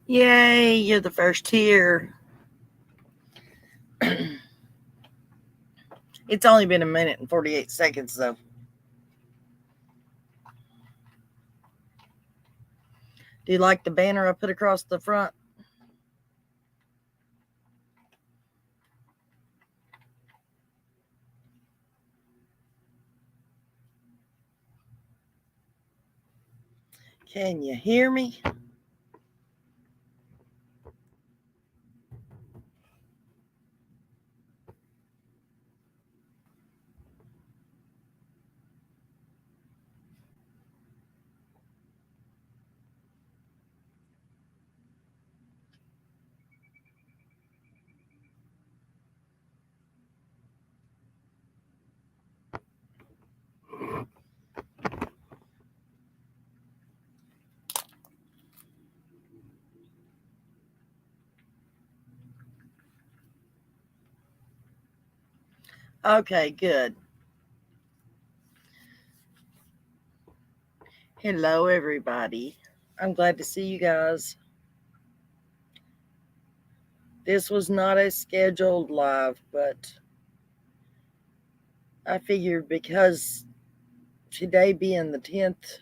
Yay, you're the first here. It's only been a minute and 48 seconds, though. Do you like the banner I put across the front? Can you hear me? Okay, good. Hello, everybody. I'm glad to see you guys. This was not a scheduled live, but I figured because today being the 10th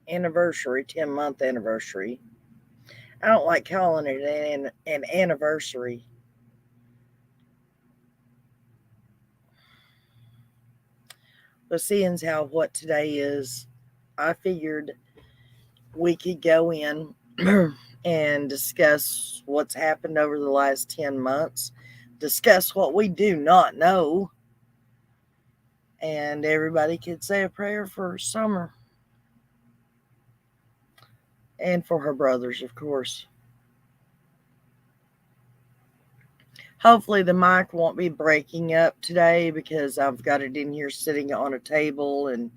anniversary, 10-month anniversary, I don't like calling it an anniversary. But seeing how what today is, I figured we could go in and discuss what's happened over the last 10 months, discuss what we do not know, and everybody could say a prayer for Summer and for her brothers, of course. Hopefully, the mic won't be breaking up today because I've got it in here sitting on a table and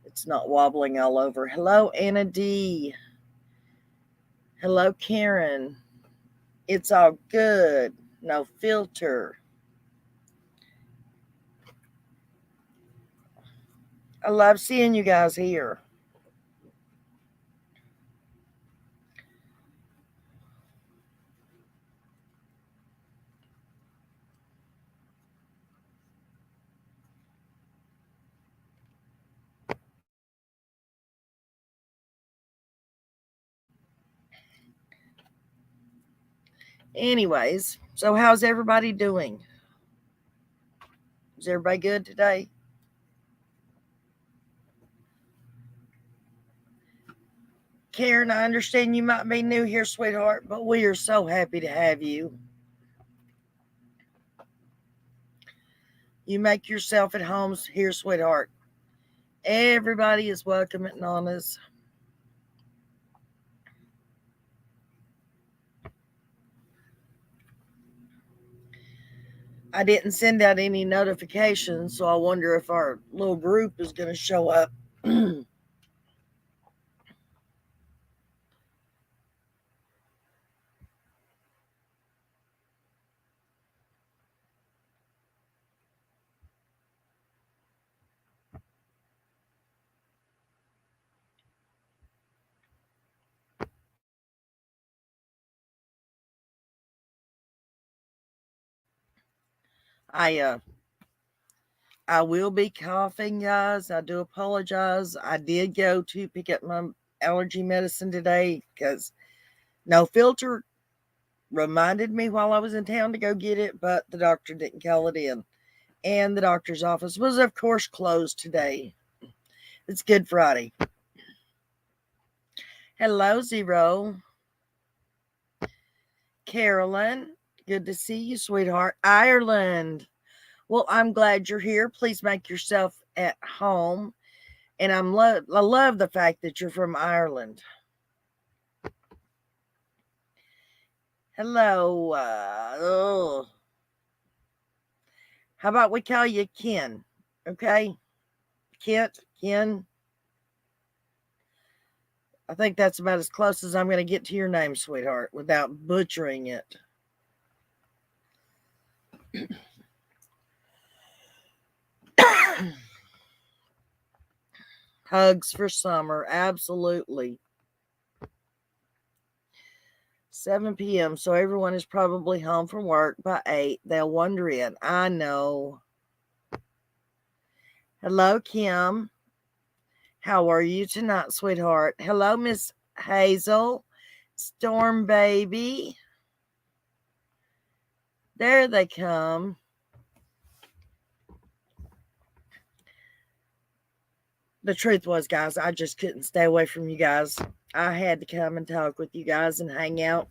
it's not wobbling all over. Hello, Anna D. Hello, Karen. It's all good. No filter. I love seeing you guys here. Anyways, so how's everybody doing? Is everybody good today? Karen, I understand you might be new here, sweetheart, but we are so happy to have you. You make yourself at home here, sweetheart. Everybody is welcome at Nana's. I didn't send out any notifications, so I wonder if our little group is going to show up. I will be coughing, guys. I do apologize. I did go to pick up my allergy medicine today because no filter reminded me while I was in town to go get it, but the doctor didn't call it in. And the doctor's office was, of course, closed today. It's Good Friday. Hello, Zero. Carolyn, good to see you, sweetheart. Ireland. Well, I'm glad you're here. Please make yourself at home. And I love the fact that you're from Ireland. Hello. How about we call you Ken? Okay? Ken. I think that's about as close as I'm going to get to your name, sweetheart, without butchering it. Hugs for Summer. Absolutely. 7 p.m. So everyone is probably home from work by 8. They'll wander in. I know. Hello, Kim. How are you tonight, sweetheart? Hello, Miss Hazel. Storm baby. There they come. The truth was, guys, I just couldn't stay away from you guys. I had to come and talk with you guys and hang out.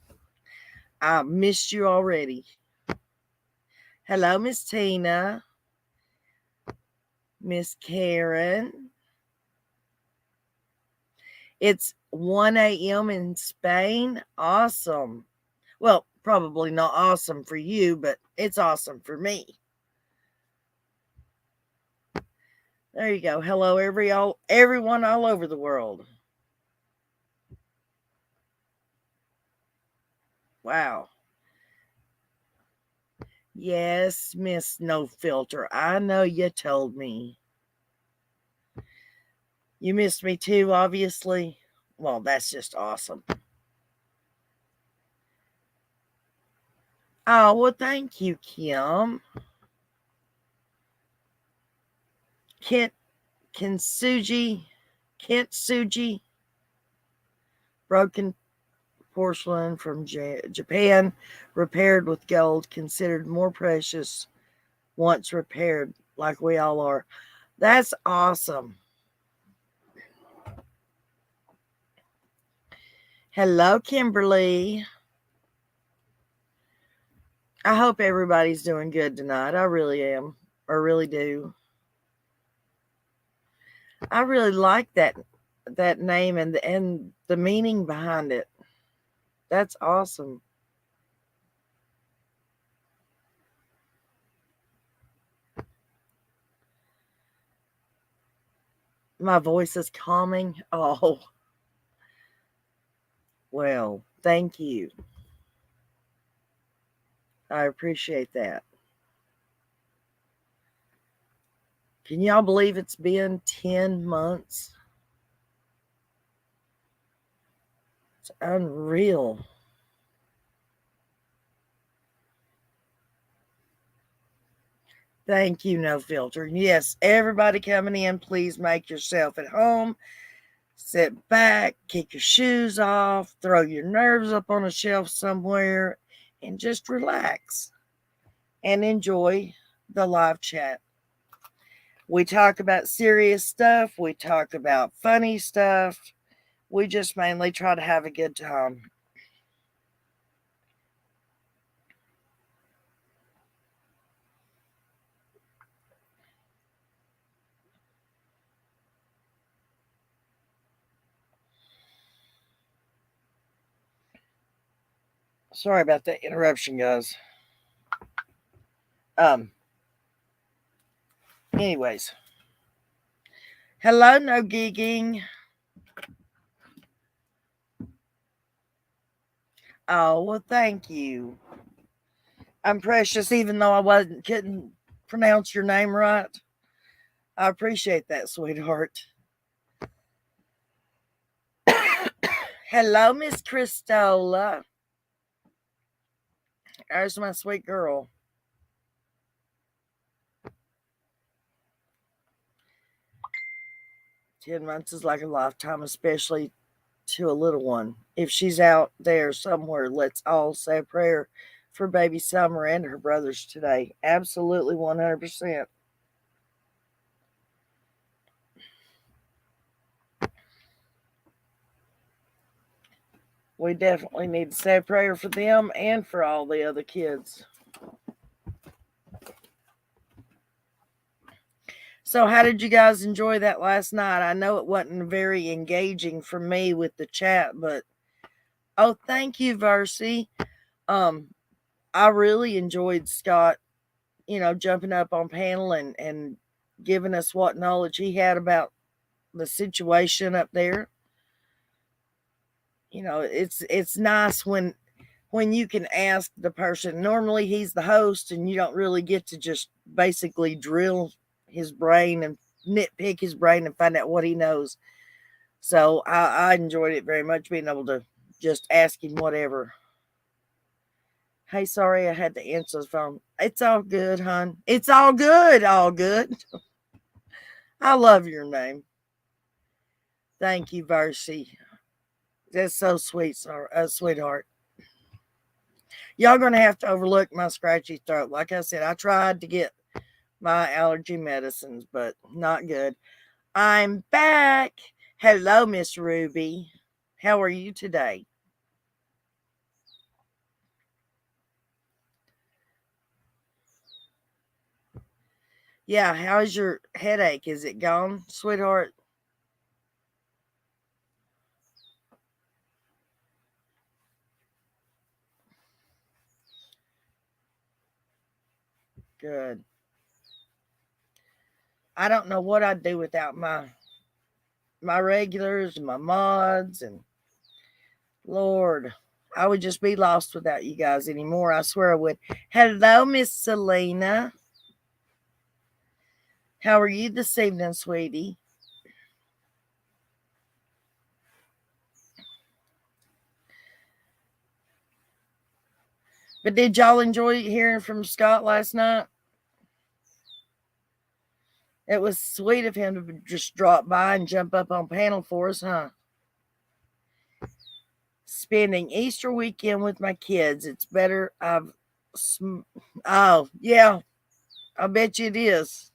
I missed you already. Hello, Miss Tina. Miss Karen. It's 1 a.m. in Spain. Awesome. Well, probably not awesome for you, but it's awesome for me. There you go. Hello, everyone all over the world. Wow. Yes, Miss No Filter. I know you told me. You missed me too, obviously. Well, that's just awesome. Oh, well, thank you, Kim. Kintsugi, broken porcelain from Japan, repaired with gold, considered more precious once repaired, like we all are. That's awesome. Hello, Kimberly. I hope everybody's doing good tonight. I really am. I really do. I really like that name and the meaning behind it. That's awesome. My voice is calming. Oh, well, thank you. I appreciate that. Can y'all believe it's been 10 months? It's unreal. Thank you, No Filter. Yes, everybody coming in, please make yourself at home. Sit back, kick your shoes off, throw your nerves up on a shelf somewhere, and just relax and enjoy the live chat. We talk about serious stuff, we talk about funny stuff. We just mainly try to have a good time. Sorry about that interruption, guys. Um, anyways. Hello, no gigging. Oh, well, thank you. I'm precious, even though couldn't pronounce your name right. I appreciate that, sweetheart. Hello, Miss Christola. There's my sweet girl. Ten months is like a lifetime, especially to a little one. If she's out there somewhere, let's all say a prayer for baby Summer and her brothers today. Absolutely 100%. We definitely need to say a prayer for them and for all the other kids. So, how did you guys enjoy that last night? I know it wasn't very engaging for me with the chat, but oh, thank you, Versi. Um, I really enjoyed Scott, jumping up on panel and giving us what knowledge he had about the situation up there. It's nice when you can ask the person. Normally he's the host and you don't really get to just basically drill his brain and nitpick his brain and find out what he knows. So I enjoyed it very much, being able to just ask him whatever. Hey, sorry I had to answer the phone. It's all good, hon. It's all good. All good. I love your name. Thank you, Versi. That's so sweet, sweetheart. Y'all gonna have to overlook my scratchy throat. Like I said, I tried to get my allergy medicines, but not good. I'm back. Hello, Miss Ruby. How are you today? Yeah, how's your headache? Is it gone, sweetheart? Good. I don't know what I'd do without my regulars, my mods, and Lord, I would just be lost without you guys anymore. I swear I would. Hello, Miss Selena. How are you this evening, sweetie? But did y'all enjoy hearing from Scott last night? It was sweet of him to just drop by and jump up on panel for us, huh? Spending Easter weekend with my kids. It's better. Oh, yeah, I bet you it is.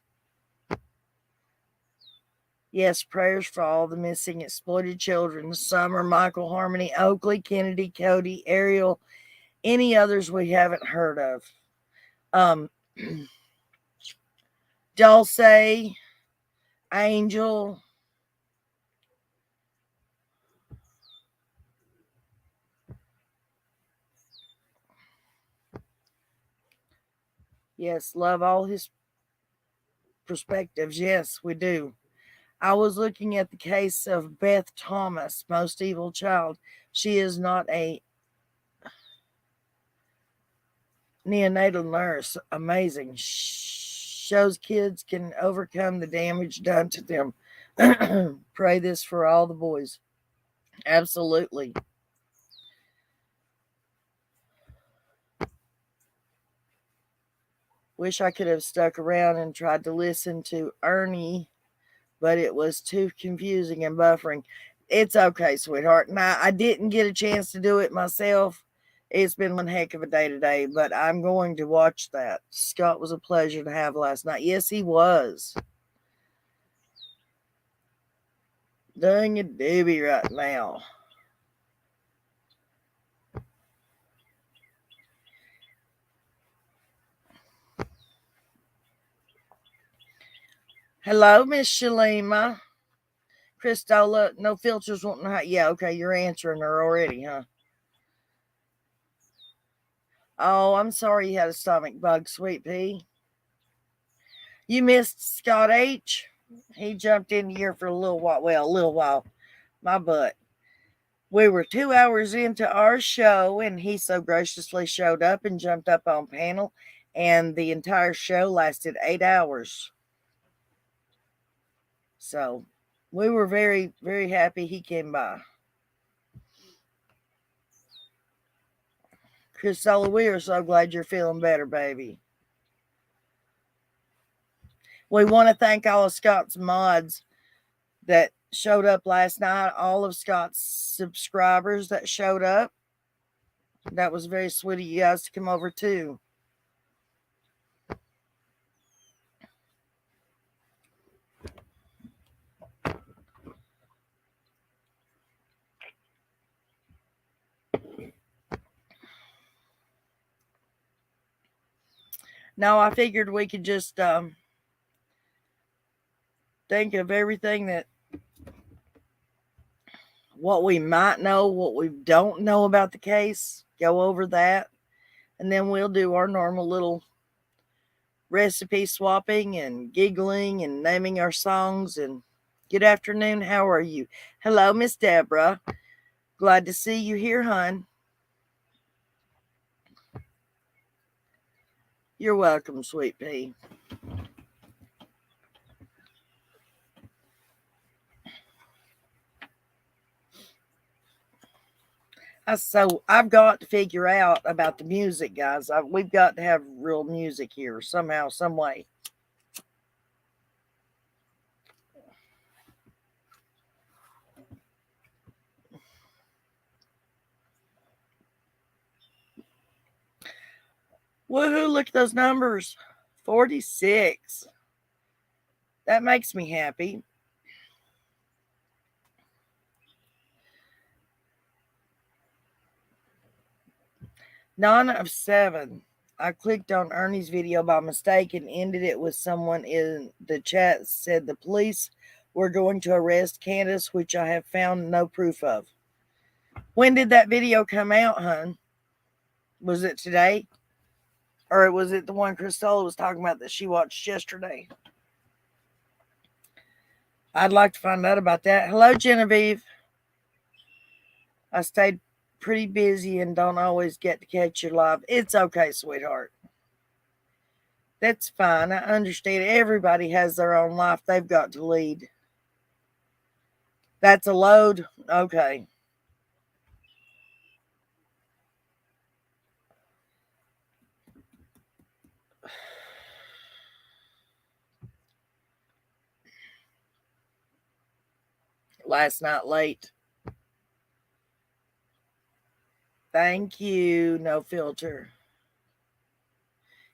Yes, prayers for all the missing, exploited children. Summer, Michael, Harmony, Oakley, Kennedy, Cody, Ariel, any others we haven't heard of. Um, Dulce, Angel. Yes, love all his perspectives. Yes, we do. I was looking at the case of Beth Thomas, most evil child. She is not a neonatal nurse. Amazing. Shows kids can overcome the damage done to them. Pray this for all the boys. Absolutely. Wish I could have stuck around and tried to listen to Ernie, but it was too confusing and buffering. It's okay, sweetheart. Now, I didn't get a chance to do it myself. It's been one heck of a day today, but I'm going to watch that. Scott was a pleasure to have last night. Yes, he was. Doing a doobie right now. Hello, Miss Shalima. Christola, no filters won't know how. Yeah, okay, you're answering her already, huh? Oh, I'm sorry you had a stomach bug, sweet pea. You missed Scott H. He jumped in here for a little while. Well, a little while. My butt. We were 2 hours into our show, and he so graciously showed up and jumped up on panel, and the entire show lasted 8 hours. So we were very, very happy he came by. Chrisella, we are so glad you're feeling better, baby. We want to thank all of Scott's mods that showed up last night, all of Scott's subscribers that showed up. That was very sweet of you guys to come over too. No, I figured we could just think of everything that what we might know, what we don't know about the case, go over that, and then we'll do our normal little recipe swapping and giggling and naming our songs. And good afternoon, how are you? Hello, Miss Deborah. Glad to see you here, hon. You're welcome, sweet pea. So I've got to figure out about the music, guys. We've got to have real music here somehow, some way. Woohoo, look at those numbers. 46. That makes me happy. None of 7. I clicked on Ernie's video by mistake and ended it with someone in the chat said the police were going to arrest Candace, which I have found no proof of. When did that video come out, hun? Was it today? Or was it the one Christola was talking about that she watched yesterday? I'd like to find out about that. Hello, Genevieve. I stayed pretty busy and don't always get to catch you live. It's okay, sweetheart. That's fine. I understand everybody has their own life they've got to lead. That's a load? Okay. Last night late. Thank you, no filter.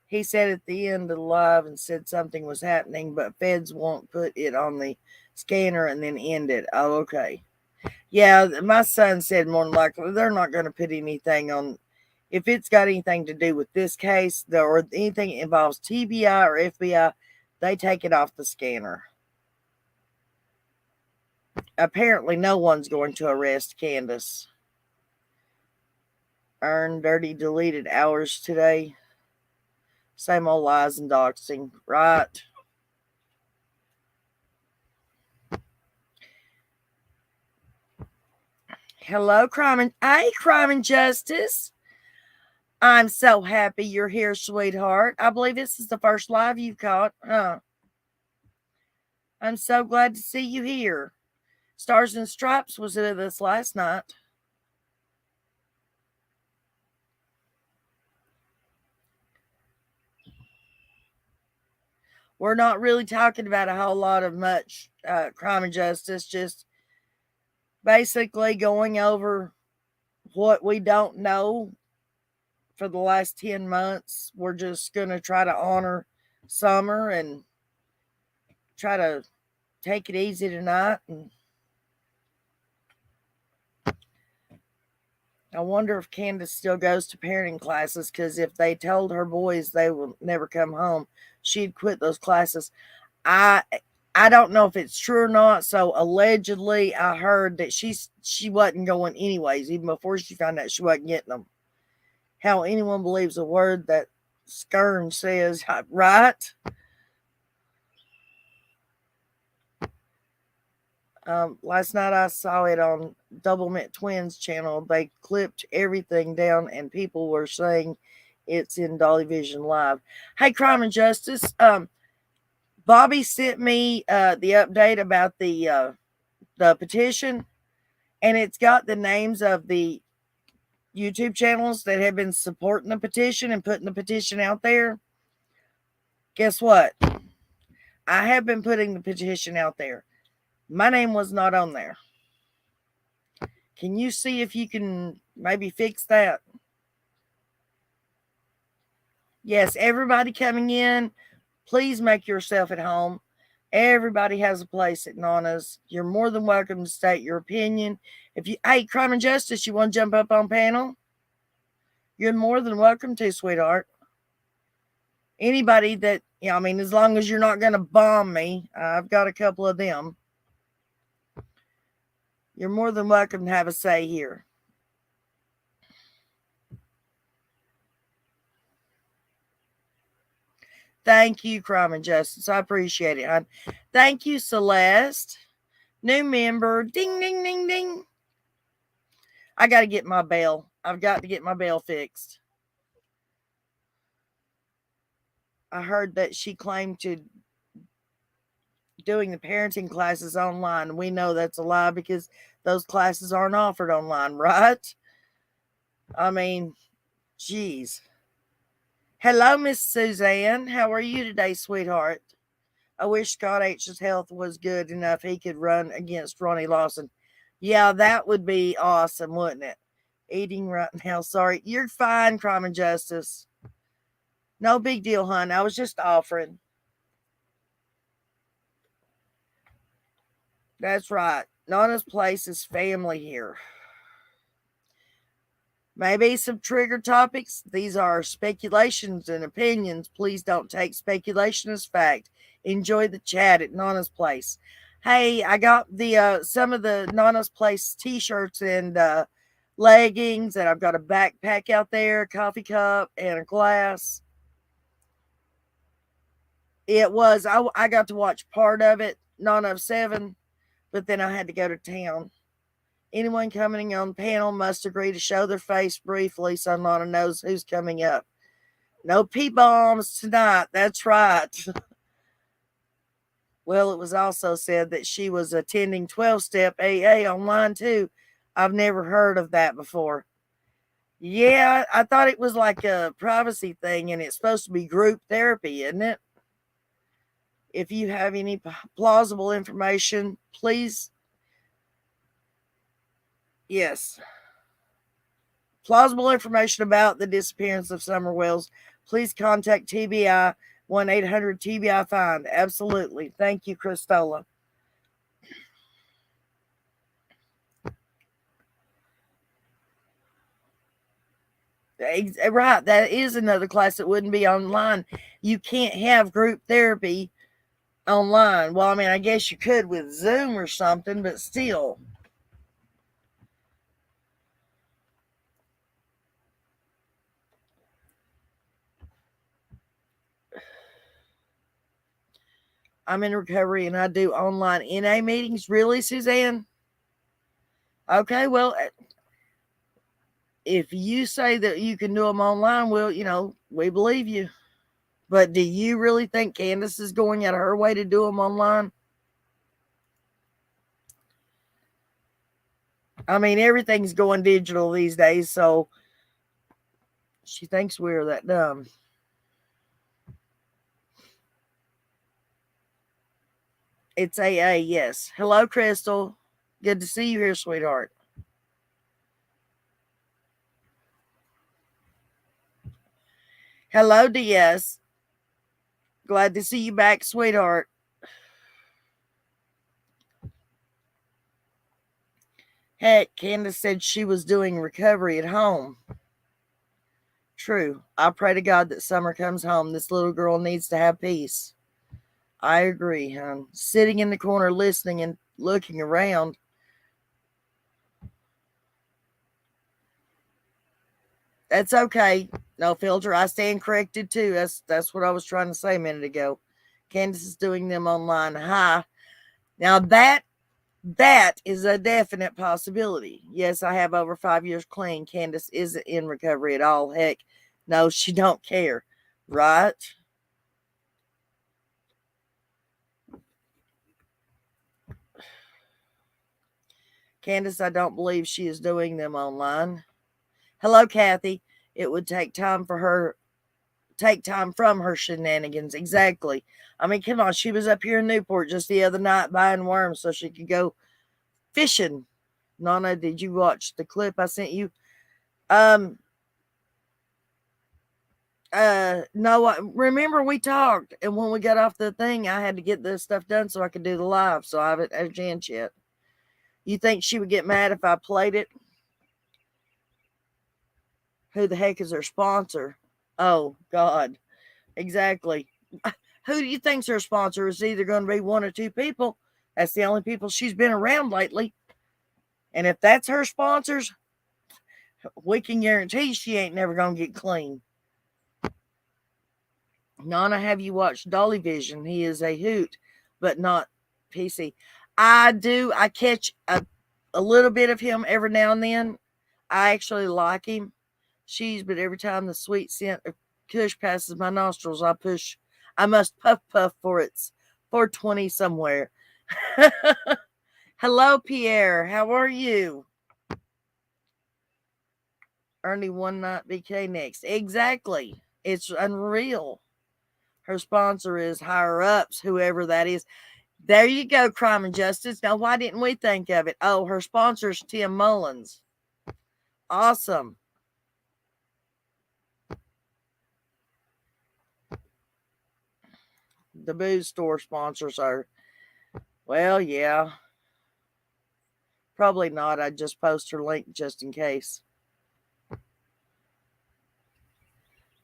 He said at the end of the live and said something was happening, but feds won't put it on the scanner and then end it. Oh, okay. Yeah, my son said more than likely they're not going to put anything on. If it's got anything to do with this case or anything that involves TBI or FBI, they take it off the scanner. Apparently, no one's going to arrest Candace. Earned dirty deleted hours today. Same old lies and doxing, right? Hello, Crime and Justice. I'm so happy you're here, sweetheart. I believe this is the first live you've caught, huh? I'm so glad to see you here. Stars and Stripes was with us last night. We're not really talking about a whole lot of much crime and justice, just basically going over what we don't know for the last 10 months. We're just going to try to honor summer and try to take it easy tonight. And I wonder if Candace still goes to parenting classes, because if they told her boys they will never come home, she'd quit those classes. I don't know if it's true or not. So allegedly, I heard that she wasn't going anyways, even before she found out she wasn't getting them. How anyone believes a word that Skern says, right? Last night I saw it on Double Mint Twins channel. They clipped everything down and people were saying it's in Dolly Vision Live. Hey, Crime and Justice. Bobby sent me the update about the petition, and it's got the names of the YouTube channels that have been supporting the petition and putting the petition out there. Guess what? I have been putting the petition out there. My name was not on there. Can you see if you can maybe fix that? Yes, everybody coming in, please make yourself at home. Everybody has a place at Nana's. You're more than welcome to state your opinion. If you, hey, Crime and Justice, you want to jump up on panel? You're more than welcome to, sweetheart. Anybody that, I mean, as long as you're not going to bomb me, I've got a couple of them. You're more than welcome to have a say here. Thank you, Crime and Justice. I appreciate it, hon. Thank you, Celeste. New member. Ding, ding, ding, ding. I got to get my bell. I've got to get my bell fixed. I heard that she claimed to doing the parenting classes online. We know that's a lie because those classes aren't offered online, right? I mean, geez. Hello, Miss Suzanne. How are you today, sweetheart? I wish Scott H's health was good enough he could run against Ronnie Lawson. Yeah, that would be awesome, wouldn't it? Eating right now. Sorry. You're fine, Crime and Justice. No big deal, hon. I was just offering. That's right. Nana's place is family here. Maybe some trigger topics. These are speculations and opinions. Please don't take speculation as fact. Enjoy the chat at Nana's place. Hey, I got the some of the Nana's place t-shirts and leggings, and I've got a backpack out there, a coffee cup, and a glass. It was I got to watch part of it, Nana of 7, but then I had to go to town. Anyone coming on panel must agree to show their face briefly so Nana knows who's coming up. No P-bombs tonight. That's right. Well, it was also said that she was attending 12-step AA online too. I've never heard of that before. Yeah, I thought it was like a privacy thing and it's supposed to be group therapy, isn't it? If you have any plausible information, please. Yes. Plausible information about the disappearance of Summer Wells, please contact TBI 1-800 TBI Find. Absolutely. Thank you, Christola. Right. That is another class that wouldn't be online. You can't have group therapy online. Well, I mean, I guess you could with Zoom or something, but still. I'm in recovery and I do online NA meetings. Really, Suzanne? Okay, well, if you say that you can do them online, well, we believe you. But do you really think Candace is going out of her way to do them online? I mean, everything's going digital these days, so she thinks we're that dumb. It's AA, yes. Hello, Crystal. Good to see you here, sweetheart. Hello, DS. Glad to see you back, sweetheart. Heck, Candace said she was doing recovery at home. True. I pray to God that Summer comes home. This little girl needs to have peace. I agree, hon. Sitting in the corner listening and looking around. That's okay. No filter. I stand corrected too. That's what I was trying to say a minute ago. Candace is doing them online. Hi. Now that is a definite possibility. Yes, I have over 5 years clean. Candace isn't in recovery at all. Heck, no, she don't care. Right? Candace, I don't believe she is doing them online. Hello, Kathy. It would take time from her shenanigans. Exactly. I mean, come on. She was up here in Newport just the other night buying worms so she could go fishing. Nana, did you watch the clip I sent you? No, remember we talked, and when we got off the thing, I had to get this stuff done so I could do the live, so I haven't had a chance yet. You think she would get mad if I played it? Who the heck is her sponsor? Oh, God. Exactly. Who do you think's her sponsor? Is either going to be one or two people. That's the only people she's been around lately. And if that's her sponsors, we can guarantee she ain't never going to get clean. Nana, have you watched Dolly Vision? He is a hoot, but not PC. I do. I catch a little bit of him every now and then. I actually like him. But every time the sweet scent of Kush passes my nostrils, I must puff for its 420 somewhere. Hello, Pierre. How are you? Ernie one night BK next. Exactly. It's unreal. Her sponsor is higher ups, whoever that is. There you go, Crime and Justice. Now, why didn't we think of it? Oh, her sponsor's Tim Mullins. Awesome. The booze store sponsors are, well, yeah. Probably not. I'd just post her link just in case.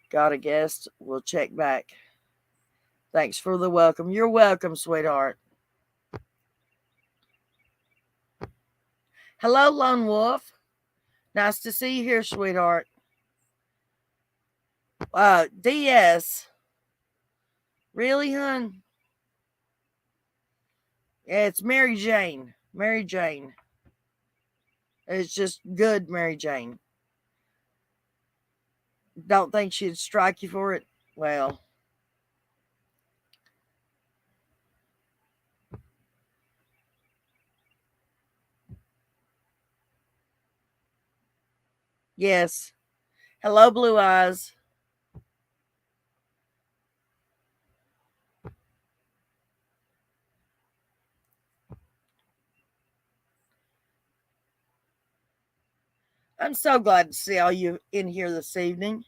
Got a guest? We'll check back. Thanks for the welcome. You're welcome, sweetheart. Hello, Lone Wolf. Nice to see you here, sweetheart. DS. Really, hon? Yeah, it's Mary Jane. Mary Jane. It's just good, Mary Jane. Don't think she'd strike you for it? Well. Yes. Hello, Blue Eyes. I'm so glad to see all you in here this evening.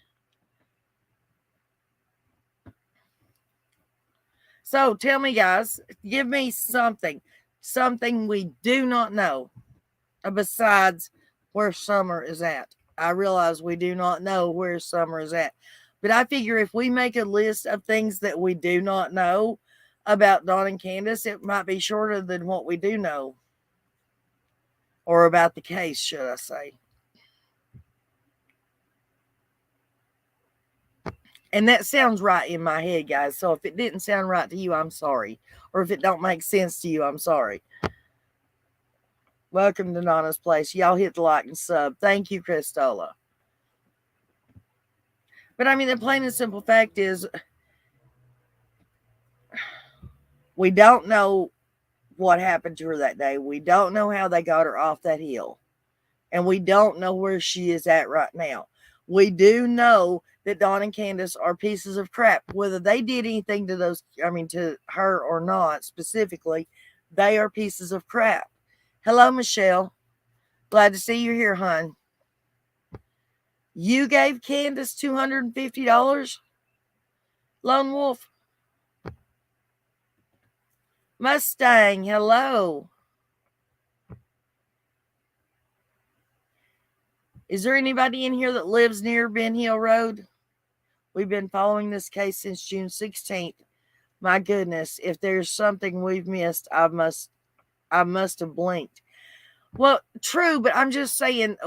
So tell me, guys, give me something we do not know besides where Summer is at. I realize we do not know where Summer is at, but I figure if we make a list of things that we do not know about Dawn and Candace, it might be shorter than what we do know, or about the case, should I say. And that sounds right in my head, guys. So if it didn't sound right to you, I'm sorry. Or if it don't make sense to you, I'm sorry. Welcome to Nana's Place. Y'all hit the like and sub. Thank you, Christola. But I mean, the plain and simple fact is we don't know what happened to her that day. We don't know how they got her off that hill. And we don't know where she is at right now. We do know that Dawn and Candace are pieces of crap. Whether they did anything to to her or not specifically, they are pieces of crap. Hello, Michelle. Glad to see you here, hon. You gave Candace $250? Lone Wolf. Mustang, hello. Is there anybody in here that lives near Ben Hill Road? We've been following this case since June 16th. My goodness, if there's something we've missed, I must have blinked. Well, true, but I'm just saying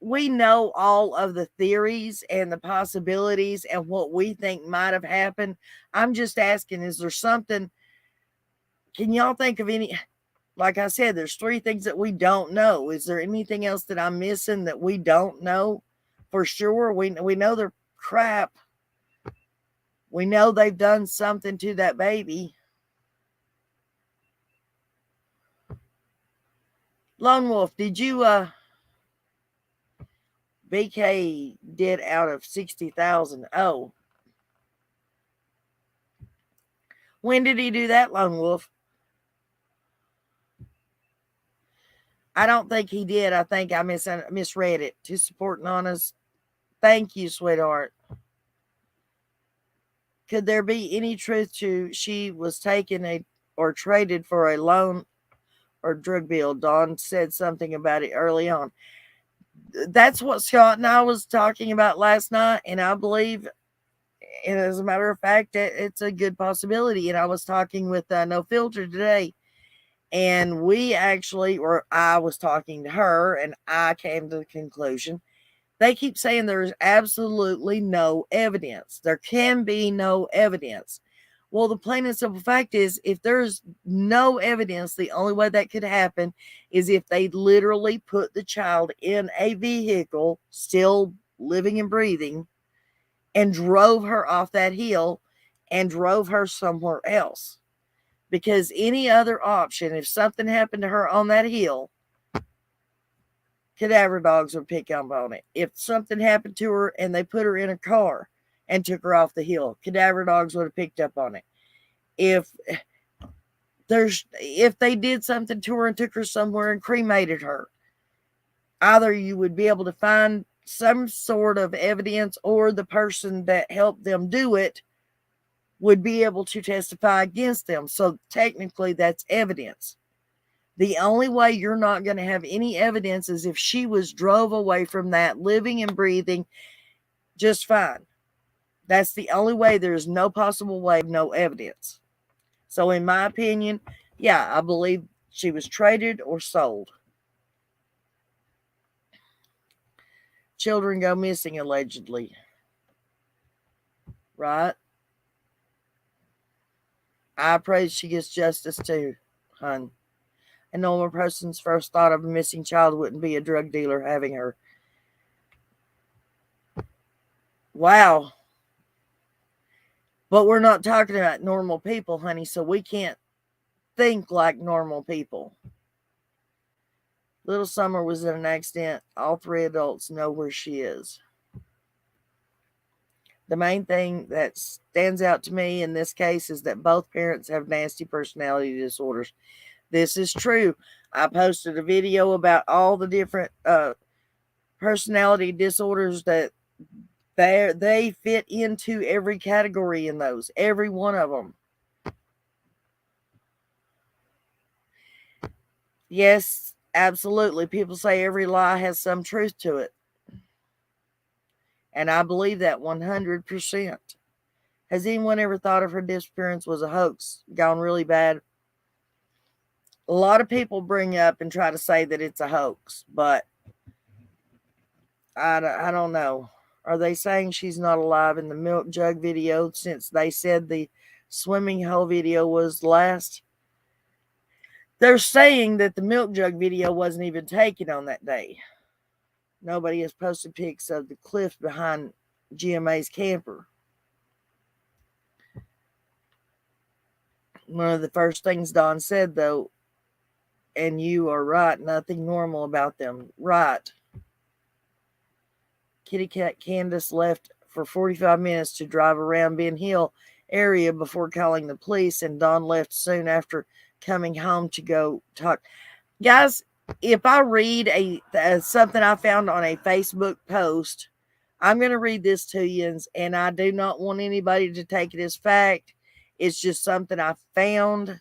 we know all of the theories and the possibilities and what we think might have happened. I'm just asking, is there something? Can y'all think of any? Like I said, there's 3 things that we don't know. Is there anything else that I'm missing that we don't know for sure? We know they're crap. We know they've done something to that baby. Lone Wolf, did you BK did out of 60,000? Oh. When did he do that, Lone Wolf? I don't think he did. I think I misread it. To support Nana's. Thank you, sweetheart. Could there be any truth to she was taken or traded for a loan or drug bill? Dawn said something about it early on. That's what Scott and I was talking about last night, and I believe, and as a matter of fact, it's a good possibility. And I was talking with No Filter today, and I was talking to her, and I came to the conclusion. They keep saying there's absolutely no evidence. There can be no evidence. Well, the plain and simple fact is, if there's no evidence, the only way that could happen is if they literally put the child in a vehicle, still living and breathing, and drove her off that hill and drove her somewhere else. Because any other option, if something happened to her on that hill, cadaver dogs would pick up on it. If something happened to her and they put her in a car and took her off the hill, cadaver dogs would have picked up on it. If they did something to her and took her somewhere and cremated her, either you would be able to find some sort of evidence, or the person that helped them do it would be able to testify against them. So technically that's evidence. The only way you're not going to have any evidence is if she was drove away from that, living and breathing just fine. That's the only way. There's no possible way, no evidence. So in my opinion, yeah, I believe she was traded or sold. Children go missing allegedly. Right? I pray she gets justice too, hun. A normal person's first thought of a missing child wouldn't be a drug dealer having her. Wow. But we're not talking about normal people, honey, so we can't think like normal people. Little Summer was in an accident. All 3 adults know where she is. The main thing that stands out to me in this case is that both parents have nasty personality disorders. This is true. I posted a video about all the different personality disorders that they fit into every category in those. Every one of them. Yes, absolutely. People say every lie has some truth to it. And I believe that 100%. Has anyone ever thought of her disappearance was a hoax, gone really bad? A lot of people bring up and try to say that it's a hoax, but I don't know. Are they saying she's not alive in the milk jug video, since they said the swimming hole video was last? They're saying that the milk jug video wasn't even taken on that day. Nobody has posted pics of the cliff behind GMA's camper. One of the first things Don said, though, and you are right, nothing normal about them. Right. Kitty Cat Candace left for 45 minutes to drive around Ben Hill area before calling the police, and Don left soon after coming home to go talk. Guys, if I read something I found on a Facebook post, I'm going to read this to you, and I do not want anybody to take it as fact. It's just something I found,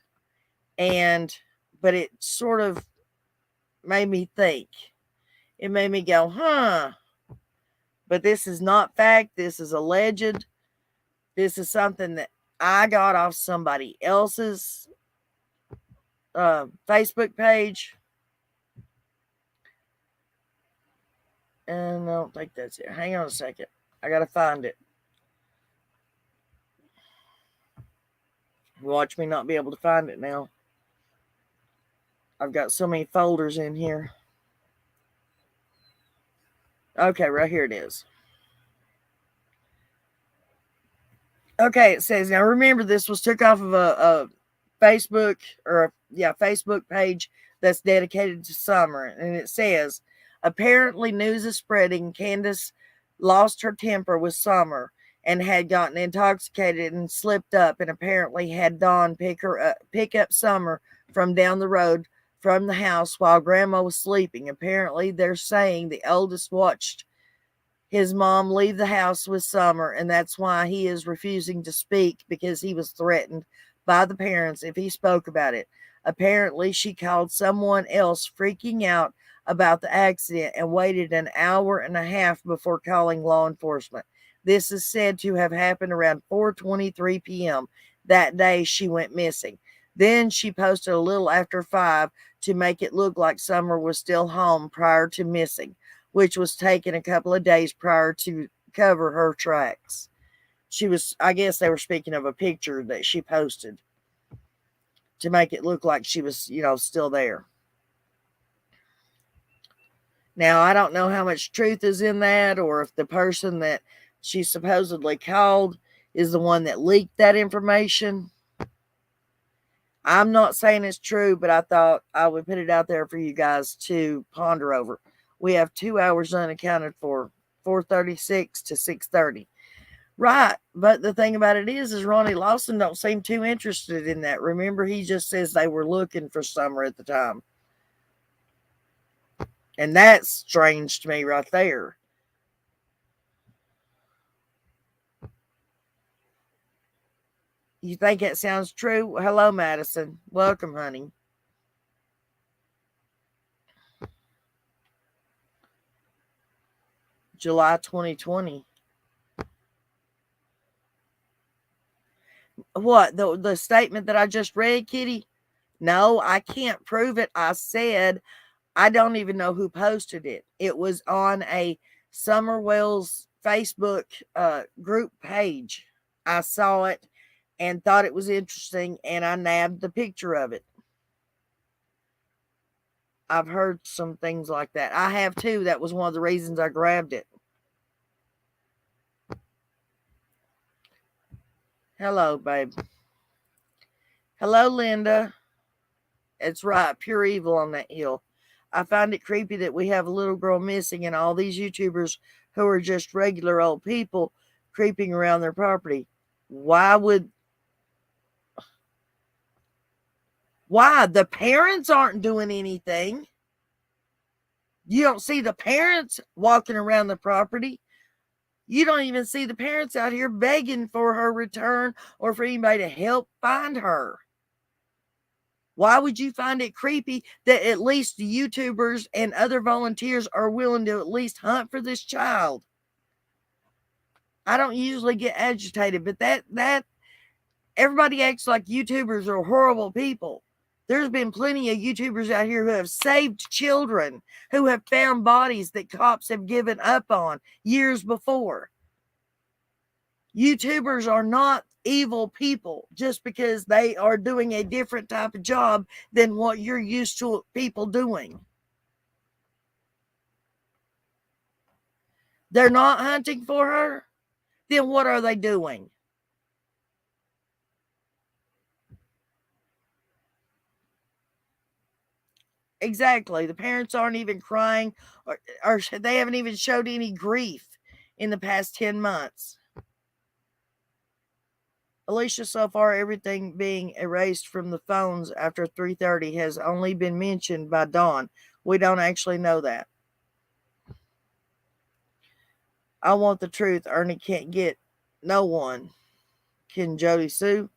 but it sort of made me think. It made me go, huh? But this is not fact. This is alleged. This is something that I got off somebody else's Facebook page. And I don't think that's it. Hang on a second. I got to find it. Watch me not be able to find it now. I've got so many folders in here. Okay, right here it is. Okay, it says, now remember, this was took off of a Facebook Facebook page that's dedicated to Summer. And it says, apparently news is spreading. Candace lost her temper with Summer and had gotten intoxicated and slipped up, and apparently had Dawn pick up Summer from down the road from the house while Grandma was sleeping. Apparently they're saying the oldest watched his mom leave the house with Summer, and that's why he is refusing to speak, because he was threatened by the parents if he spoke about it. Apparently she called someone else, freaking out about the accident, and waited an hour and a half before calling law enforcement. This is said to have happened around 4:23 p.m. that day she went missing. Then she posted a little after 5 to make it look like Summer was still home prior to missing, which was taken a couple of days prior to cover her tracks. I guess they were speaking of a picture that she posted to make it look like she was, still there. Now, I don't know how much truth is in that, or if the person that she supposedly called is the one that leaked that information. I'm not saying it's true, but I thought I would put it out there for you guys to ponder over. We have 2 hours unaccounted for, 4:36 to 6:30. Right, but the thing about it is Ronnie Lawson don't seem too interested in that. Remember, he just says they were looking for Summer at the time. And that's strange to me right there. You think it sounds true? Hello, Madison. Welcome, honey. July 2020. What? The statement that I just read, Kitty? No, I can't prove it. I said I don't even know who posted it. It was on a Summer Wells Facebook group page. I saw it and thought it was interesting, and I nabbed the picture of it. I've heard some things like that. I have too. That was one of the reasons I grabbed it. Hello, babe. Hello, Linda. It's right. Pure evil on that hill. I find it creepy that we have a little girl missing and all these YouTubers who are just regular old people creeping around their property. Why the parents aren't doing anything? You don't see the parents walking around the property. You don't even see the parents out here begging for her return or for anybody to help find her. Why would you find it creepy that at least the YouTubers and other volunteers are willing to at least hunt for this child? I don't usually get agitated, but that everybody acts like YouTubers are horrible people. There's been plenty of YouTubers out here who have saved children, who have found bodies that cops have given up on years before. YouTubers are not evil people just because they are doing a different type of job than what you're used to people doing. They're not hunting for her? Then what are they doing? Exactly. The parents aren't even crying, or they haven't even showed any grief in the past 10 months. Alicia, so far everything being erased from the phones after 3:30 has only been mentioned by Dawn. We don't actually know that. I want the truth. Ernie can't get no one. Can Jody sue?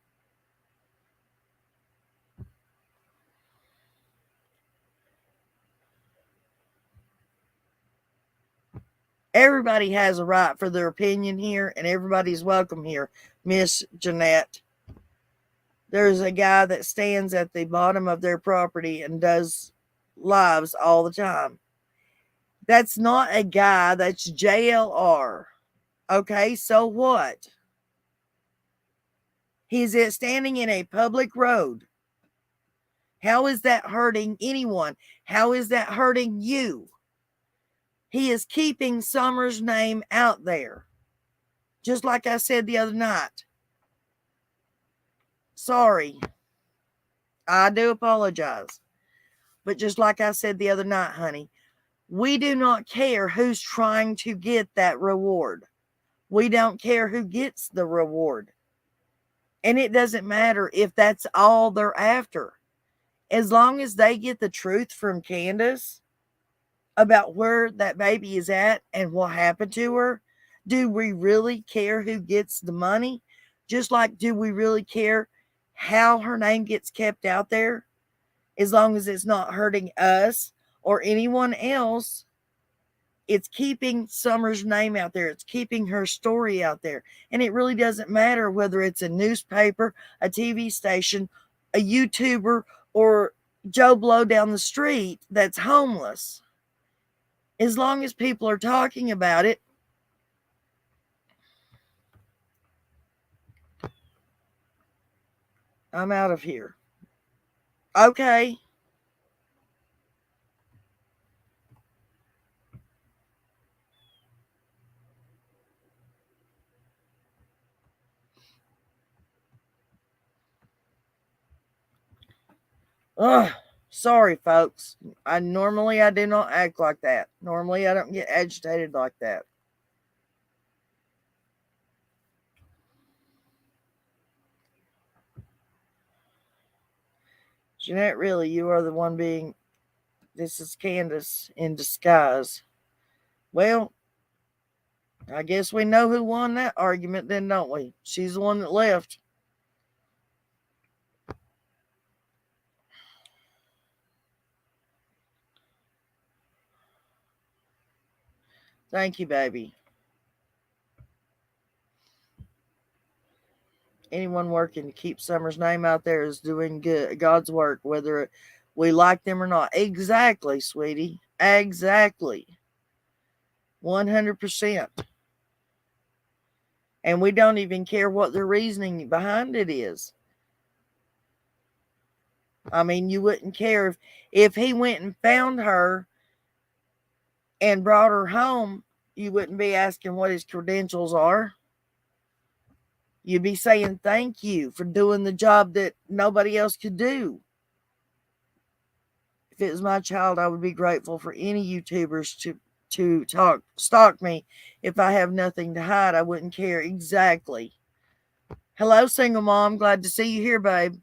Everybody has a right for their opinion here, and everybody's welcome here, Miss Jeanette. There's a guy that stands at the bottom of their property and does lives all the time. That's not a guy, that's JLR. Okay, so what? He's standing in a public road. How is that hurting anyone? How is that hurting you? He is keeping Summer's name out there. Just like I said the other night. Sorry. I do apologize. But just like I said the other night, honey, we do not care who's trying to get that reward. We don't care who gets the reward. And it doesn't matter if that's all they're after. As long as they get the truth from Candace about where that baby is at and what happened to her, do we really care who gets the money? Just like, do we really care how her name gets kept out there? As long as it's not hurting us or anyone else, it's keeping Summer's name out there. It's keeping her story out there. And it really doesn't matter whether it's a newspaper, a TV station, a YouTuber, or Joe Blow down the street that's homeless. As long as people are talking about it. I'm out of here. Okay. Ugh, Sorry, folks. I do not act like that. Normally, I don't get agitated like that. Jeanette, really, you are the one being. This is Candace in disguise. Well, I guess we know who won that argument, then, don't we? She's the one that left. Thank you, baby. Anyone working to keep Summer's name out there is doing good, God's work, whether we like them or not. Exactly, sweetie. Exactly. 100%. And we don't even care what the reasoning behind it is. I mean, you wouldn't care if he went and found her and brought her home, you wouldn't be asking what his credentials are. You'd be saying thank you for doing the job that nobody else could do. If it was my child, I would be grateful for any YouTubers to stalk me. If I have nothing to hide, I wouldn't care. Exactly. Hello, single mom. Glad to see you here, babe.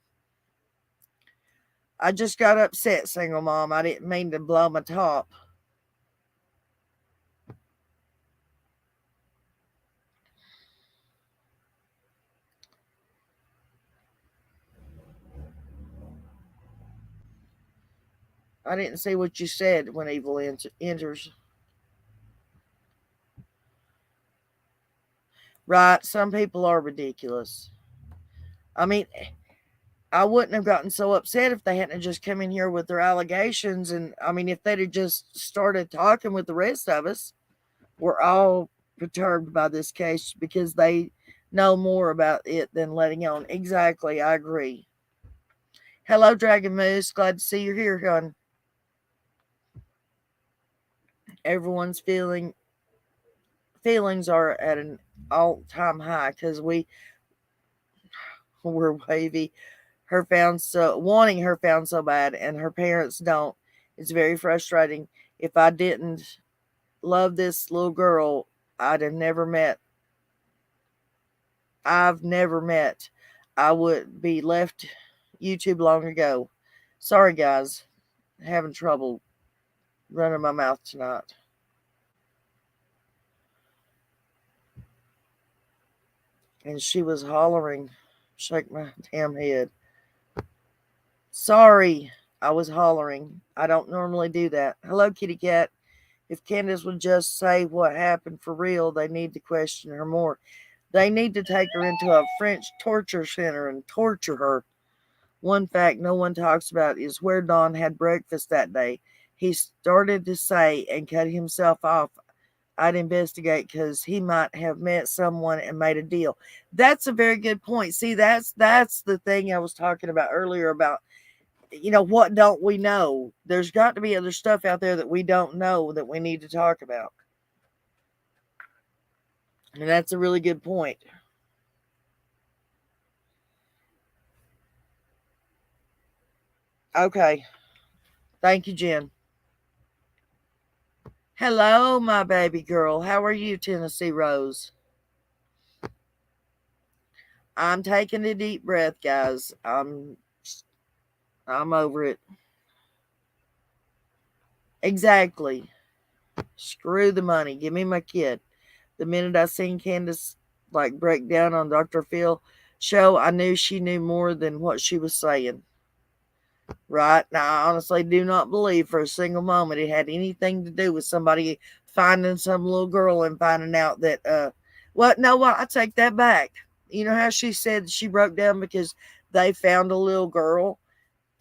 I just got upset, single mom. I didn't mean to blow my top. I didn't see what you said when evil enters. Right, some people are ridiculous. I mean, I wouldn't have gotten so upset if they hadn't just come in here with their allegations. And I mean, if they'd have just started talking with the rest of us, we're all perturbed by this case because they know more about it than letting on. Exactly, I agree. Hello, Dragon Moose. Glad to see you here, hon. Everyone's feelings are at an all-time high because we're wavy. Her found so wanting her found so bad, and her parents don't. It's very frustrating. If I didn't love this little girl, I'd have never met. I've never met. I would be left YouTube long ago. Sorry, guys. Having trouble running my mouth tonight. And she was hollering. Shake my damn head. Sorry, I was hollering. I don't normally do that. Hello, kitty cat. If Candace would just say what happened for real, they need to question her more. They need to take her into a French torture center and torture her. One fact no one talks about is where Don had breakfast that day. He started to say and cut himself off. I'd investigate because he might have met someone and made a deal. That's a very good point. See, that's the thing I was talking about earlier about, what don't we know? There's got to be other stuff out there that we don't know that we need to talk about. And that's a really good point. Okay. Thank you, Jen. Hello, my baby girl. How are you, Tennessee Rose? I'm taking a deep breath, guys. I'm over it. Exactly. Screw the money. Give me my kid. The minute I seen Candace break down on Dr. Phil show, I knew she knew more than what she was saying. Right? Now, I honestly do not believe for a single moment it had anything to do with somebody finding some little girl and finding out that, I take that back. You know how she said she broke down because they found a little girl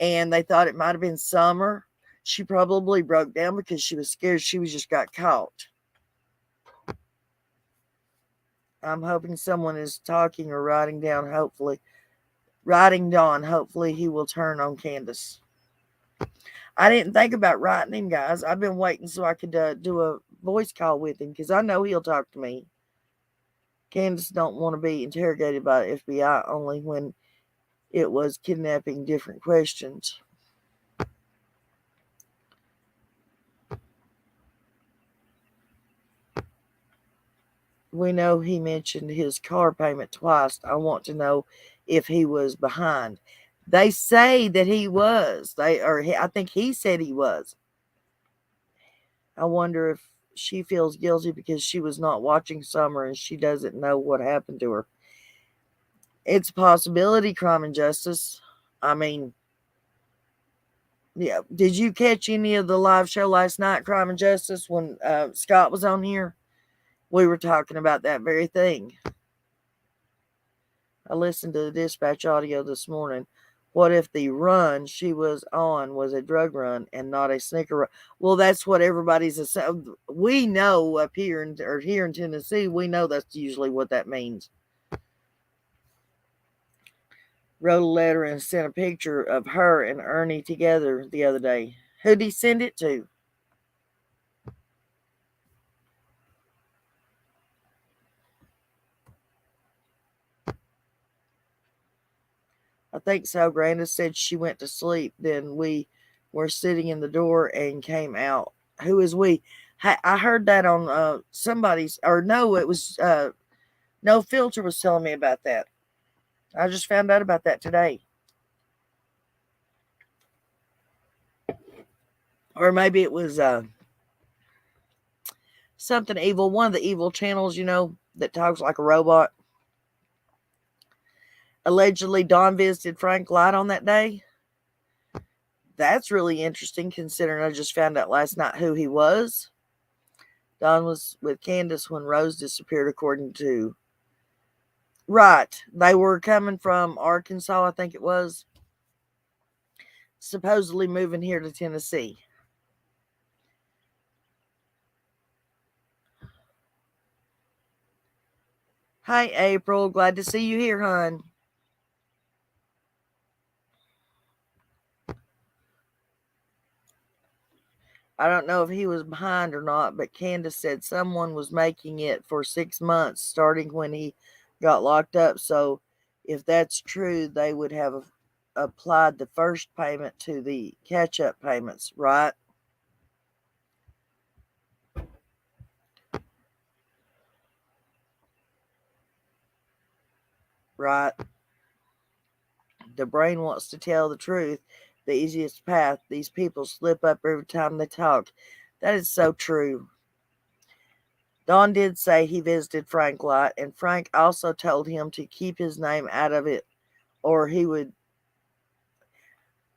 and they thought it might have been Summer? She probably broke down because she was scared she was just got caught. I'm hoping someone is talking or writing down, hopefully. Writing Dawn, hopefully he will turn on Candace. I didn't think about writing him, guys. I've been waiting so I could do a voice call with him because I know he'll talk to me. Candace don't want to be interrogated by the FBI only when it was kidnapping different questions. We know he mentioned his car payment twice. I want to know if he was behind. They say that he was. I think he said he was. I wonder if she feels guilty because she was not watching Summer and she doesn't know what happened to her. It's a possibility, Crime and Justice. I mean, yeah. Did you catch any of the live show last night, Crime and Justice, when Scott was on here? We were talking about that very thing. I listened to the dispatch audio this morning. What if the run she was on was a drug run and not a sneaker run? Well, that's what everybody's assuming. We know up here here in Tennessee, we know that's usually what that means. Wrote a letter and sent a picture of her and Ernie together the other day. Who'd he send it to? I think so. Granda said she went to sleep. Then we were sitting in the door and came out. Who is we? I heard that on somebody's, or no, it was No Filter was telling me about that. I just found out about that today. Or maybe it was something evil. One of the evil channels, that talks like a robot. Allegedly, Dawn visited Frank Light on that day. That's really interesting considering I just found out last night who he was. Dawn was with Candace when Rose disappeared, according to... Right. They were coming from Arkansas, I think it was. Supposedly moving here to Tennessee. Hi, April. Glad to see you here, hon. I don't know if he was behind or not, but Candace said someone was making it for 6 months, starting when he got locked up. So if that's true, they would have applied the first payment to the catch-up payments, right? Right. The brain wants to tell the truth, the easiest path. These people slip up every time they talk. That is so true. Don did say he visited Frank Light, and Frank also told him to keep his name out of it, or he would...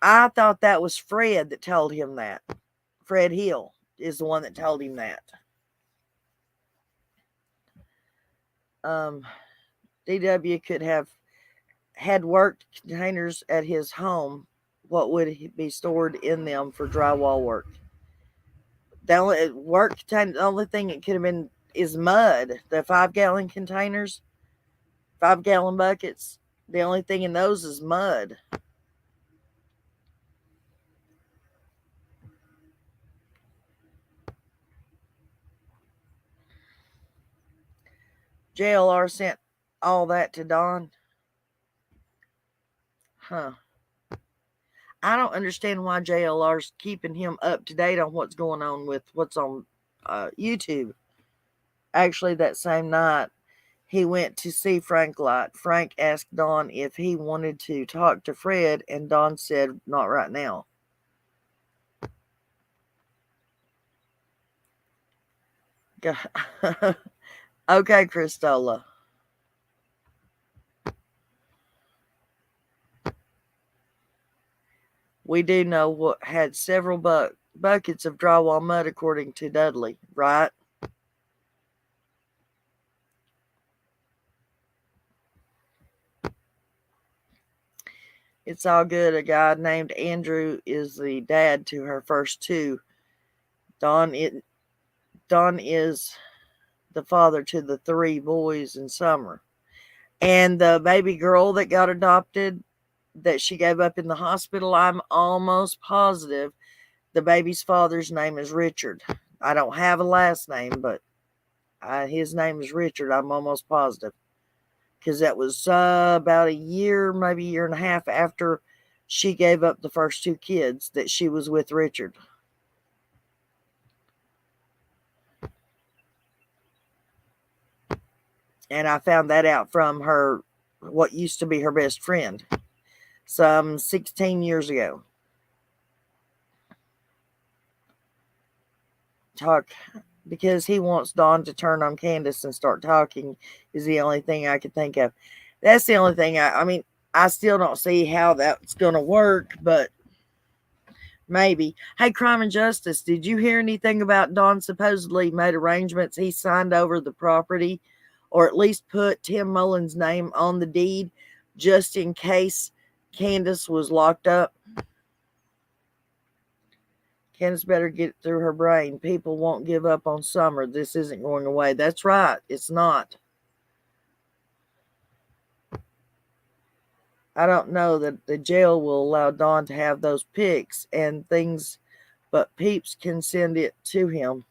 I thought that was Fred that told him that. Fred Hill is the one that told him that. DW could have had work containers at his home. What would be stored in them for drywall work? The only thing it could have been is mud. The 5-gallon containers, 5-gallon buckets. The only thing in those is mud. JLR sent all that to Don. Huh. I don't understand why JLR's keeping him up to date on what's going on with what's on YouTube. Actually, that same night, he went to see Frank Light. Frank asked Don if he wanted to talk to Fred, and Don said, not right now. Okay, Christola. We do know what had several buckets of drywall mud, according to Dudley, right? It's all good. A guy named Andrew is the dad to her first two. Don is the father to the 3 boys in Summer. And the baby girl that got adopted, that she gave up in the hospital, I'm almost positive the baby's father's name is Richard. I don't have a last name, but his name is Richard. I'm almost positive. Because that was about a year, maybe a year and a half after she gave up the first 2 kids that she was with Richard. And I found that out from her, what used to be her best friend, some 16 years ago. Talk, because he wants Dawn to turn on Candace and start talking, is the only thing I could think of. That's the only thing I mean, I still don't see how that's going to work, but maybe. Hey, Crime and Justice, did you hear anything about Don supposedly made arrangements? He signed over the property, or at least put Tim Mullen's name on the deed, just in case Candace was locked up. Candace better get it through her brain. People won't give up on Summer. This isn't going away. That's right. It's not. I don't know that the jail will allow Don to have those pics and things, but Peeps can send it to him.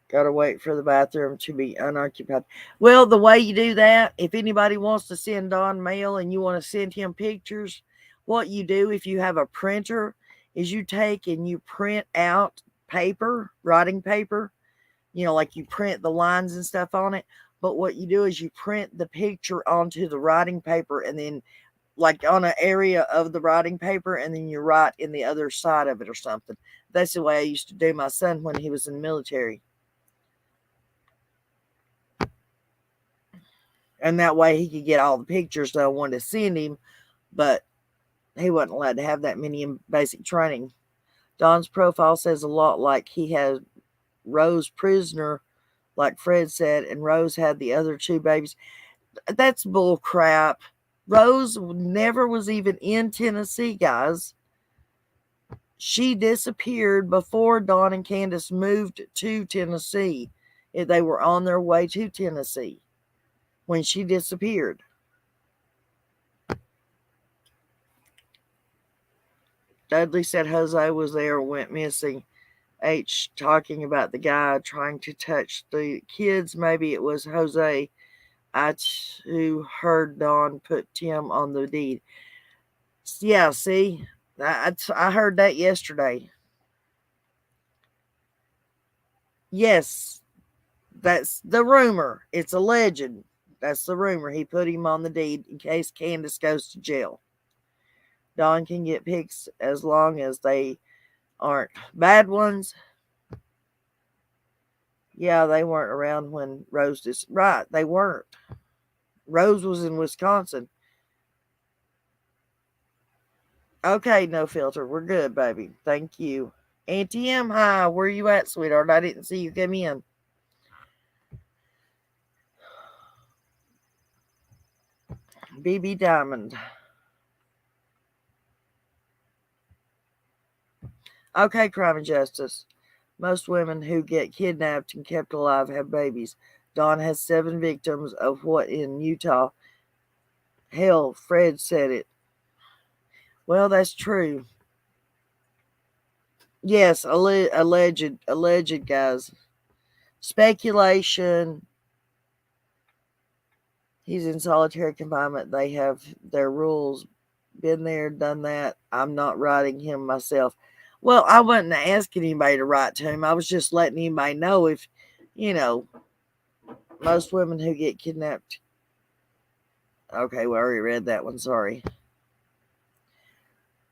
Gotta wait for the bathroom to be unoccupied. Well, the way you do that, if anybody wants to send Don mail and you want to send him pictures, what you do if you have a printer is you take and you print out paper, writing paper, like you print the lines and stuff on it. But what you do is you print the picture onto the writing paper, and then like on an area of the writing paper, and then you write in the other side of it or something. That's the way I used to do my son when he was in the military. And that way he could get all the pictures that I wanted to send him, but he wasn't allowed to have that many in basic training. Don's profile says a lot, like he had Rose prisoner, like Fred said, and Rose had the other two babies. That's bull crap. Rose never was even in Tennessee, guys. She disappeared before Don and Candace moved to Tennessee. They were on their way to Tennessee when she disappeared. Dudley said Jose was there and went missing. H talking about the guy trying to touch the kids. Maybe it was Jose. I too heard Don put Tim on the deed. Yeah, see, I heard that yesterday. Yes, that's the rumor. It's a legend. That's the rumor. He put him on the deed in case Candace goes to jail. Don can get pics as long as they aren't bad ones. Yeah, they weren't around when Rose did. Right, they weren't. Rose was in Wisconsin. Okay, no filter. We're good, baby. Thank you. Auntie M, hi. Where you at, sweetheart? I didn't see you come in. BB Diamond. Okay, Crime and Justice. Most women who get kidnapped and kept alive have babies. Dawn has 7 victims of what in Utah. Hell, Fred said it. Well, that's true. Yes, alleged, guys. Speculation. He's in solitary confinement. They have their rules. Been there, done that. I'm not writing him myself. Well, I wasn't asking anybody to write to him. I was just letting anybody know if, you know, most women who get kidnapped. Okay, we already read that one. Sorry.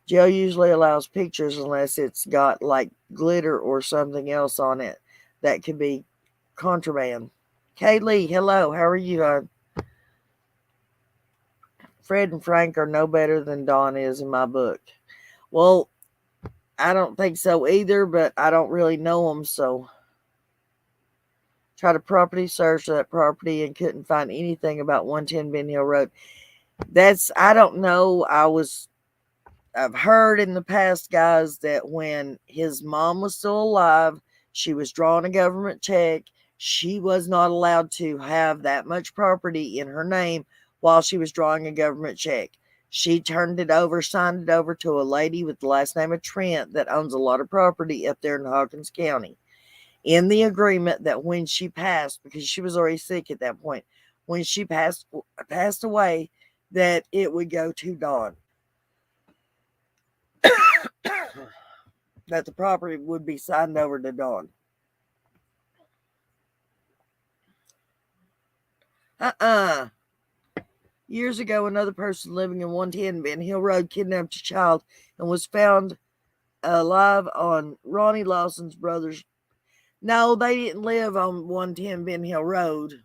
Jail usually allows pictures unless it's got like glitter or something else on it that could be contraband. Kaylee, hello. How are you? Fred and Frank are no better than Dawn is in my book. Well, I don't think so either, but I don't really know them, so. Tried to property search that property and couldn't find anything about 110 Ben Hill Road. I don't know. I've heard in the past, guys, that when his mom was still alive, she was drawing a government check. She was not allowed to have that much property in her name while she was drawing a government check. She turned it over, signed it over to a lady with the last name of Trent that owns a lot of property up there in Hawkins County. In the agreement that when she passed, because she was already sick at that point, when she passed away, that it would go to Dawn. That the property would be signed over to Dawn. Uh-uh. Years ago, another person living in 110 Ben Hill Road kidnapped a child and was found alive on Ronnie Lawson's brother's. No, they didn't live on 110 Ben Hill Road.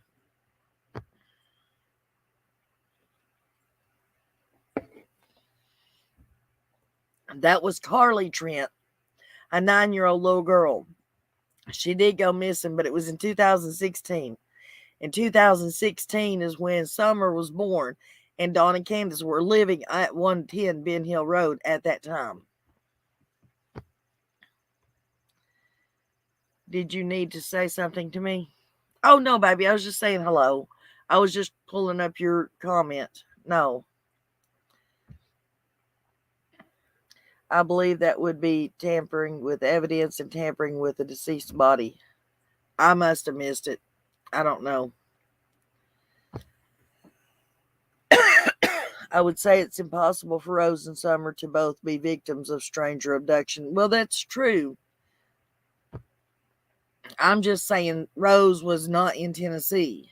That was Carly Trent, a 9-year-old little girl. She did go missing, but it was in 2016. In 2016 is when Summer was born, and Dawn and Candace were living at 110 Ben Hill Road at that time. Did you need to say something to me? Oh, no, baby. I was just saying hello. I was just pulling up your comment. No. I believe that would be tampering with evidence and tampering with the deceased body. I must have missed it. I don't know. I would say it's impossible for Rose and Summer to both be victims of stranger abduction. Well, that's true. I'm just saying Rose was not in Tennessee.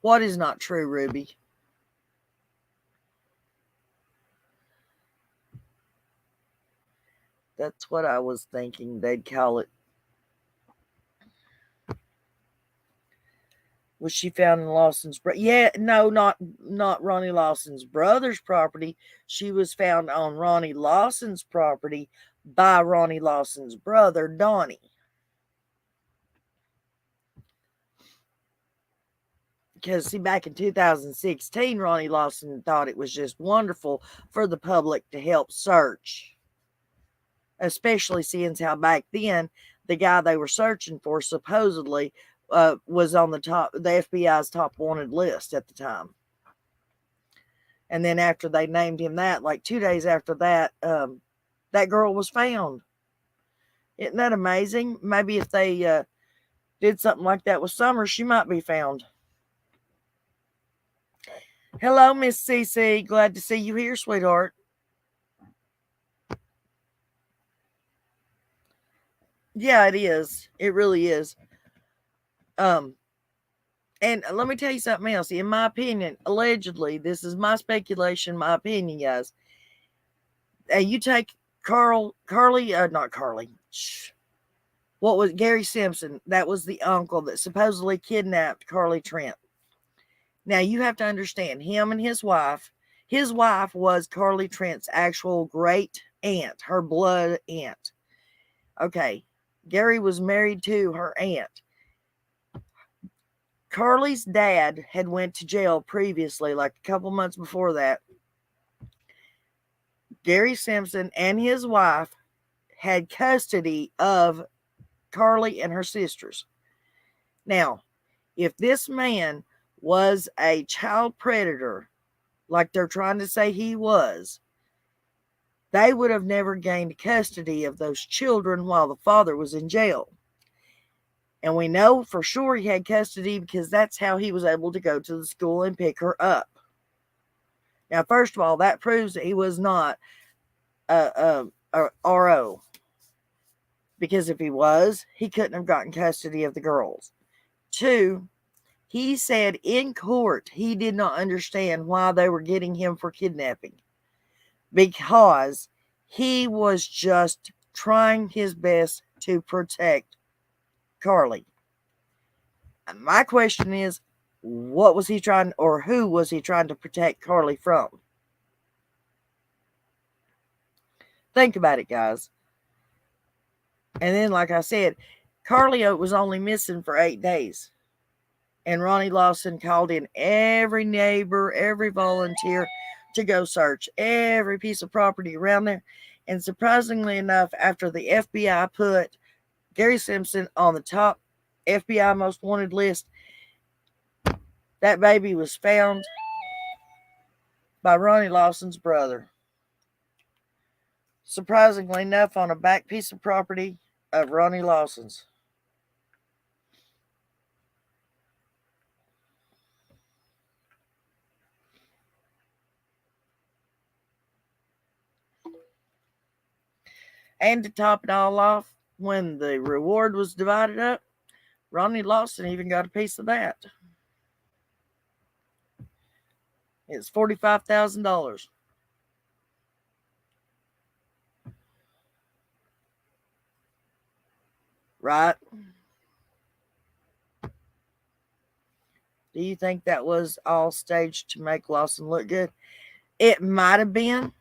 What is not true, Ruby? That's what I was thinking they'd call it. Was she found in Lawson's? Yeah, no, not Ronnie Lawson's brother's property. She was found on Ronnie Lawson's property by Ronnie Lawson's brother, Donnie. Because, see, back in 2016, Ronnie Lawson thought it was just wonderful for the public to help search. Especially since how back then, the guy they were searching for supposedly was on the FBI's top wanted list at the time. And then after they named him that, like 2 days after that, that girl was found. Isn't that amazing? Maybe if they did something like that with Summer, she might be found. Hello, Miss CC. Glad to see you here, sweetheart. Yeah, it is. It really is. And let me tell you something else. In my opinion, allegedly, this is my speculation, my opinion, guys. You take not Carly. What was Gary Simpson? That was the uncle that supposedly kidnapped Carly Trent. Now you have to understand him and his wife. His wife was Carly Trent's actual great aunt, her blood aunt. Okay, Gary was married to her aunt. Carly's dad had went to jail previously, like a couple months before that. Gary Simpson and his wife had custody of Carly and her sisters. Now, if this man was a child predator, like they're trying to say he was, they would have never gained custody of those children while the father was in jail. And we know for sure he had custody because that's how he was able to go to the school and pick her up. Now, first of all, that proves that he was not a RO. Because if he was, he couldn't have gotten custody of the girls. 2, he said in court he did not understand why they were getting him for kidnapping. Because he was just trying his best to protect Carly. My question is, what was he trying, or who was he trying to protect Carly from? Think about it, guys. And then, like I said, Carly was only missing for 8 days. And Ronnie Lawson called in every neighbor, every volunteer to go search every piece of property around there. And surprisingly enough, after the FBI put Gary Simpson on the top FBI most wanted list, that baby was found by Ronnie Lawson's brother. Surprisingly enough, on a back piece of property of Ronnie Lawson's. And to top it all off, when the reward was divided up, Ronnie Lawson even got a piece of that. It's $45,000. Right? Do you think that was all staged to make Lawson look good? It might have been,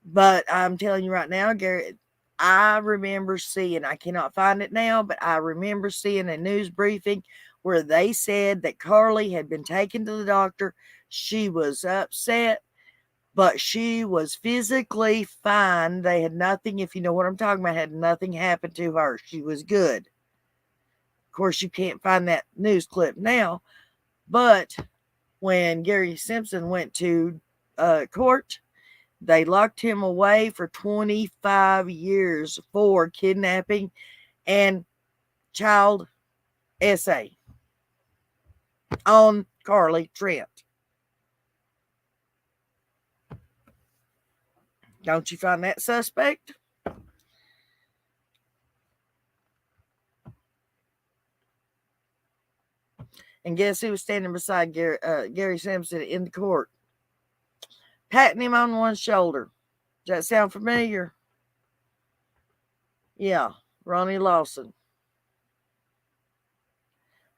but I'm telling you right now, Gary, I remember seeing, I cannot find it now, but I remember seeing a news briefing where they said that Carly had been taken to the doctor. She was upset, but she was physically fine. They had nothing, if you know what I'm talking about, had nothing happened to her. She was good. Of course, you can't find that news clip now, but when Gary Simpson went to court, they locked him away for 25 years for kidnapping and child SA on Carly Trent. Don't you find that suspect? And guess who was standing beside Gary Simpson in the court? Patting him on one shoulder. Does that sound familiar? Yeah, Ronnie Lawson.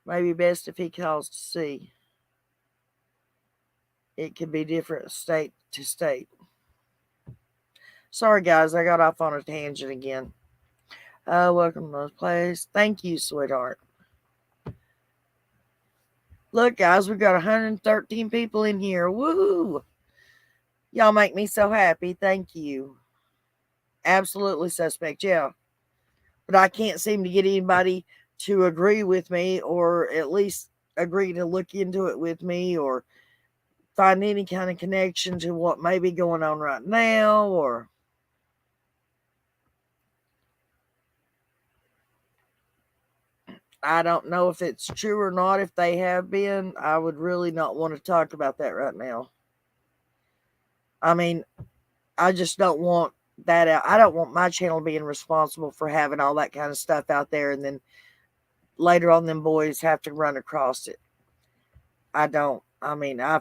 Maybe best if he calls to see. It could be different state to state. Sorry, guys, I got off on a tangent again. Welcome to the place. Thank you, sweetheart. Look, guys, we've got 113 people in here. Woo! Y'all make me so happy. Thank you. Absolutely suspect, yeah. But I can't seem to get anybody to agree with me or at least agree to look into it with me or find any kind of connection to what may be going on right now or... I don't know if it's true or not. If they have been, I would really not want to talk about that right now. I mean, I just don't want that out. I don't want my channel being responsible for having all that kind of stuff out there and then later on them boys have to run across it. I don't. I mean, I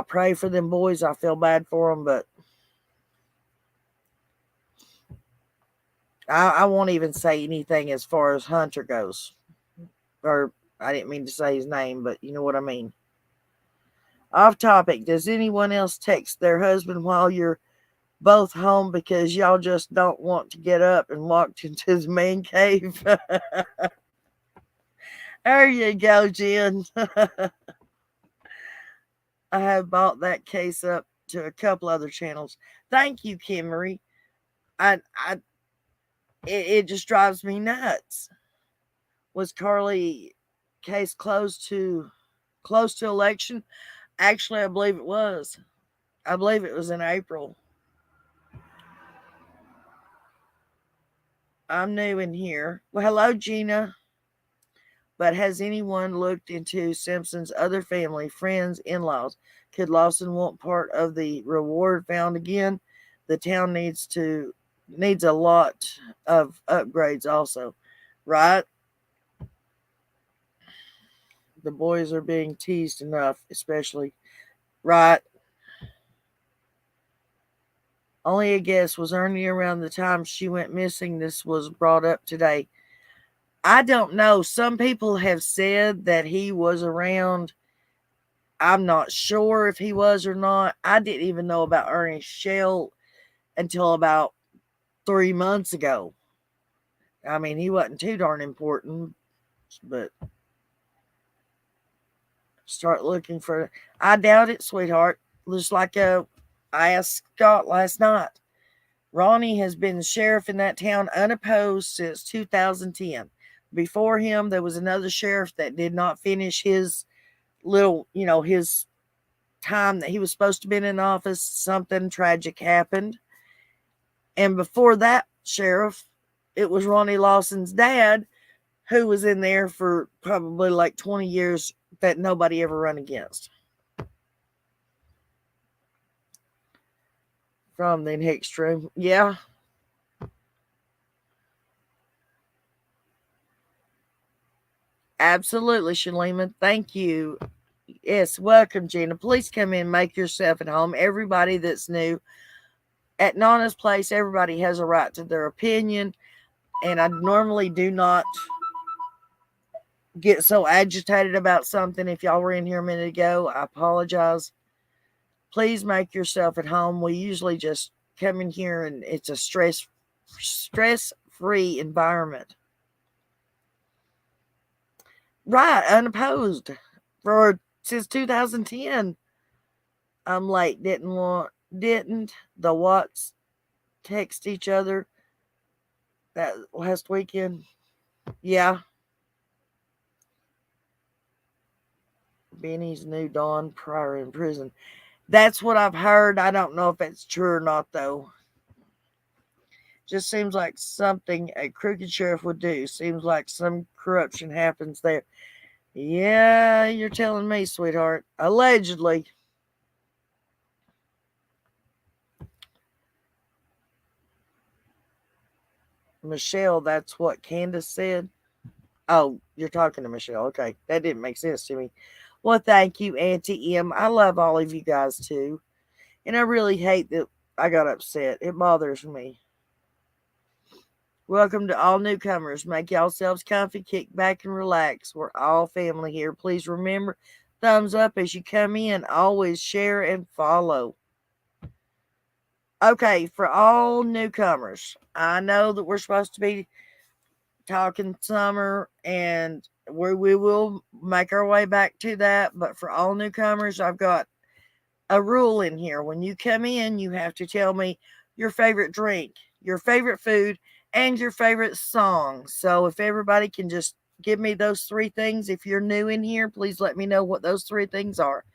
pray for them boys. I feel bad for them, but I won't even say anything as far as Hunter goes. Or I didn't mean to say his name, but you know what I mean. Off topic. Does anyone else text their husband while you're both home because y'all just don't want to get up and walk into the man cave? There you go, Jen. I have bought that case up to a couple other channels. Thank you, Kimmery. It just drives me nuts. Was Carly case close to election? Actually, I believe it was. I believe it was in April. I'm new in here. Well, hello, Gina. But has anyone looked into Simpson's other family, friends, in-laws? Could Lawson want part of the reward found again? The town needs a lot of upgrades also, right? The boys are being teased enough, especially, right? Only a guess, was Ernie around the time she went missing? This was brought up today. I don't know. Some people have said that he was around. I'm not sure if he was or not. I didn't even know about Ernie Shell until about 3 months ago. I mean, he wasn't too darn important, but start looking for... I doubt it, sweetheart. Just like I asked Scott last night. Ronnie has been sheriff in that town unopposed since 2010. Before him, there was another sheriff that did not finish his his time that he was supposed to be in office. Something tragic happened. And before that sheriff, it was Ronnie Lawson's dad, who was in there for probably like 20 years that nobody ever run against. From the next room. Yeah. Absolutely, Shalima. Thank you. Yes, welcome, Gina. Please come in, make yourself at home. Everybody that's new at Nana's place, everybody has a right to their opinion, and I normally do not get so agitated about something. If y'all were in here a minute ago, I apologize. Please make yourself at home. We usually just come in here and it's a stress free environment. Right, unopposed. For since 2010. I'm late. Didn't the Watts text each other that last weekend? Yeah. Benny's new Dawn Pryor in prison. That's what I've heard. I don't know if it's true or not, though. Just seems like something a crooked sheriff would do. Seems like some corruption happens there. Yeah, you're telling me, sweetheart. Allegedly. Michelle, that's what Candace said. Oh, you're talking to Michelle. Okay. That didn't make sense to me. Well, thank you, Auntie M. I love all of you guys too. And I really hate that I got upset. It bothers me. Welcome to all newcomers. Make yourselves comfy, kick back, and relax. We're all family here. Please remember, thumbs up as you come in. Always share and follow. Okay, for all newcomers, I know that we're supposed to be talking summer and we will make our way back to that. But for all newcomers, I've got a rule in here. When you come in, you have to tell me your favorite drink, your favorite food, and your favorite song. So if everybody can just give me those three things, if you're new in here, please let me know what those three things are.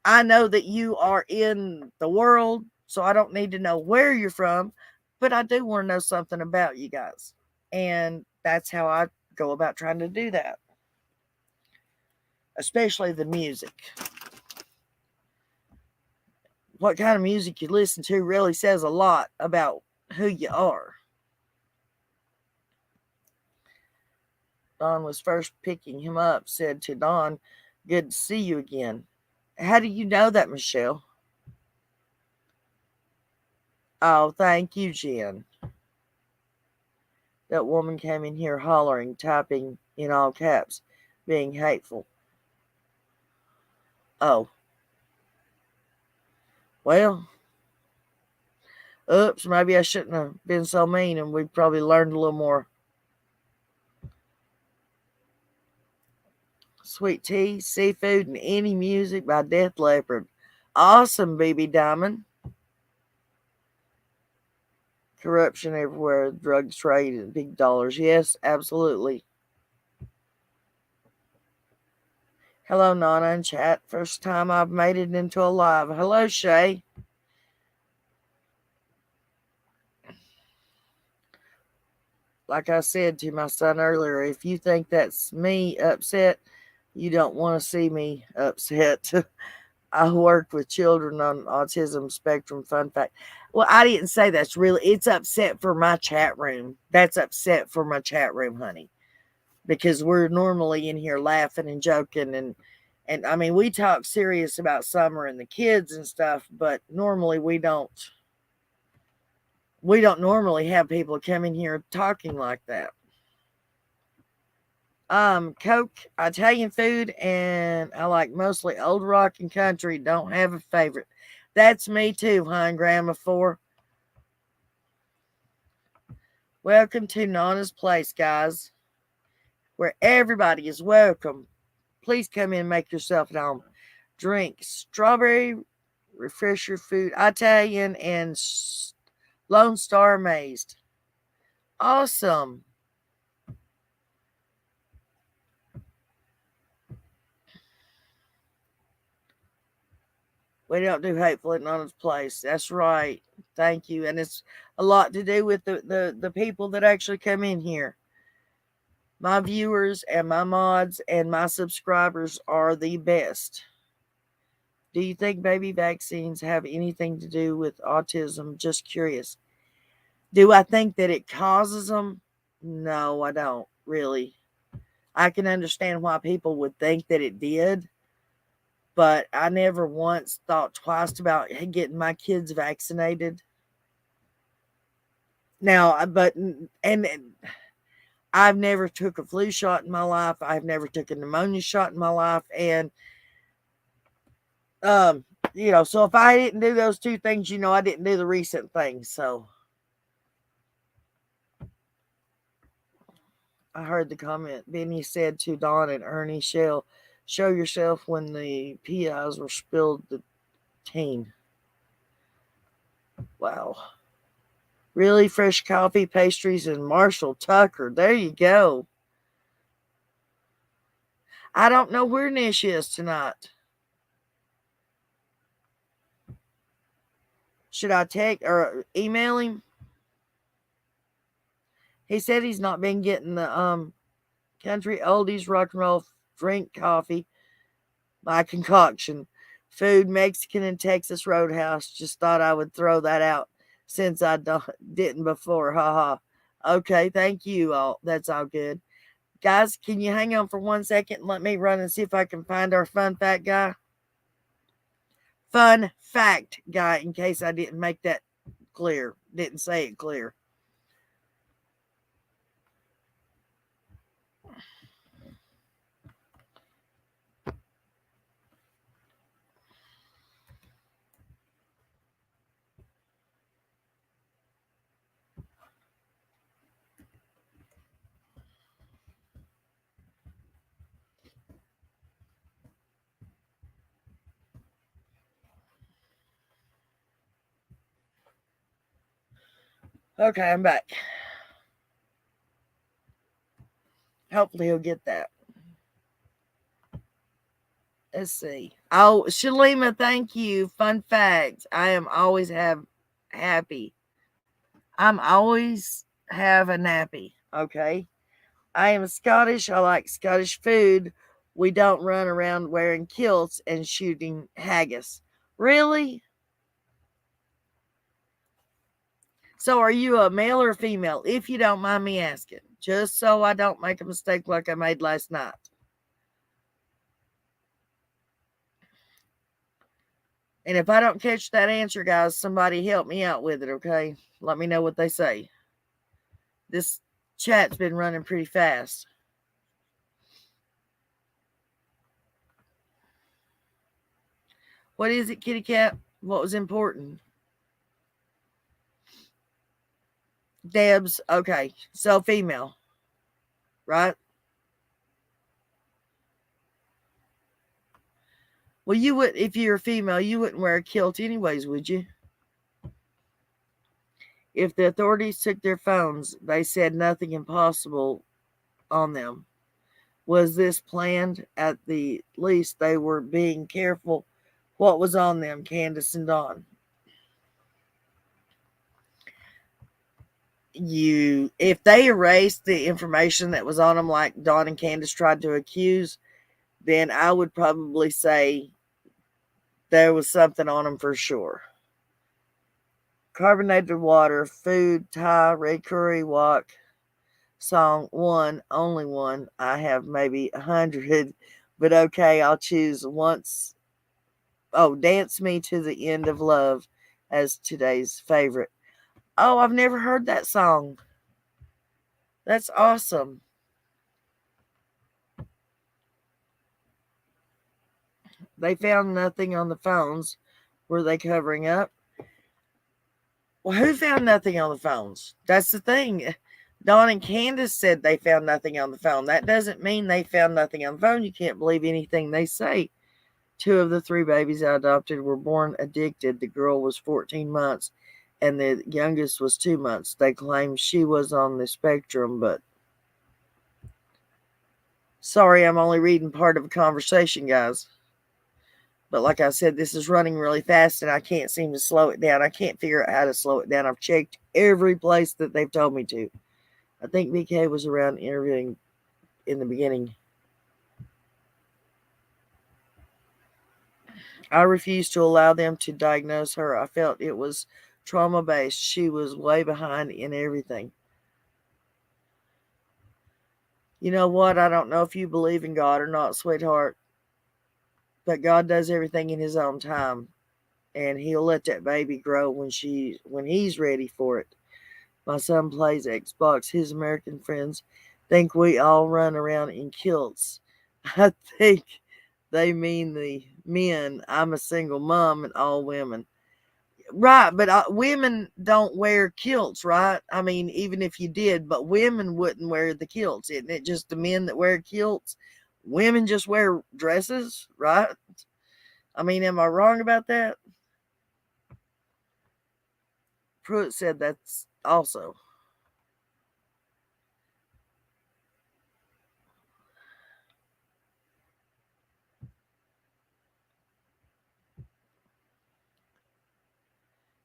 I know that you are in the world, so I don't need to know where you're from, but I do want to know something about you guys. And that's how I go about trying to do that, especially the music. What kind of music you listen to really says a lot about who you are. Don was first picking him up, said to Don, "Good to see you again." How do you know that, Michelle? Oh, thank you, Jen. That woman came in here hollering, typing in all caps, being hateful. Oh, well, oops, maybe I shouldn't have been so mean and we probably learned a little more. Sweet tea, seafood, and any music by Death Leopard. Awesome, BB Diamond. Corruption everywhere, drugs trade, and big dollars. Yes, absolutely. Hello, Nana and chat. First time I've made it into a live. Hello, Shay. Like I said to my son earlier, if you think that's me upset, you don't want to see me upset. I worked with children on autism spectrum. Fun fact. Well, I didn't say that's really, it's upset for my chat room. That's upset for my chat room, honey. Because we're normally in here laughing and joking and I mean we talk serious about summer and the kids and stuff, but normally we don't normally have people come in here talking like that. Coke, Italian food, and I like mostly old rock and country. Don't have a favorite. That's me too, huh, Grandma Four? Welcome to Nana's Place, guys, where everybody is welcome. Please come in and make yourself at home. Drink strawberry refresher food, Italian, and Lone Star Amazed. Awesome. We don't do hateful at Nana's Place. That's right. Thank you. And it's a lot to do with the people that actually come in here. My viewers and my mods and my subscribers are the best. Do you think baby vaccines have anything to do with autism? Just curious. Do I think that it causes them? No, I don't really. I can understand why people would think that it did, but I never once thought twice about getting my kids vaccinated. Now, and I've never took a flu shot in my life. I've never took a pneumonia shot in my life, and um, so if I didn't do those two things, I didn't do the recent things. So I heard the comment Benny said to Don and Ernie Shell, show yourself when the PIs were spilled the teen. Wow. Really fresh coffee, pastries, and Marshall Tucker. There you go. I don't know where Nish is tonight. Should I text or email him? He said he's not been getting the country oldies rock and roll drink coffee, my concoction, food, Mexican and Texas Roadhouse. Just thought I would throw that out since I didn't before. Ha ha. Okay, thank you all. That's all good. Guys, can you hang on for 1 second and let me run and see if I can find our fun fact guy? Fun fact guy, in case I didn't make that clear, didn't say it clear. Okay, I'm back. Hopefully he'll get that. Let's see. Oh, Shalima, thank you. Fun fact. I am always happy. I'm always have a nappy. Okay. I am Scottish. I like Scottish food. We don't run around wearing kilts and shooting haggis. Really? So are you a male or female? If you don't mind me asking. Just so I don't make a mistake like I made last night. And if I don't catch that answer, guys, somebody help me out with it, okay? Let me know what they say. This chat's been running pretty fast. What is it, kitty cat? What was important? Debs, okay. So female, right? Well, you would, if you're a female, you wouldn't wear a kilt anyways, would you? If the authorities took their phones, they said nothing impossible on them. Was this planned? At the least, they were being careful what was on them, Candace and Dawn. If they erased the information that was on them, like Dawn and Candace tried to accuse, then I would probably say there was something on them for sure. Carbonated water, food, Thai, red curry, wok, song, one, only one. I have maybe 100, but okay, I'll choose once. Oh, Dance Me to the End of Love as today's favorite. Oh, I've never heard that song. That's awesome. They found nothing on the phones. Were they covering up? Well, who found nothing on the phones? That's the thing. Dawn and Candace said they found nothing on the phone. That doesn't mean they found nothing on the phone. You can't believe anything they say. 2 of the 3 babies I adopted were born addicted. The girl was 14 months and the youngest was 2 months. They claim she was on the spectrum, but sorry, I'm only reading part of a conversation, guys. But like I said, this is running really fast and I can't seem to slow it down. I can't figure out how to slow it down. I've checked every place that they've told me to. I think BK was around interviewing in the beginning. I refused to allow them to diagnose her. I felt it was trauma based. She was way behind in everything. You know what? I don't know if you believe in God or not, sweetheart, but God does everything in his own time, and he'll let that baby grow when he's ready for it. My son plays Xbox. His American friends think we all run around in kilts. I think they mean the men. I'm a single mom and all women. Right, but women don't wear kilts, right? I mean, even if you did, but women wouldn't wear the kilts. Isn't it just the men that wear kilts? Women just wear dresses, right? I mean, am I wrong about that? Pruitt said that's also.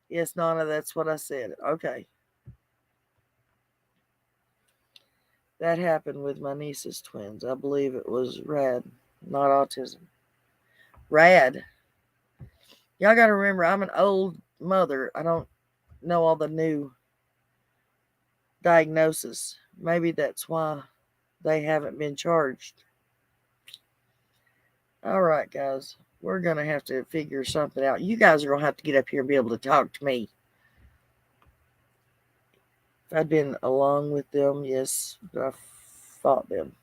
Yes, Nana, that's what I said. Okay. That happened with my niece's twins. I believe it was RAD, not autism. RAD. Y'all got to remember, I'm an old mother. I don't know all the new diagnosis. Maybe that's why they haven't been charged. All right, guys. We're going to have to figure something out. You guys are going to have to get up here and be able to talk to me. If I'd been along with them, yes, but I fought them.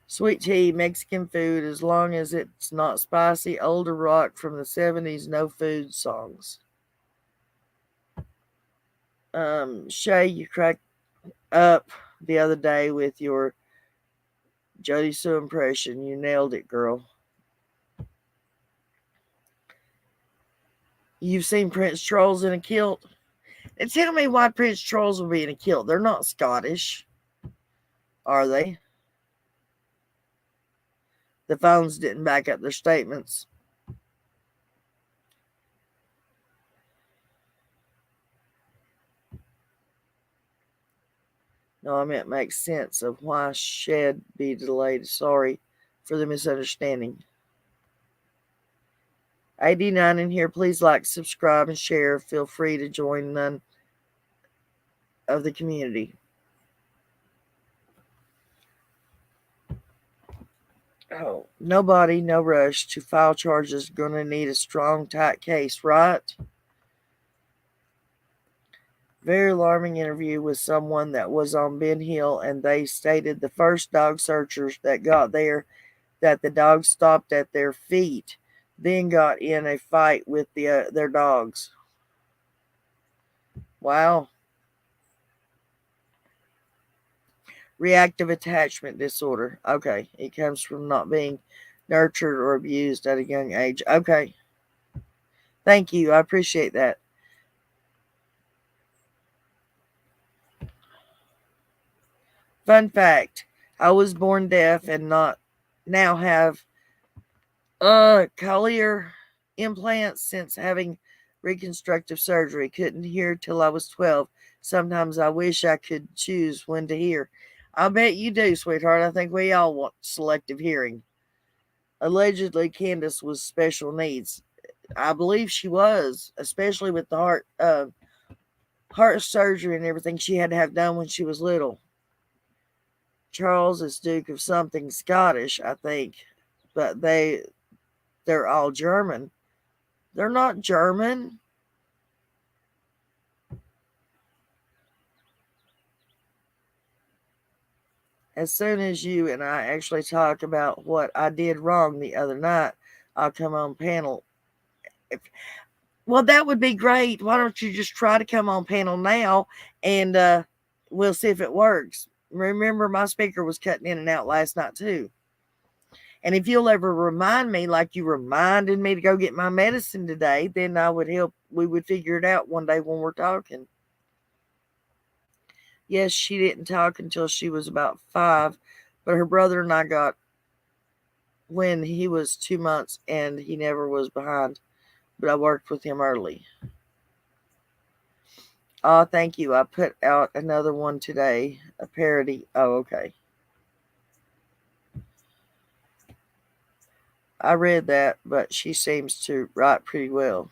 Sweet tea, Mexican food, as long as it's not spicy, older rock from the 70s, no food songs. Shay, you cracked up the other day with your Jody Sue impression. You nailed it, girl. You've seen Prince Charles in a kilt? And tell me why Prince Charles will be in a kilt. They're not Scottish, are they? The phones didn't back up their statements. No, I meant make sense of why shed be delayed. Sorry for the misunderstanding. 89 in here. Please like, subscribe, and share. Feel free to join none of the community. Oh, nobody, no rush to file charges. Gonna need a strong, tight case, right? Very alarming interview with someone that was on Ben Hill, and they stated the first dog searchers that got there that the dogs stopped at their feet, then got in a fight with their dogs. Wow. Reactive attachment disorder. Okay. It comes from not being nurtured or abused at a young age. Okay. Thank you. I appreciate that. Fun fact, I was born deaf and not now have cochlear implants since having reconstructive surgery. Couldn't hear till I was 12. Sometimes I wish I could choose when to hear. I bet you do, sweetheart. I think we all want selective hearing. Allegedly, Candace was special needs. I believe she was, especially with the heart surgery and everything she had to have done when she was little. Charles is Duke of something Scottish, I think, but they're all German. They're not German. As soon as you and I actually talk about what I did wrong the other night, I'll come on panel. Well, that would be great. Why don't you just try to come on panel now, and we'll see if it works. Remember, my speaker was cutting in and out last night too. And if you'll ever remind me, like you reminded me to go get my medicine today, then I would help. We would figure it out one day when we're talking. Yes, she didn't talk until she was about 5, but her brother and I got when he was 2 months, and he never was behind. But I worked with him early. Oh, thank you. I put out another one today, a parody. Oh, okay. I read that, but she seems to write pretty well.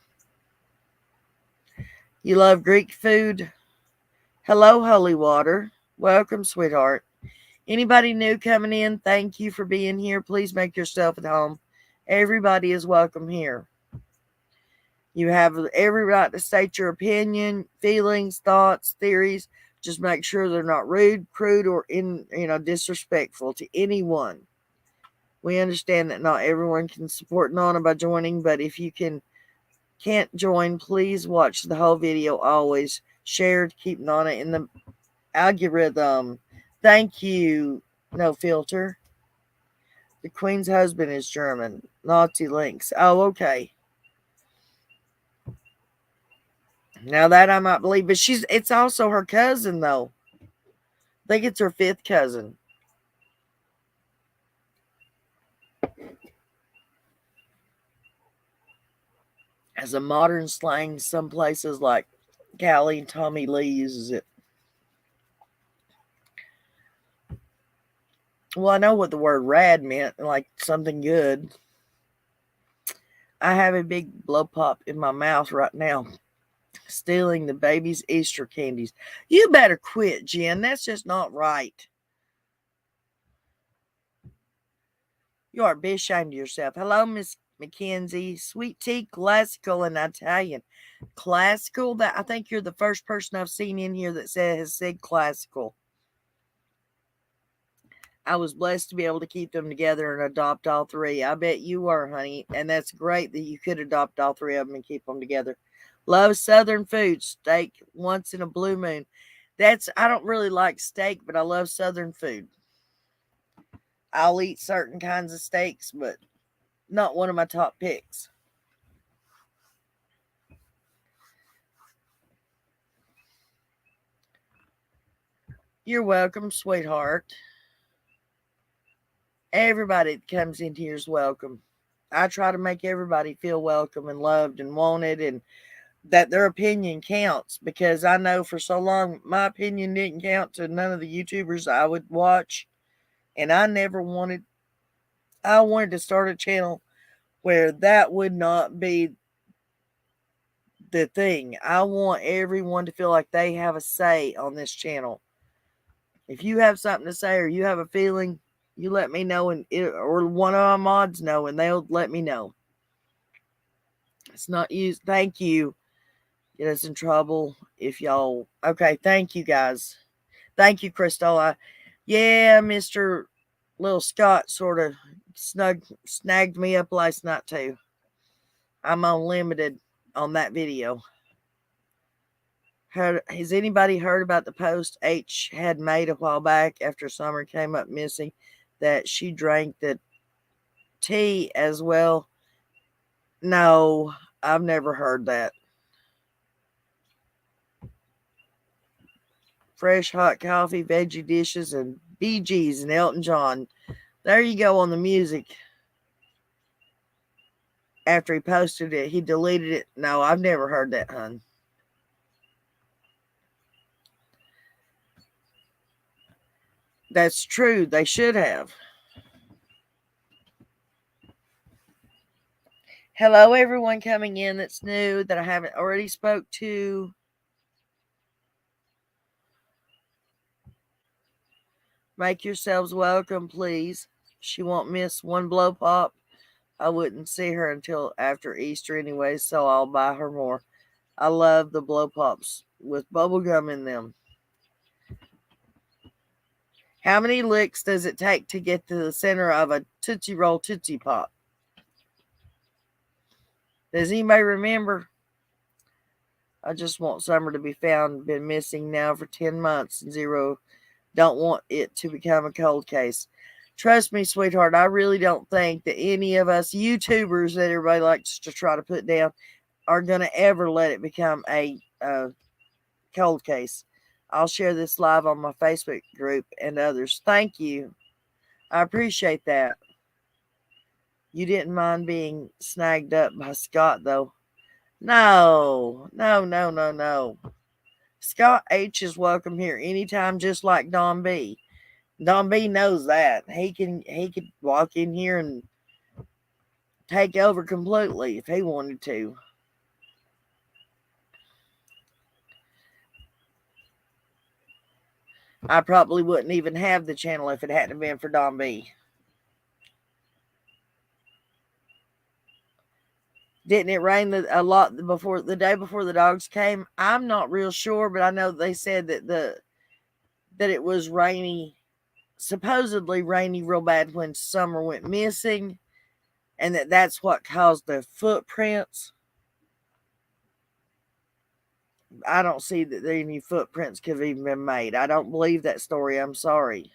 You love Greek food? Hello, Holy Water. Welcome, sweetheart. Anybody new coming in, thank you for being here. Please make yourself at home. Everybody is welcome here. You have every right to state your opinion, feelings, thoughts, theories. Just make sure they're not rude, crude, or disrespectful to anyone. We understand that not everyone can support Nana by joining, but if you can't join, please watch the whole video. Always share to keep Nana in the algorithm. Thank you. No filter. The Queen's husband is German. Nazi links. Oh, okay. Now that I might believe, but it's also her cousin though. I think it's her fifth cousin. As a modern slang, some places like Callie and Tommy Lee uses it. Well, I know what the word rad meant, like something good. I have a big blow pop in my mouth right now, stealing the baby's Easter candies. You better quit, Jen. That's just not right. You ought to be ashamed of yourself. Hello, Miss Mackenzie. Sweet tea, classical and Italian. Classical? That I think you're the first person I've seen in here that has said classical. I was blessed to be able to keep them together and adopt all three. I bet you were, honey. And that's great that you could adopt all three of them and keep them together. Love Southern food. Steak once in a blue moon. I don't really like steak, but I love Southern food. I'll eat certain kinds of steaks, but not one of my top picks. You're welcome, sweetheart. Everybody that comes in here is welcome. I try to make everybody feel welcome and loved and wanted, and that their opinion counts, because I know for so long my opinion didn't count to none of the YouTubers I would watch. And I wanted to start a channel where that would not be the thing. I want everyone to feel like they have a say on this channel. If you have something to say or you have a feeling, you let me know, or one of my mods know, and they'll let me know. It's not used. Thank you. Get us in trouble if y'all. Okay, thank you guys. Thank you, Crystal. Yeah, Mr. Little Scott sort of snagged me up last night too. I'm unlimited on that video. Has anybody heard about the post H had made a while back after Summer came up missing, that she drank the tea as well? No, I've never heard that. Fresh hot coffee, veggie dishes, and Bee Gees and Elton John. There you go on the music. After he posted it, he deleted it. No, I've never heard that, hun. That's true. They should have. Hello, everyone coming in that's new that I haven't already spoke to. Make yourselves welcome, please. She won't miss one blow pop. I wouldn't see her until after Easter anyway, so I'll buy her more. I love the blow pops with bubble gum in them. How many licks does it take to get to the center of a Tootsie Roll Tootsie Pop? Does anybody remember? I just want Summer to be found. Been missing now for 10 months. Zero. Don't want it to become a cold case. Trust me, sweetheart, I really don't think that any of us YouTubers that everybody likes to try to put down are going to ever let it become a cold case. I'll share this live on my Facebook group and others. Thank you. I appreciate that. You didn't mind being snagged up by Scott, though. No. Scott H is welcome here anytime, just like Don B. Don B knows that. He could walk in here and take over completely if he wanted to. I probably wouldn't even have the channel if it hadn't been for Don B. Didn't it rain a lot before the day before the dogs came? I'm not real sure, but I know they said that it was rainy, supposedly rainy real bad when Summer went missing, and that's what caused the footprints. I don't see that any footprints could have even been made. I don't believe that story. I'm sorry.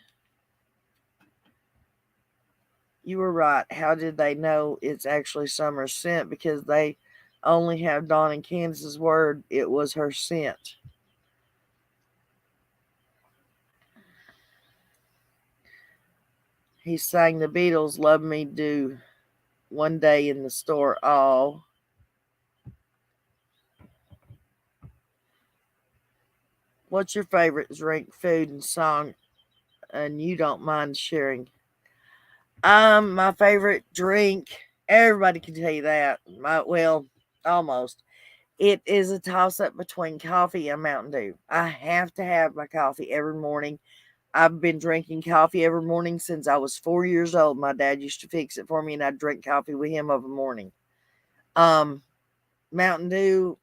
You were right. How did they know it's actually Summer's scent? Because they only have Dawn and Candace's word it was her scent. He sang the Beatles' Love Me Do one day in the store. Oh. What's your favorite drink, food, and song? And you don't mind sharing? My favorite drink, everybody can tell you that. Well, almost. It is a toss up between coffee and Mountain Dew. I have to have my coffee every morning. I've been drinking coffee every morning since I was 4 years old. My dad used to fix it for me, and I'd drink coffee with him every morning. Um, Mountain Dew,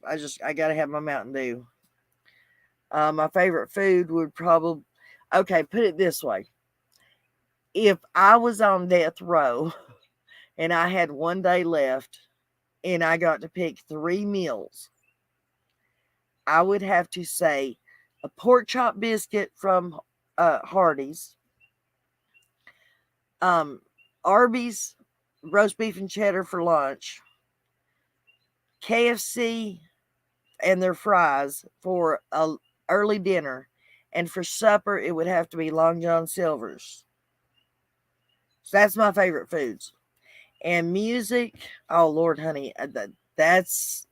I gotta have my Mountain Dew. My favorite food would probably, okay, put it this way. If I was on death row and I had one day left and I got to pick 3 meals, I would have to say a pork chop biscuit from Hardee's, Arby's roast beef and cheddar for lunch, KFC and their fries for a early dinner, and for supper it would have to be Long John Silver's. So that's my favorite foods. And music, oh Lord, honey, that's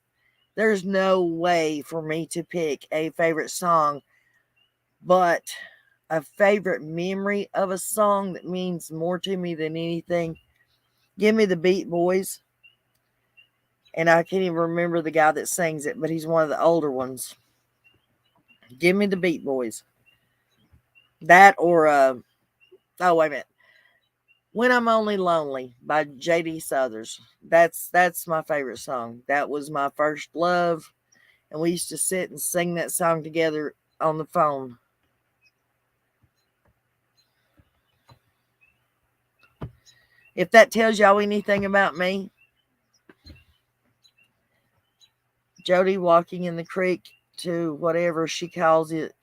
there's no way for me to pick a favorite song, but a favorite memory of a song that means more to me than anything. Give me the Beat Boys. And I can't even remember the guy that sings it, but he's one of the older ones. Give me the Beat Boys. That or oh wait a minute. When I'm Only Lonely by J.D. Southers. That's my favorite song. That was my first love, and we used to sit and sing that song together on the phone. If that tells y'all anything about me, Jody walking in the creek to whatever she calls it,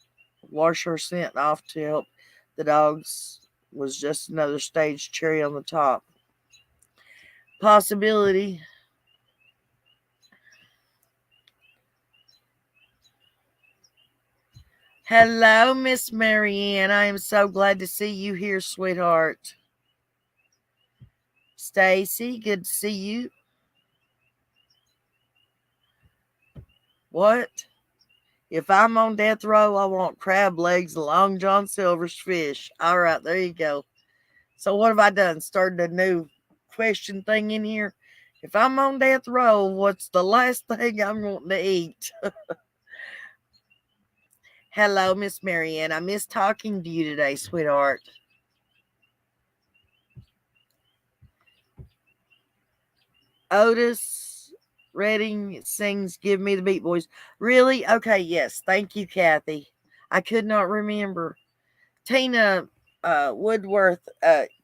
wash her scent off to help the dogs, was just another stage cherry on the top. Possibility. Hello, Miss Marianne. I am so glad to see you here, sweetheart. Stacy, good to see you. What? If I'm on death row, I want crab legs and Long John Silver's fish. All right, there you go. So what have I done? Started a new question thing in here. If I'm on death row, what's the last thing I'm wanting to eat? Hello, Miss Marianne. I miss talking to you today, sweetheart. Otis Redding sings Give Me the Beat Boys. Really? Okay, yes. Thank you, Kathy. I could not remember. Tina Woodworth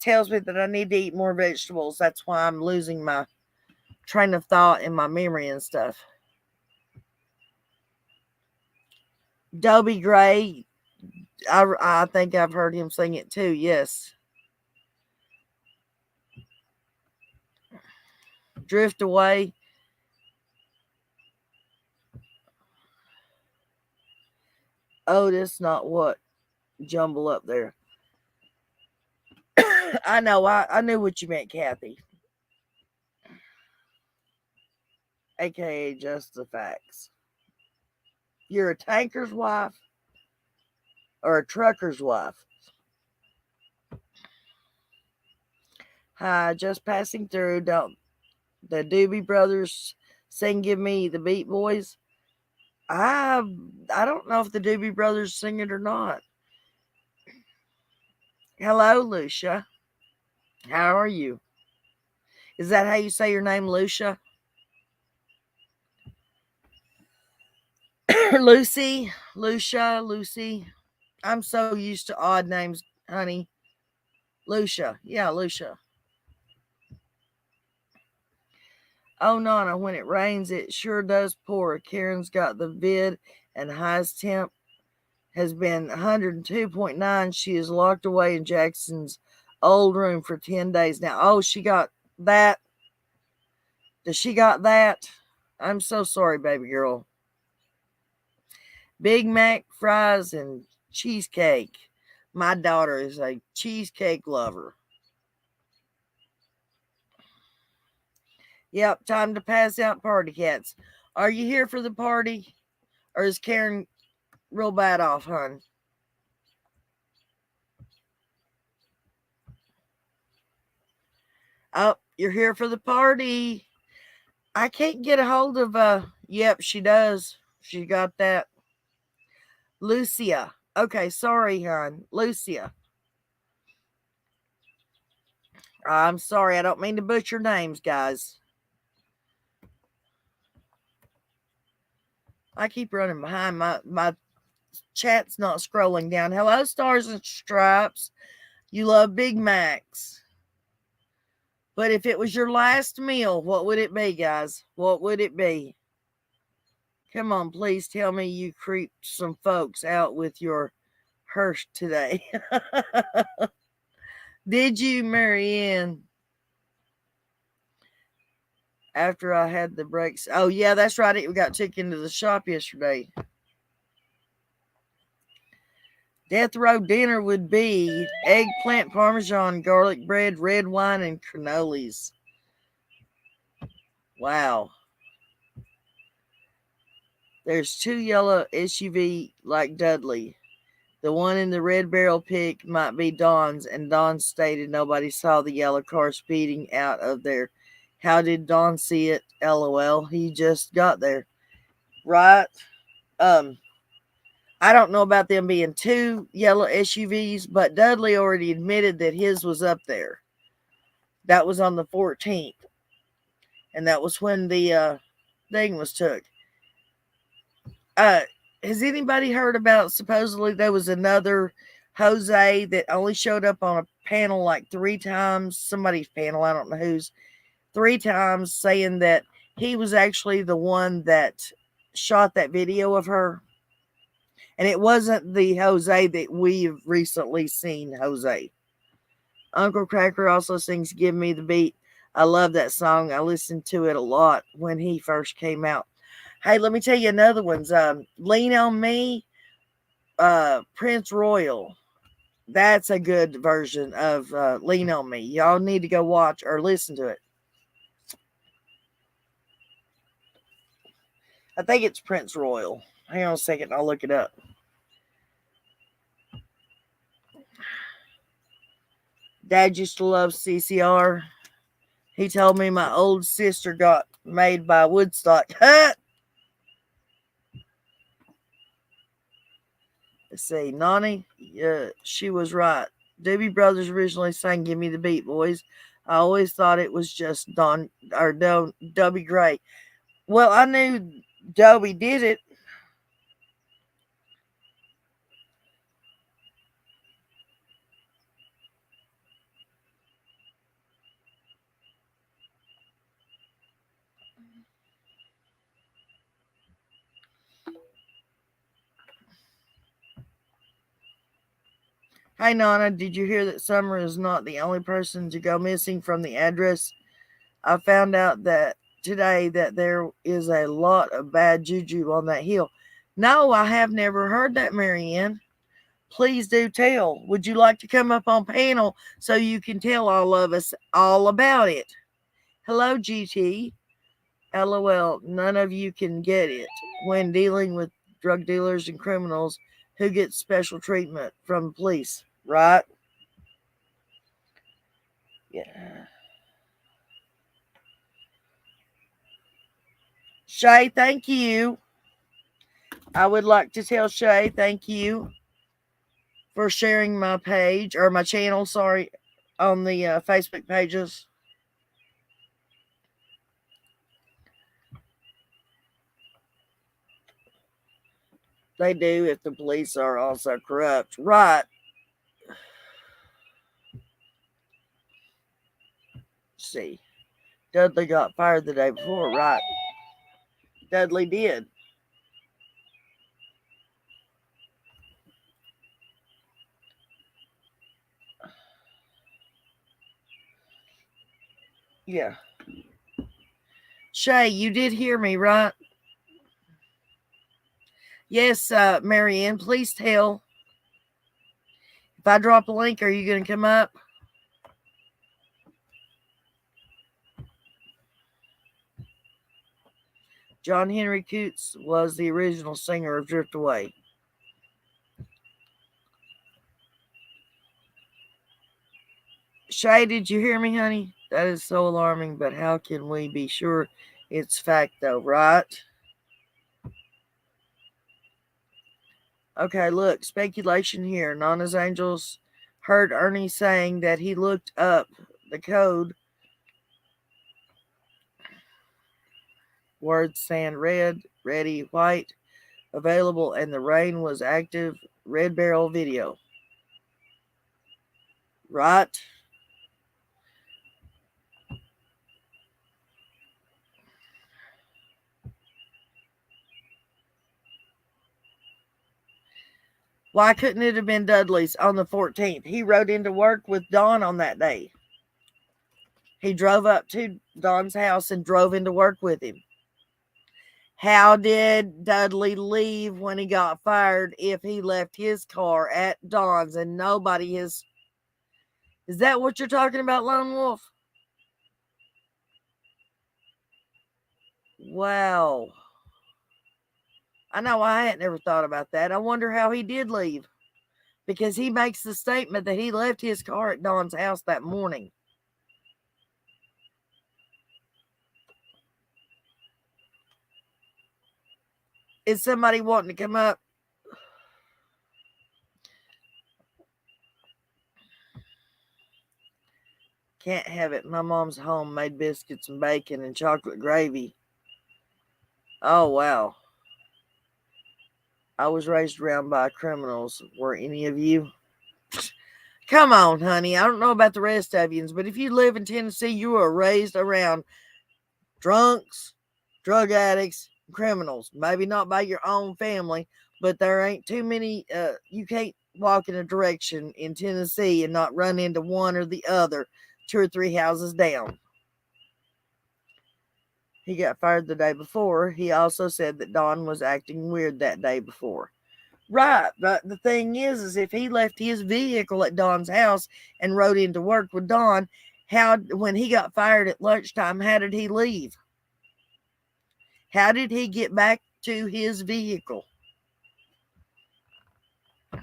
tells me that I need to eat more vegetables. That's why I'm losing my train of thought and my memory and stuff. Dobie Gray, I think I've heard him sing it too. Yes. Drift Away. Otis, not what? Jumble up there. I know. I knew what you meant, Kathy. AKA Just the Facts. You're a tanker's wife or a trucker's wife. Hi, just passing through. Don't the Doobie Brothers sing Give Me the Beat Boys? I don't know if the Doobie Brothers sing it or not. Hello, Lucia. How are you? Is that how you say your name, Lucia? Lucy, Lucia, Lucy. I'm so used to odd names, honey. Lucia. Yeah, Lucia. Oh, Nana, when it rains, it sure does pour. Karen's got the vid, and highest temp has been 102.9. She is locked away in Jackson's old room for 10 days now. Oh, she got that. Does she got that? I'm so sorry, baby girl. Big Mac, fries, and cheesecake. My daughter is a cheesecake lover. Yep, time to pass out party cats. Are you here for the party? Or is Karen real bad off, hon? Oh, you're here for the party. I can't get a hold of yep, she does. She got that. Lucia. Okay, sorry, hon. Lucia. I'm sorry, I don't mean to butcher names, guys. I keep running behind. My chat's not scrolling down. Hello, Stars and Stripes. You love Big Macs. But if it was your last meal, what would it be, guys? What would it be? Come on, please tell me you creeped some folks out with your hearse today. Did you, Marianne? After I had the breaks. Oh, yeah, that's right. We got taken to the shop yesterday. Death row dinner would be eggplant, parmesan, garlic bread, red wine, and cannolis. Wow. There's two yellow SUV like Dudley. The one in the red barrel pig might be Don's, and Don stated nobody saw the yellow car speeding out of there. How did Don see it? LOL. He just got there. Right? I don't know about them being two yellow SUVs, but Dudley already admitted that his was up there. That was on the 14th. And that was when the thing was took. Has anybody heard about supposedly there was another Jose that only showed up on a panel like 3 times? Somebody's panel, I don't know whose, 3 times, saying that he was actually the one that shot that video of her. And it wasn't the Jose that we've recently seen, Jose. Uncle Cracker also sings Give Me the Beat. I love that song. I listened to it a lot when he first came out. Hey, let me tell you another one's Lean on Me, Prince Royal. That's a good version of Lean on Me. Y'all need to go watch or listen to it. I think it's Prince Royal. Hang on a second, I'll look it up. Dad used to love CCR. He told me my old sister got made by Woodstock. Let's see. Nani, she was right. Doobie Brothers originally sang Give Me the Beat, Boys. I always thought it was just Dobie Gray. Well, I knew Dobie did it. Hey, Nana, did you hear that Summer is not the only person to go missing from the address? I found out that today that there is a lot of bad juju on that hill. No, I have never heard that, Marianne. Please do tell. Would you like to come up on panel so you can tell all of us all about it? Hello, GT. LOL. None of you can get it when dealing with drug dealers and criminals who get special treatment from police, right? Yeah. Shay, thank you. I would like to tell Shay thank you for sharing my page, or my channel, sorry, on the Facebook pages. They do if the police are also corrupt. Right. Let's see. Dudley got fired the day before, right? Dudley did. Yeah. Shay, you did hear me, right? Yes, Marianne, please tell. If I drop a link, are you going to come up? John Henry Coots was the original singer of Drift Away. Shay, did you hear me, honey? That is so alarming, but how can we be sure it's fact, though, right? Okay, look, speculation here. Nana's Angels heard Ernie saying that he looked up the code. Words saying red, ready, white, available, and the rain was active. Red Barrel video. Right? Why couldn't it have been Dudley's on the 14th? He rode into work with Don on that day. He drove up to Don's house and drove into work with him. How did Dudley leave when he got fired if he left his car at Don's and nobody has... Is that what you're talking about, Lone Wolf? Wow. I know I hadn't ever thought about that. I wonder how he did leave. Because he makes the statement that he left his car at Don's house that morning. Is somebody wanting to come up? Can't have it. My mom's home made biscuits and bacon and chocolate gravy. Oh, wow. I was raised around by criminals. Were any of you? Come on, honey. I don't know about the rest of you, but if you live in Tennessee, you were raised around drunks, drug addicts, criminals. Maybe not by your own family, but there ain't too many. You can't walk in a direction in Tennessee and not run into one or the other 2 or 3 houses down. He got fired the day before. He also said that Don was acting weird that day before. Right, but the thing is if he left his vehicle at Don's house and rode into work with Don, when he got fired at lunchtime, how did he leave? How did he get back to his vehicle?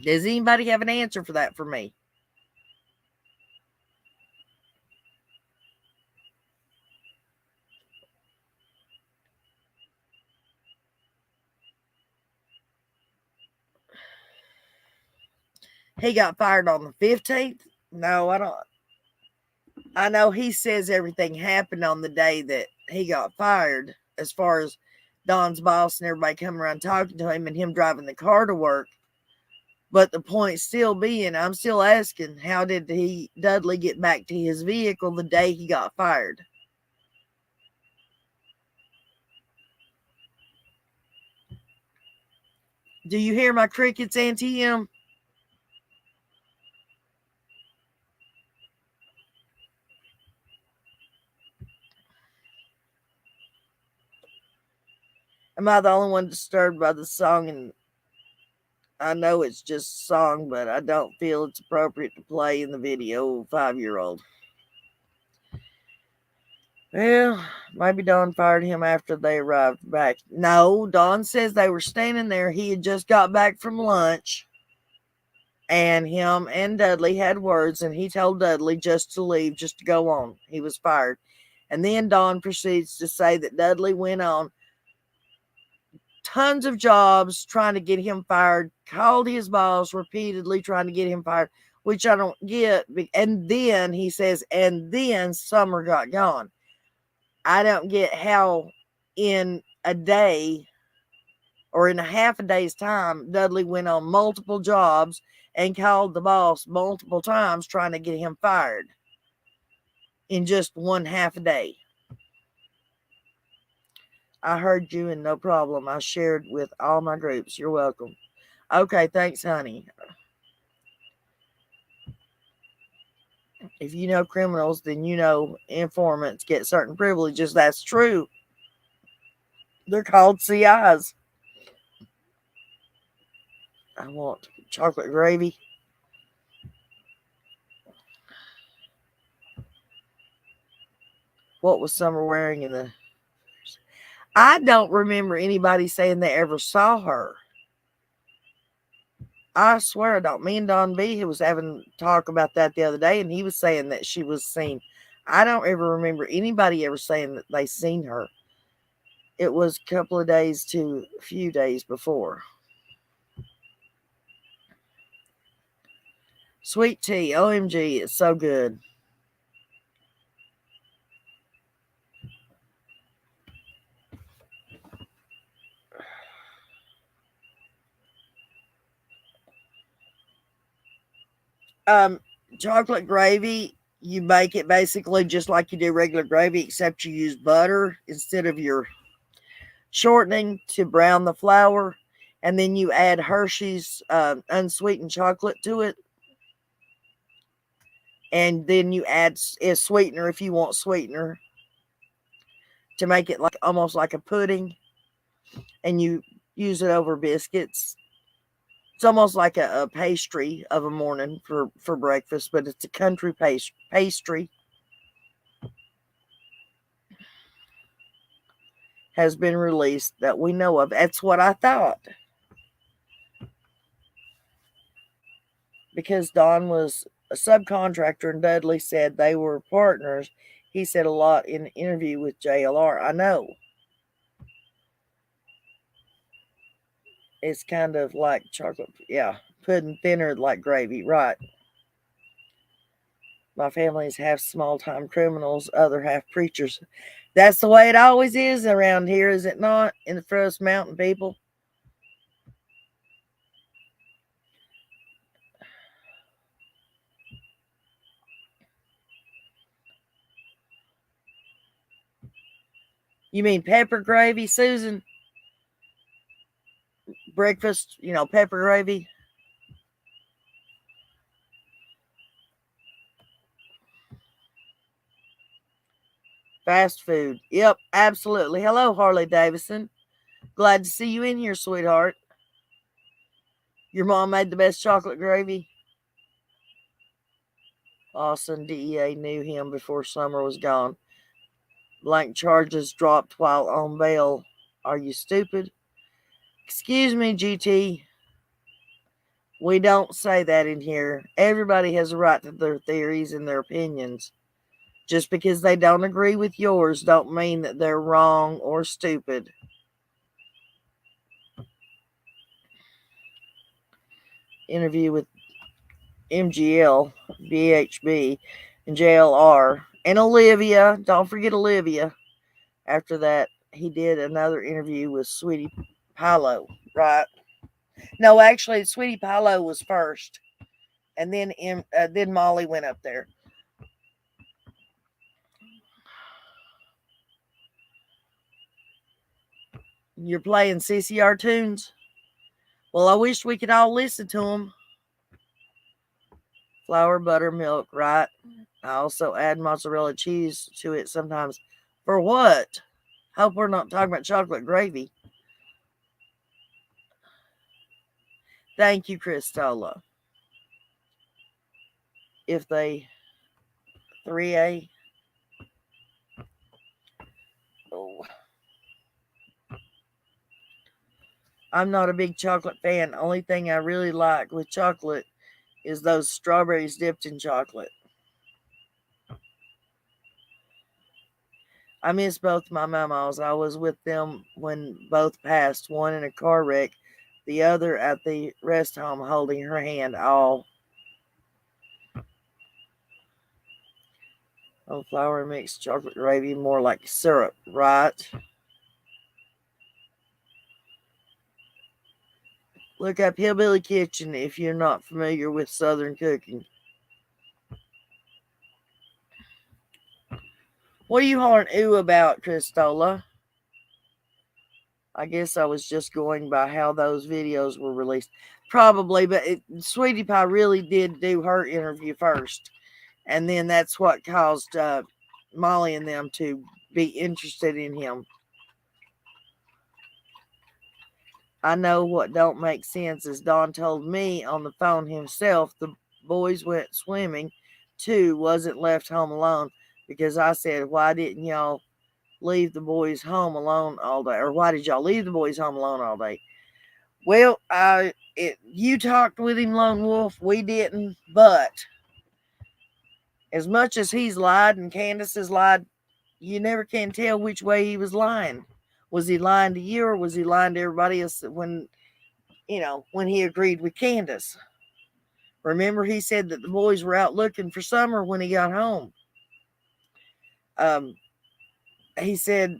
Does anybody have an answer for that for me? He got fired on the 15th? No, I don't. I know he says everything happened on the day that he got fired, as far as Don's boss and everybody coming around talking to him and him driving the car to work. But the point still being, I'm still asking, how did Dudley get back to his vehicle the day he got fired? Do you hear my crickets, Auntie M? Am I the only one disturbed by the song? And I know it's just a song, but I don't feel it's appropriate to play in the video 5-year-old. Well, maybe Don fired him after they arrived back. No, Don says they were standing there. He had just got back from lunch. And him and Dudley had words, and he told Dudley just to leave, just to go on. He was fired. And then Don proceeds to say that Dudley went on tons of jobs trying to get him fired, called his boss repeatedly trying to get him fired, which I don't get. And then he says, and then Summer got gone. I don't get how in a day or in a half a day's time, Dudley went on multiple jobs and called the boss multiple times trying to get him fired in just one half a day. I heard you and no problem. I shared with all my groups. You're welcome. Okay, thanks, honey. If you know criminals, then you know informants get certain privileges. That's true. They're called CIs. I want chocolate gravy. What was Summer wearing in the... I don't remember anybody saying they ever saw her. I swear I don't. Me and Don B was having talk about that the other day, and he was saying that she was seen. I don't ever remember anybody ever saying that they seen her. It was a couple of days to a few days before. Sweet tea, OMG, it's so good. Chocolate gravy, you make it basically just like you do regular gravy, except you use butter instead of your shortening to brown the flour, and then you add Hershey's unsweetened chocolate to it, and then you add a sweetener if you want sweetener to make it like almost like a pudding, and you use it over biscuits. It's almost like a pastry of a morning for breakfast, but it's a country pastry. Has been released that we know of. That's what I thought. Because Don was a subcontractor and Dudley said they were partners. He said a lot in an interview with JLR. I know. It's kind of like chocolate, yeah, pudding thinner like gravy, right? My family is half small-time criminals, other half preachers. That's the way it always is around here, is it not? In the Frost Mountain people. You mean pepper gravy, Susan? Breakfast, pepper gravy. Fast food. Yep, absolutely. Hello, Harley Davidson. Glad to see you in here, sweetheart. Your mom made the best chocolate gravy. Austin DEA knew him before Summer was gone. Blank charges dropped while on bail. Are you stupid? Excuse me, GT. We don't say that in here. Everybody has a right to their theories and their opinions. Just because they don't agree with yours don't mean that they're wrong or stupid. Interview with MGL, BHB, and JLR, and Olivia. Don't forget Olivia. After that, he did another interview with Sweetie Pilo, right? No, actually, Sweetie Pilo was first, and then Molly went up there. You're playing CCR tunes? Well, I wish we could all listen to them. Flour, butter, milk, right? I also add mozzarella cheese to it sometimes. For what? Hope we're not talking about chocolate gravy. Thank you, Christola. If they 3A. Oh. I'm not a big chocolate fan. Only thing I really like with chocolate is those strawberries dipped in chocolate. I miss both my mamas. I was with them when both passed, one in a car wreck, the other at the rest home holding her hand. All oh, flour mixed chocolate gravy, more like syrup, right? Look up Hillbilly Kitchen if you're not familiar with Southern cooking. What are you hollering ooh about, Christola? I guess I was just going by how those videos were released. Probably, but Sweetie Pie really did do her interview first. And then that's what caused Molly and them to be interested in him. I know what don't make sense is Don told me on the phone himself the boys went swimming too, wasn't left home alone because I said, why didn't y'all leave the boys home alone all day? Or why did y'all leave the boys home alone all day? Well, you talked with him, Lone Wolf. We didn't, but as much as he's lied and Candace has lied, you never can tell which way he was lying. Was he lying to you or was he lying to everybody else when he agreed with Candace? Remember, he said that the boys were out looking for Summer when he got home. He said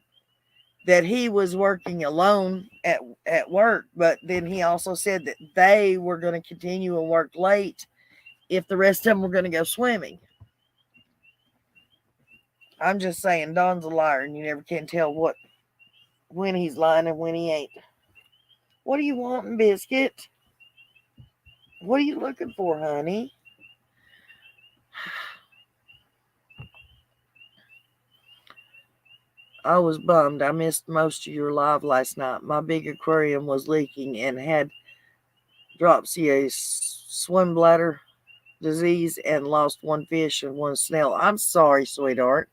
that he was working alone at work, but then he also said that they were going to continue and work late if the rest of them were going to go swimming. I'm just saying, Don's a liar, and you never can tell when he's lying and when he ain't. What are you wanting, Biscuit? What are you looking for, honey? I was bummed. I missed most of your live last night. My big aquarium was leaking and had dropsy, swim bladder disease, and lost one fish and one snail. I'm sorry, sweetheart.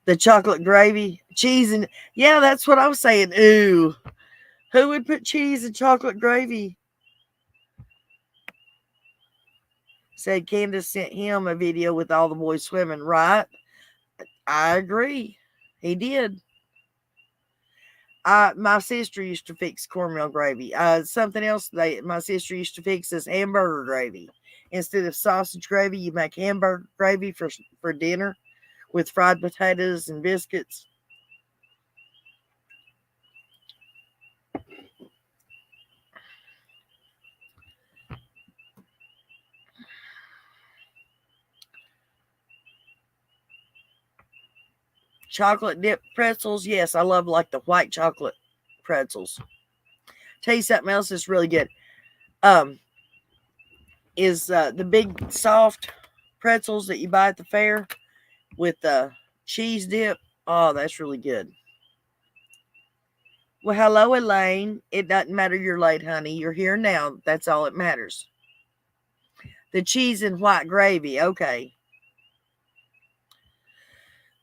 The chocolate gravy, cheese, and yeah, that's what I was saying. Ooh, who would put cheese and chocolate gravy? Said Candace sent him a video with all the boys swimming, right? I agree. He did. My sister used to fix cornmeal gravy. Something else my sister used to fix is hamburger gravy. Instead of sausage gravy, you make hamburger gravy for dinner with fried potatoes and biscuits. Chocolate dipped pretzels. Yes, I love like the white chocolate pretzels. Tell you something else that's really good. Is the big soft pretzels that you buy at the fair with the cheese dip. Oh, that's really good. Well, hello, Elaine. It doesn't matter you're late, honey. You're here now. That's all that matters. The cheese and white gravy. Okay.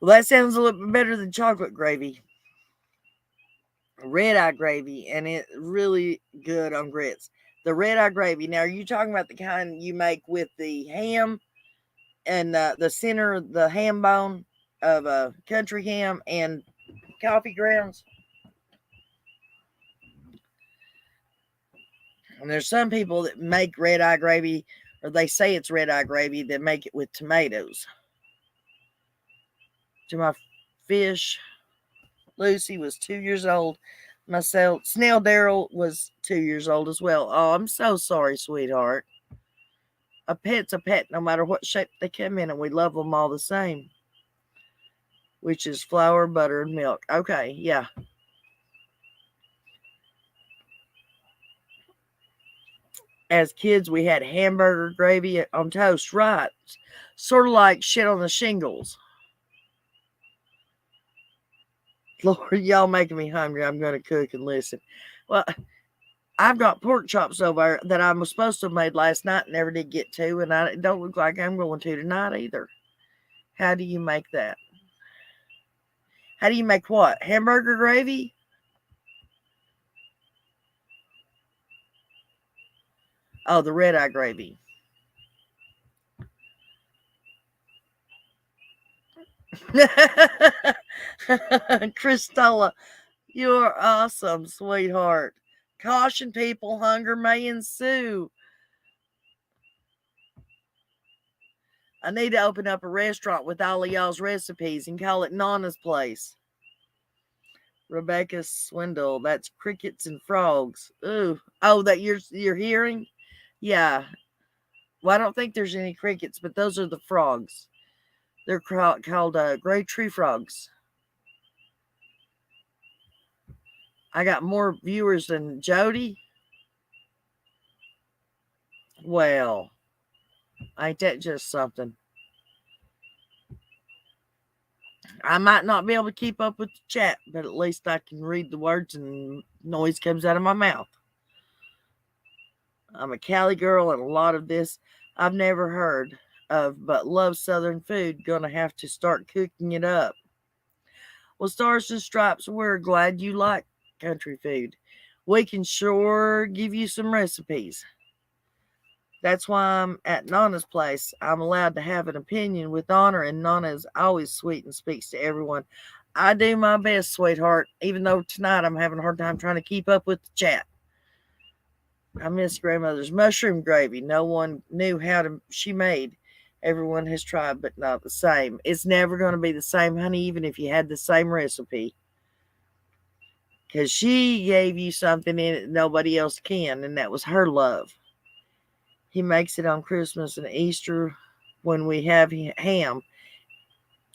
Well, that sounds a little bit better than chocolate gravy. Red eye gravy, and it's really good on grits. The red eye gravy. Now, are you talking about the kind you make with the ham and the center of the ham bone of a country ham and coffee grounds? And there's some people that make red eye gravy, or they say it's red eye gravy, that make it with tomatoes. To my fish, Lucy was 2 years old. Myself, Snail Daryl was 2 years old as well. Oh, I'm so sorry, sweetheart. A pet's a pet no matter what shape they come in, and we love them all the same. Which is flour, butter, and milk. Okay, yeah. As kids, we had hamburger gravy on toast, right? Sort of like shit on the shingles. Lord, y'all making me hungry. I'm going to cook and listen. Well, I've got pork chops over that I was supposed to have made last night and never did get to, and it don't look like I'm going to tonight either. How do you make that? How do you make what? Hamburger gravy? Oh, the red eye gravy. Christella, you're awesome, sweetheart. Caution people, hunger may ensue. I need to open up a restaurant with all of y'all's recipes and call it Nana's Place. Rebecca Swindle, that's crickets and frogs. Ooh. Oh, that you're hearing? Yeah. Well, I don't think there's any crickets, but those are the frogs. They're called gray tree frogs. I got more viewers than Jody. Well, ain't that just something? I might not be able to keep up with the chat, but at least I can read the words and noise comes out of my mouth. I'm a Cali girl, and a lot of this I've never heard of, but love Southern food. Gonna have to start cooking it up. Well, Stars and Stripes, we're glad you like country food. We can sure give you some recipes. That's why I'm at Nana's place. I'm allowed to have an opinion with honor, and Nana is always sweet and speaks to everyone. I do my best, sweetheart, even though tonight I'm having a hard time trying to keep up with the chat. I miss grandmother's mushroom gravy. No one knew she made. Everyone has tried, but not the same. It's never going to be the same, honey, even if you had the same recipe. Because she gave you something in it nobody else can, and that was her love. He makes it on Christmas and Easter when we have ham.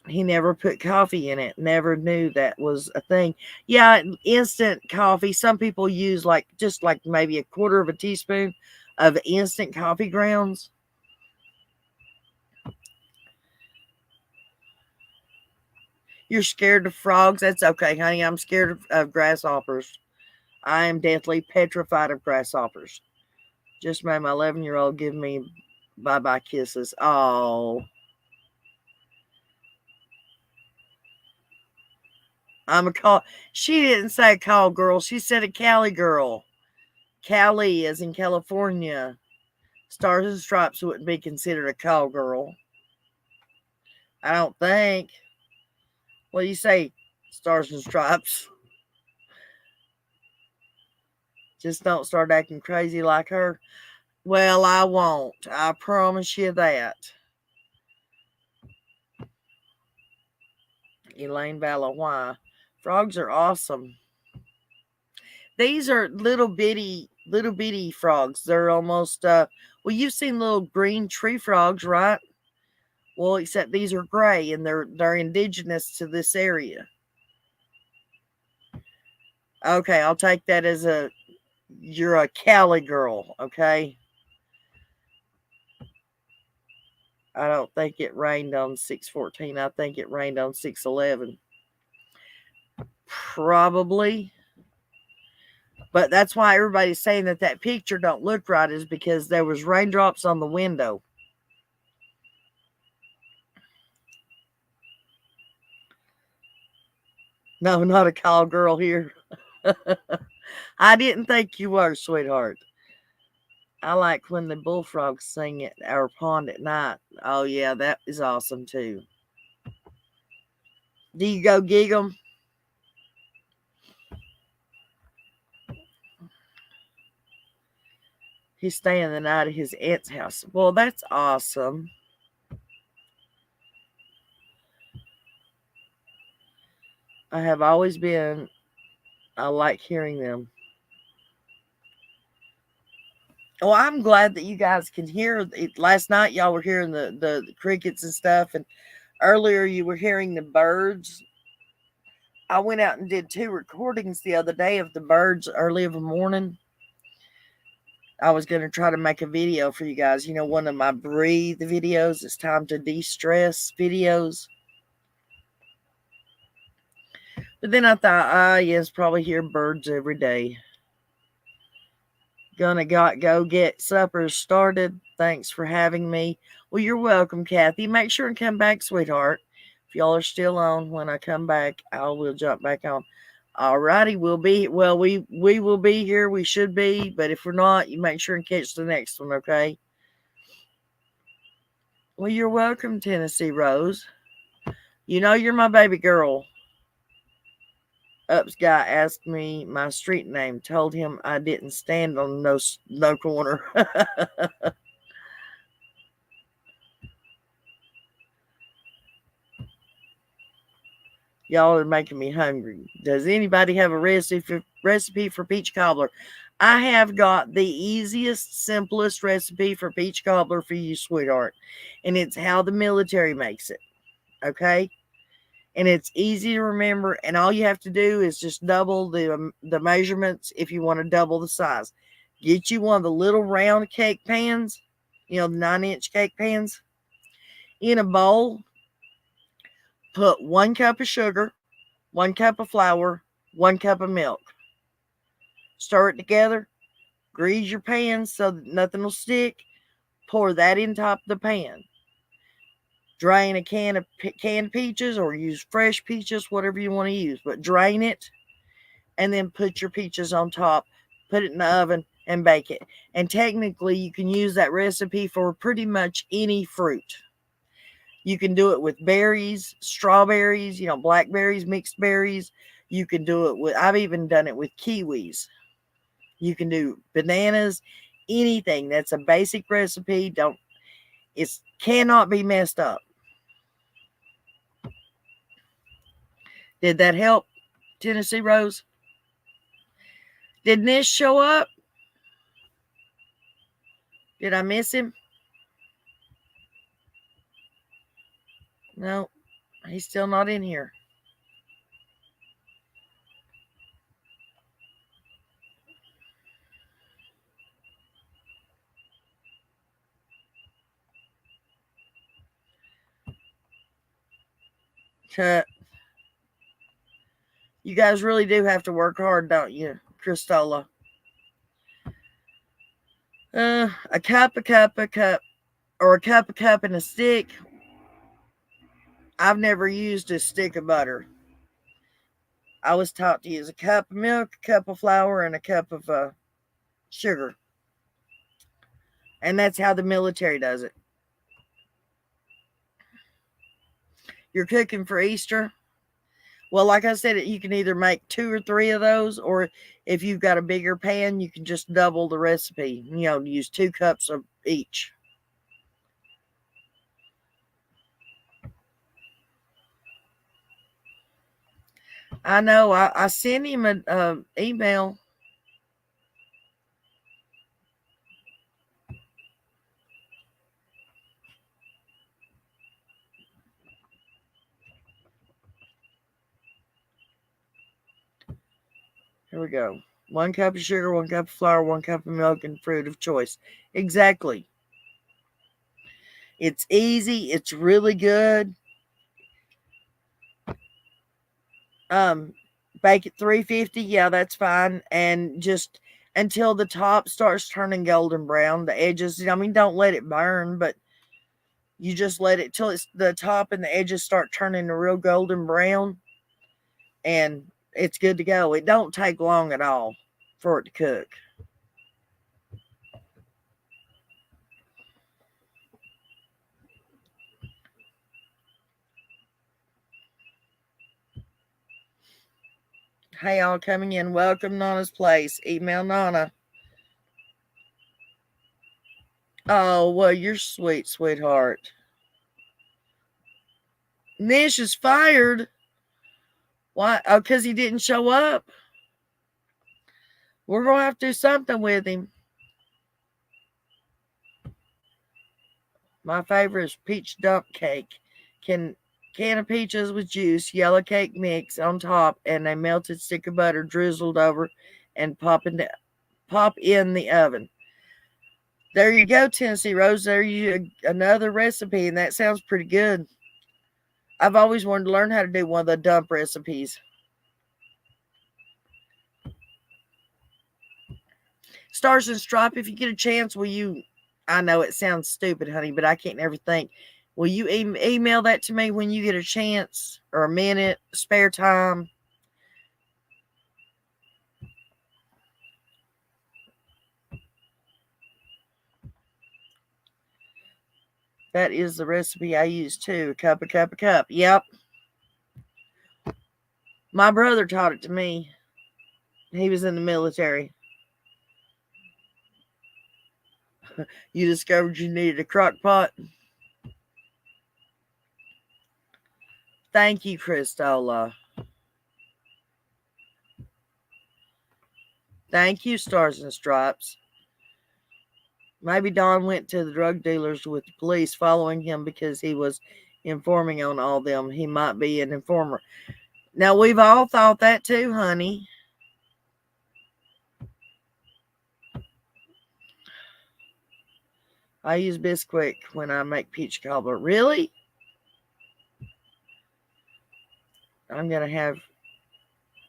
He never put coffee in it. Never knew that was a thing. Yeah, instant coffee. Some people use just like maybe a quarter of a teaspoon of instant coffee grounds. You're scared of frogs? That's okay, honey. I'm scared of grasshoppers. I am deathly petrified of grasshoppers. Just made my 11-year-old give me bye-bye kisses. Oh. I'm a call. She didn't say call girl. She said a Cali girl. Cali is in California. Stars and Stripes wouldn't be considered a call girl. I don't think. What do you say, Stars and Stripes? Just don't start acting crazy like her. Well, I won't. I promise you that. Elaine Vallow, why? Frogs are awesome. These are little bitty frogs. They're almost well, you've seen little green tree frogs, right? Well, except these are gray and they're indigenous to this area. Okay, I'll take that as you're a Cali girl, okay? I don't think it rained on 6/14. I think it rained on 6/11. Probably. But that's why everybody's saying that picture don't look right, is because there was raindrops on the window. No, not a call girl here. I didn't think you were, sweetheart. I like when the bullfrogs sing at our pond at night. Oh, yeah, that is awesome, too. Do you go gig 'em? He's staying the night at his aunt's house. Well, that's awesome. I have always been, I like hearing them. Oh, I'm glad that you guys can hear it. Last night, y'all were hearing the crickets and stuff, and earlier you were hearing the birds. I went out and did 2 recordings the other day of the birds early of the morning. I was going to try to make a video for you guys. You know, one of my breathe videos. It's time to de-stress videos. But then I thought, yes, probably hear birds every day. Gonna go get supper started. Thanks for having me. Well, you're welcome, Kathy. Make sure and come back, sweetheart. If y'all are still on, when I come back, I will jump back on. Alrighty, we will be here. We should be, but if we're not, you make sure and catch the next one, okay? Well, you're welcome, Tennessee Rose. You know you're my baby girl. Ups guy asked me my street name. Told him I didn't stand on no corner. Y'all are making me hungry. Does anybody have a recipe for peach cobbler? I have got the easiest, simplest recipe for peach cobbler for you, sweetheart. And it's how the military makes it. Okay? And it's easy to remember. And all you have to do is just double the measurements if you want to double the size. Get you one of the little round cake pans, the 9-inch cake pans. In a bowl, put 1 cup of sugar, 1 cup of flour, 1 cup of milk. Stir it together. Grease your pan so that nothing will stick. Pour that in top of the pan. Drain a can of canned peaches or use fresh peaches, whatever you want to use. But drain it and then put your peaches on top. Put it in the oven and bake it. And technically, you can use that recipe for pretty much any fruit. You can do it with berries, strawberries, blackberries, mixed berries. You can do it with, I've even done it with kiwis. You can do bananas, anything. That's a basic recipe. It cannot be messed up. Did that help, Tennessee Rose? Did Nish show up? Did I miss him? No, he's still not in here. You guys really do have to work hard, don't you, Christola? A cup, or a cup and a stick. I've never used a stick of butter. I was taught to use a cup of milk, a cup of flour, and a cup of sugar. And that's how the military does it. You're cooking for Easter? Well, like I said, you can either make 2 or 3 of those, or if you've got a bigger pan, you can just double the recipe. Use 2 cups of each. I know. I sent him an email. Here we go. 1 cup of sugar, 1 cup of flour, 1 cup of milk, and fruit of choice. Exactly. It's easy. It's really good. Bake at 350. Yeah, that's fine. And just until the top starts turning golden brown. The edges, don't let it burn, but you just let it till it's the top and the edges start turning a real golden brown. And it's good to go. It don't take long at all for it to cook. Hey, all coming in. Welcome, Nana's Place. Email Nana. Oh, well, you're sweet, sweetheart. Nish is fired. Why? Oh, because he didn't show up. We're going to have to do something with him. My favorite is peach dump cake. Can of peaches with juice, yellow cake mix on top, and a melted stick of butter drizzled over, and pop in the oven. There you go, Tennessee Rose. There you another recipe, and that sounds pretty good. I've always wanted to learn how to do one of the dump recipes. Stars and Stripe, if you get a chance, will you? I know it sounds stupid, honey, but I can't ever think. Will you email that to me when you get a chance or a minute, spare time? That is the recipe I use too. A cup. Yep. My brother taught it to me. He was in the military. You discovered you needed a crock pot? Thank you, Christola. Thank you, Stars and Stripes. Maybe Don went to the drug dealers with the police following him because he was informing on all them. He might be an informer. Now, we've all thought that too, honey. I use Bisquick when I make peach cobbler. Really? I'm going to have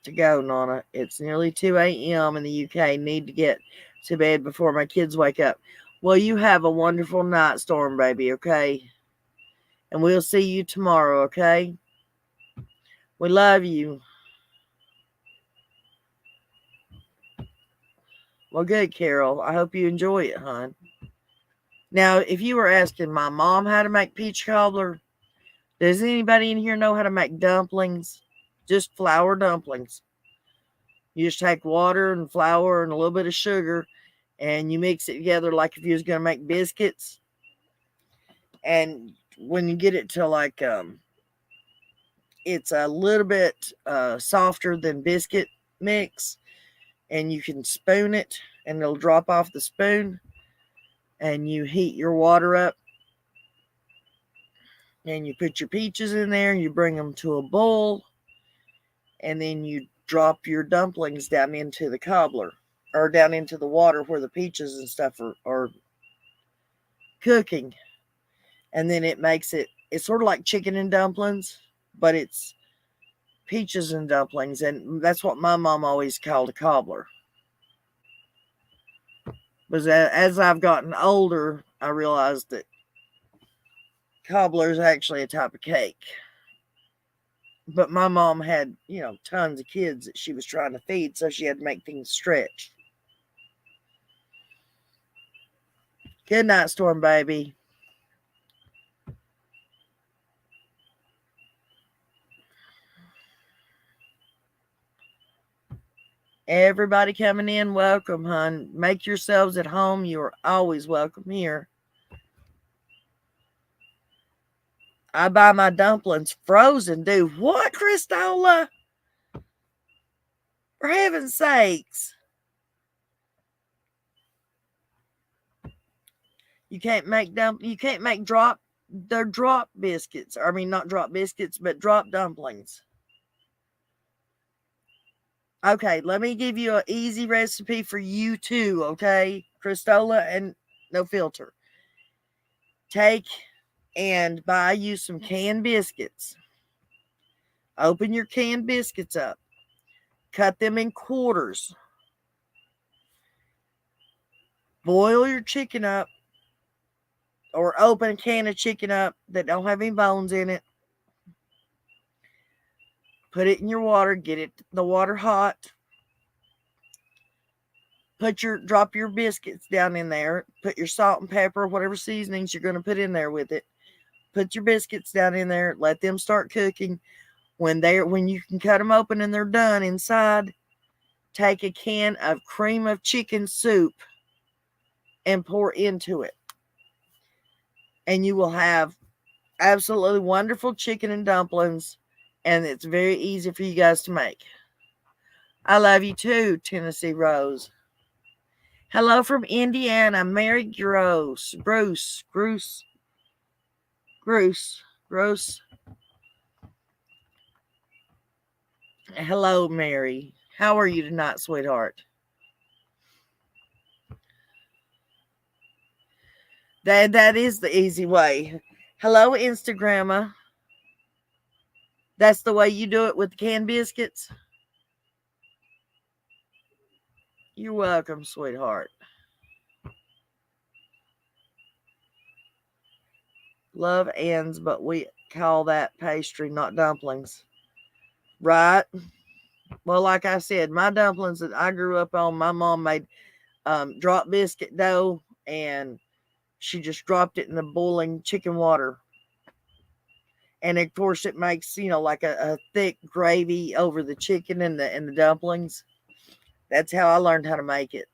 to go, Nana. It's nearly 2 a.m. in the UK. Need to get to bed before my kids wake up. Well, you have a wonderful night, Storm Baby, okay? And we'll see you tomorrow, okay? We love you. Well, good, Carol. I hope you enjoy it, hon. Now, if you were asking my mom how to make peach cobbler, does anybody in here know how to make dumplings? Just flour dumplings. You just take water and flour and a little bit of sugar and you mix it together like if you was going to make biscuits. And when you get it to like, it's a little bit softer than biscuit mix, and you can spoon it and it'll drop off the spoon, and you heat your water up and you put your peaches in there and you bring them to a boil, and then you drop your dumplings down into the cobbler or down into the water where the peaches and stuff are cooking. And then it makes it's sort of like chicken and dumplings, but it's peaches and dumplings. And that's what my mom always called a cobbler. But as I've gotten older, I realized that cobbler is actually a type of cake. But my mom had, tons of kids that she was trying to feed, so she had to make things stretch. Good night, Storm Baby. Everybody coming in, welcome, hon. Make yourselves at home. You are always welcome here. I buy my dumplings frozen. Do what, Christola? For heaven's sakes. You can't make drop biscuits. I mean, not drop biscuits, but drop dumplings. Okay, let me give you an easy recipe for you too, okay? Christola and no filter. Take and buy you some canned biscuits. Open your canned biscuits up. Cut them in quarters. Boil your chicken up, or open a can of chicken up that don't have any bones in it. Put it in your water. Get the water hot. Drop your biscuits down in there. Put your salt and pepper, whatever seasonings you're going to put in there with it. Put your biscuits down in there. Let them start cooking. When you can cut them open and they're done inside, take a can of cream of chicken soup and pour into it. And you will have absolutely wonderful chicken and dumplings. And it's very easy for you guys to make. I love you too, Tennessee Rose. Hello from Indiana, Mary Gross. Hello, Mary. How are you tonight, sweetheart? That is the easy way. Hello, Instagramma. That's the way you do it with canned biscuits? You're welcome, sweetheart. Love ends, but we call that pastry, not dumplings. Right? Well, like I said, my dumplings that I grew up on, my mom made drop biscuit dough, and she just dropped it in the boiling chicken water. And of course, it makes, like a thick gravy over the chicken and the dumplings. That's how I learned how to make it.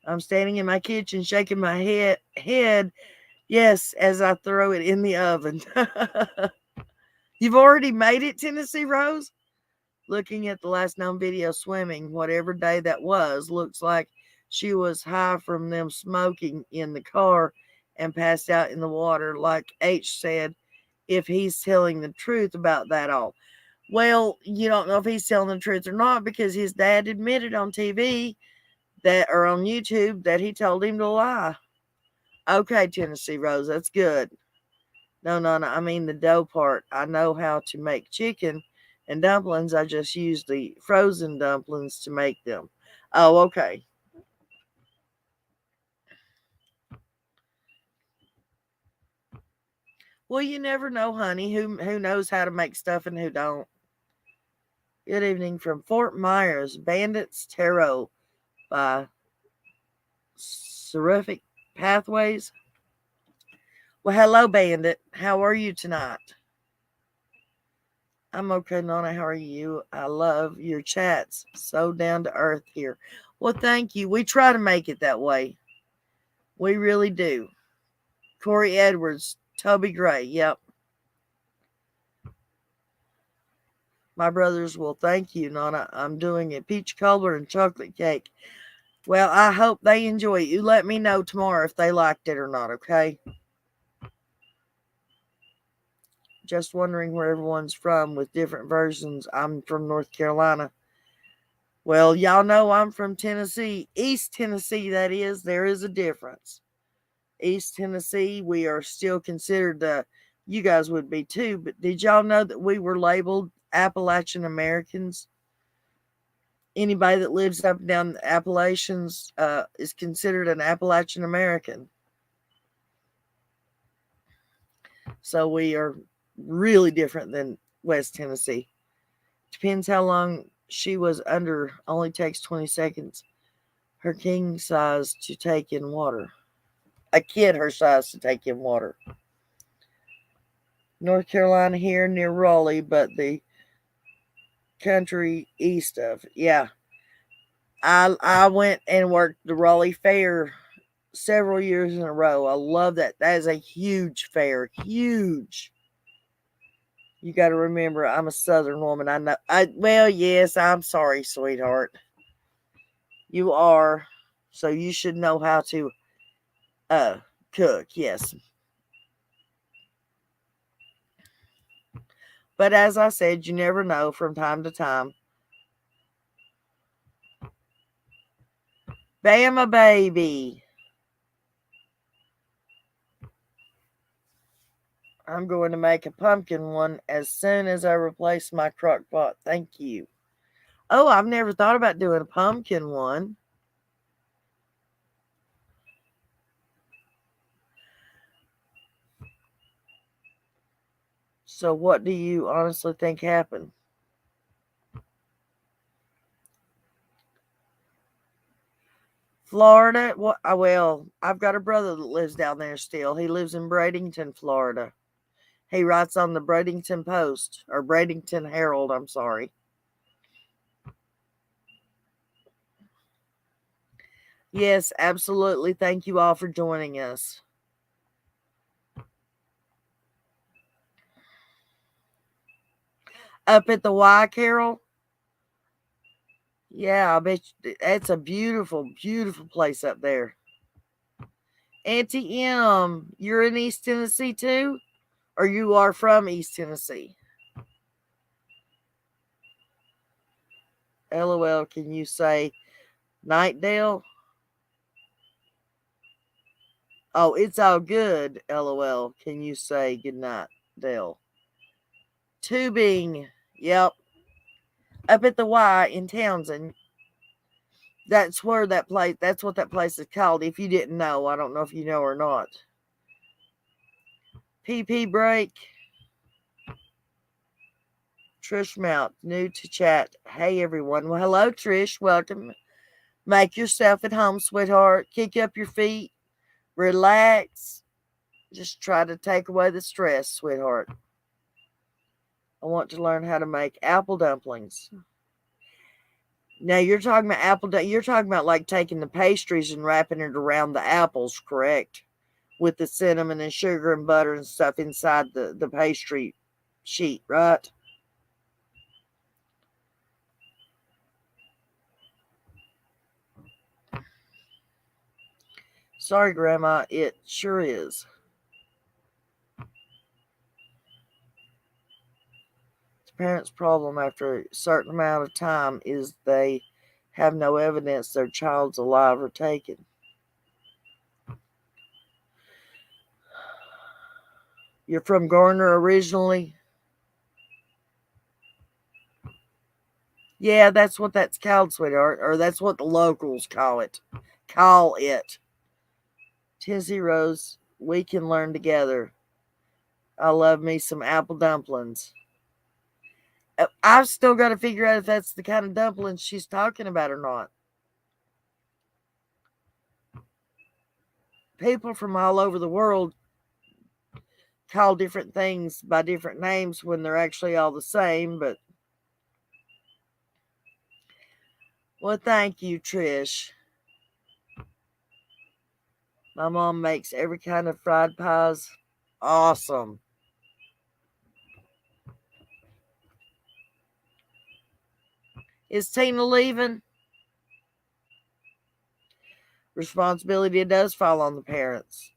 I'm standing in my kitchen shaking my head, yes, as I throw it in the oven. You've already made it, Tennessee Rose? Looking at the last known video swimming, whatever day that was, looks like she was high from them smoking in the car and passed out in the water, like H said, if he's telling the truth about that all. Well, you don't know if he's telling the truth or not because his dad admitted on TV that, or on YouTube, that he told him to lie. Okay, Tennessee Rose, that's good. No, I mean the dough part. I know how to make chicken and dumplings. I just use the frozen dumplings to make them. Oh, okay. Well, you never know, honey. Who knows how to make stuff and who don't. Good evening from Fort Myers, Bandits Tarot by Seraphic Pathways. Well, hello, Bandit. How are you tonight? I'm okay, Nona. How are you? I love your chats. So down to earth here. Well, thank you. We try to make it that way. We really do. Corey Edwards, Toby Gray. Yep. My brothers will thank you, Nona. I'm doing a peach cobbler and chocolate cake. Well, I hope they enjoy it. You let me know tomorrow if they liked it or not, okay? Just wondering where everyone's from with different versions. I'm from North Carolina. Well, y'all know I'm from Tennessee. East Tennessee, that is. There is a difference. East Tennessee, we are still considered, you guys would be too, but did y'all know that we were labeled Appalachian Americans? Anybody that lives up and down the Appalachians is considered an Appalachian American. So we are really different than West Tennessee. Depends how long she was under. Only takes 20 seconds. Her king size to take in water. A kid her size to take in water. North Carolina here near Raleigh, but the country east of. Yeah. I went and worked the Raleigh Fair several years in a row. I love that. That is a huge fair. Huge. You got to remember, I'm a Southern woman. I know. Well, yes, I'm sorry, sweetheart. You are. So you should know how to cook. Yes. But as I said, you never know from time to time. Bama baby. I'm going to make a pumpkin one as soon as I replace my crock pot. Thank you. Oh, I've never thought about doing a pumpkin one. So what do you honestly think happened? Florida? Well, I've got a brother that lives down there still. He lives in Bradenton, Florida. He writes on the Bradenton Post, or Bradenton Herald, I'm sorry. Yes, absolutely. Thank you all for joining us. Up at the Y, Carol? Yeah, I bet that's a beautiful, beautiful place up there. Auntie M, you're in East Tennessee too? Or you are from East Tennessee? LOL, can you say Nightdale? Oh, it's all good. LOL, can you say good night, Dale? Tubing. Yep. Up at the Y in Townsend. That's where that place, that's what that place is called. If you didn't know, I don't know if you know or not. PP break. Trish Mount, new to chat. Hey everyone. Well, hello Trish. Welcome. Make yourself at home, sweetheart. Kick up your feet. Relax. Just try to take away the stress, sweetheart. I want to learn how to make apple dumplings. Now you're talking about you're talking about like taking the pastries and wrapping it around the apples, correct? With the cinnamon and sugar and butter and stuff inside the pastry sheet, right? Sorry, Grandma, it sure is. The parents' problem after a certain amount of time is they have no evidence their child's alive or taken. You're from Garner originally? Yeah, that's what that's called, sweetheart. Or that's what the locals call it. Call it. Tizzy Rose, we can learn together. I love me some apple dumplings. I've still got to figure out if that's the kind of dumplings she's talking about or not. People from all over the world call different things by different names when they're actually all the same, but well, thank you, Trish. My mom makes every kind of fried pies. Awesome. Is Tina leaving? Responsibility does fall on the parents.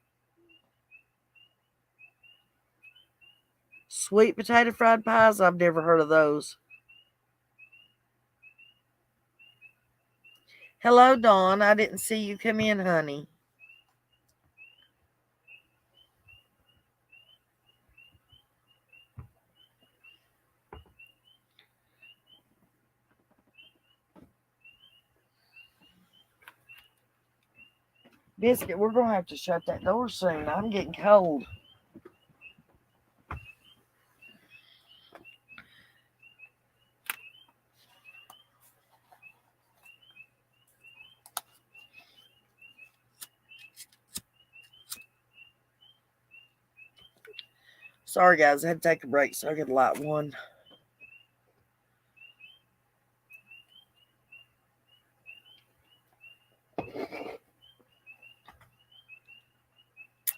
Sweet potato fried pies? I've never heard of those. Hello, Dawn. I didn't see you come in, honey. Biscuit, we're going to have to shut that door soon. I'm getting cold. Sorry, guys. I had to take a break so I could light one.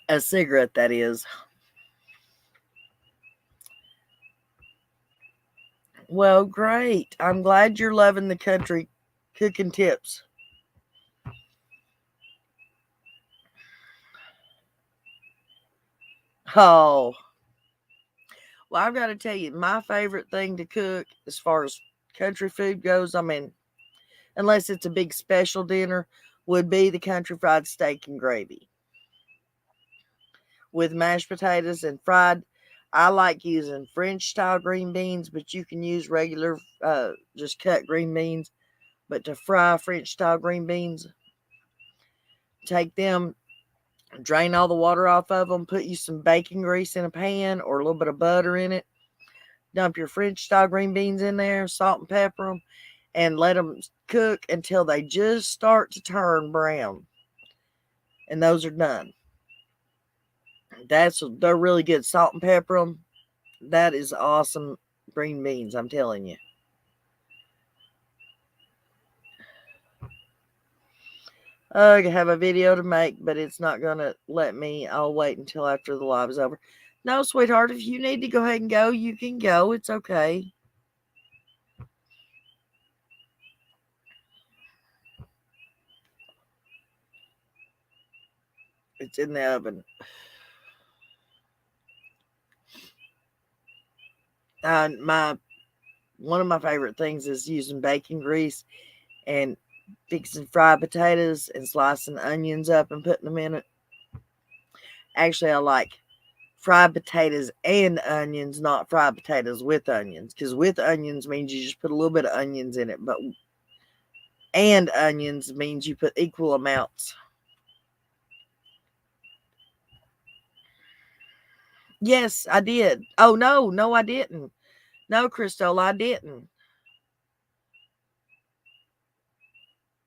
A cigarette, that is. Well, great. I'm glad you're loving the country cooking tips. Oh, well, I've got to tell you, my favorite thing to cook as far as country food goes, I mean, unless it's a big special dinner, would be the country fried steak and gravy with mashed potatoes and fried. I like using French style green beans, but you can use regular, just cut green beans. But to fry French style green beans, take them, drain all the water off of them, put you some bacon grease in a pan or a little bit of butter in it. Dump your French style green beans in there, salt and pepper them, and let them cook until they just start to turn brown. And those are done. They're really good. Salt and pepper them. That is awesome green beans, I'm telling you. I have a video to make, but it's not going to let me. I'll wait until after the live is over. No, sweetheart, if you need to go ahead and go, you can go. It's okay. It's in the oven. One of my favorite things is using bacon grease and fixing fried potatoes and slicing onions up and putting them in it. Actually, I like fried potatoes and onions, not fried potatoes with onions, because with onions means you just put a little bit of onions in it, but and onions means you put equal amounts. Yes, I did. Oh, no, I didn't. No, Crystal, I didn't.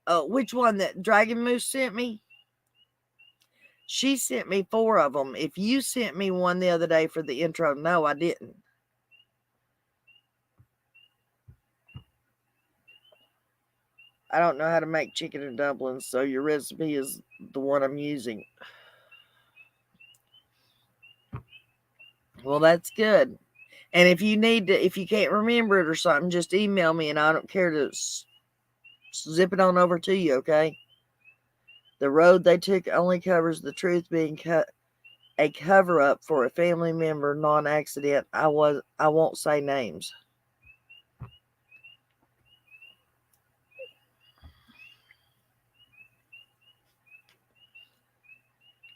Oh, which one that Dragon Moose sent me? She sent me 4 of them. If you sent me one the other day for the intro, no, I didn't. I don't know how to make chicken and dumplings, so your recipe is the one I'm using. Well, that's good. And if you need to, if you can't remember it or something, just email me and I don't care to zip it on over to you, okay? The road they took only covers the truth being a cover up for a family member non-accident. I won't say names.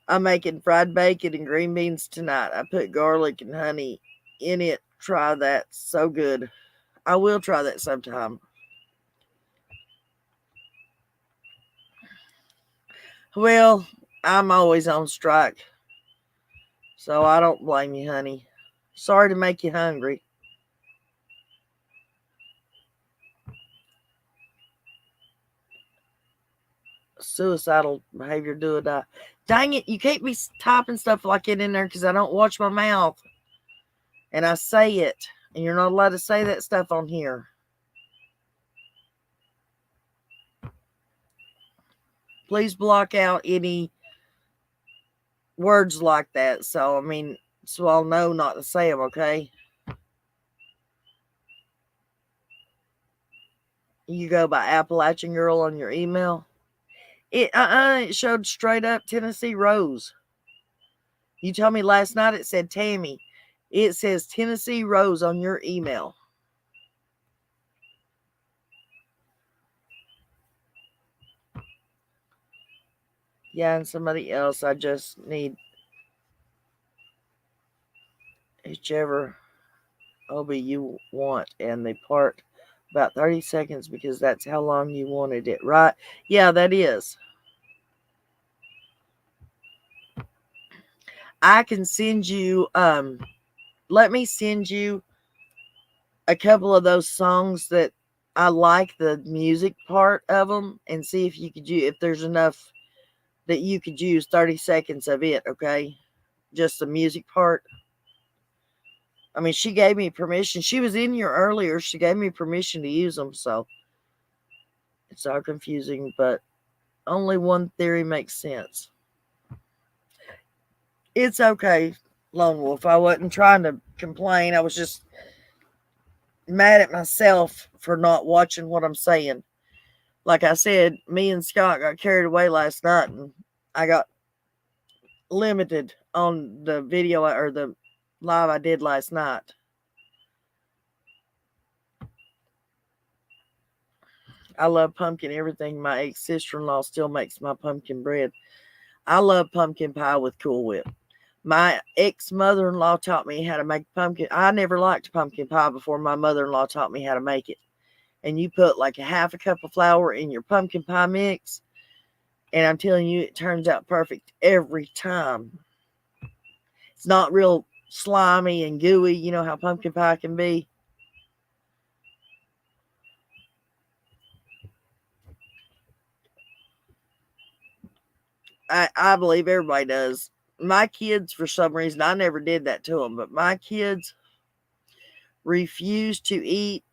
I'm making fried bacon and green beans tonight. I put garlic and honey in it. Try that. So good. I will try that sometime. Well, I'm always on strike, so I don't blame you, honey. Sorry to make you hungry. Suicidal behavior, do or die. Dang it, you can't be typing stuff like it in there because I don't watch my mouth. And I say it. And you're not allowed to say that stuff on here. Please block out any words like that. So I'll know not to say them, okay? You go by Appalachian Girl on your email. It showed straight up Tennessee Rose. You told me last night it said Tammy. It says Tennessee Rose on your email. Yeah, and somebody else. I just need whichever OB you want, and they part about 30 seconds because that's how long you wanted it, right? Yeah, that is. I can send you, let me send you a couple of those songs that I like the music part of them and see if you could use, if there's enough that you could use 30 seconds of it, okay? Just the music part. I mean, she gave me permission. She was in here earlier. She gave me permission to use them, so it's all confusing, but only one theory makes sense. It's okay, Lone Wolf. I wasn't trying to complain. I was just mad at myself for not watching what I'm saying. Like I said, me and Scott got carried away last night and I got limited on the video or the live I did last night. I love pumpkin everything. My ex sister-in-law still makes my pumpkin bread. I love pumpkin pie with Cool Whip. My ex mother-in-law taught me how to make pumpkin. I never liked pumpkin pie before my mother-in-law taught me how to make it. And you put like a half a cup of flour in your pumpkin pie mix. And I'm telling you, it turns out perfect every time. It's not real slimy and gooey. You know how pumpkin pie can be. I believe everybody does. My kids, for some reason, I never did that to them, but my kids refuse to eat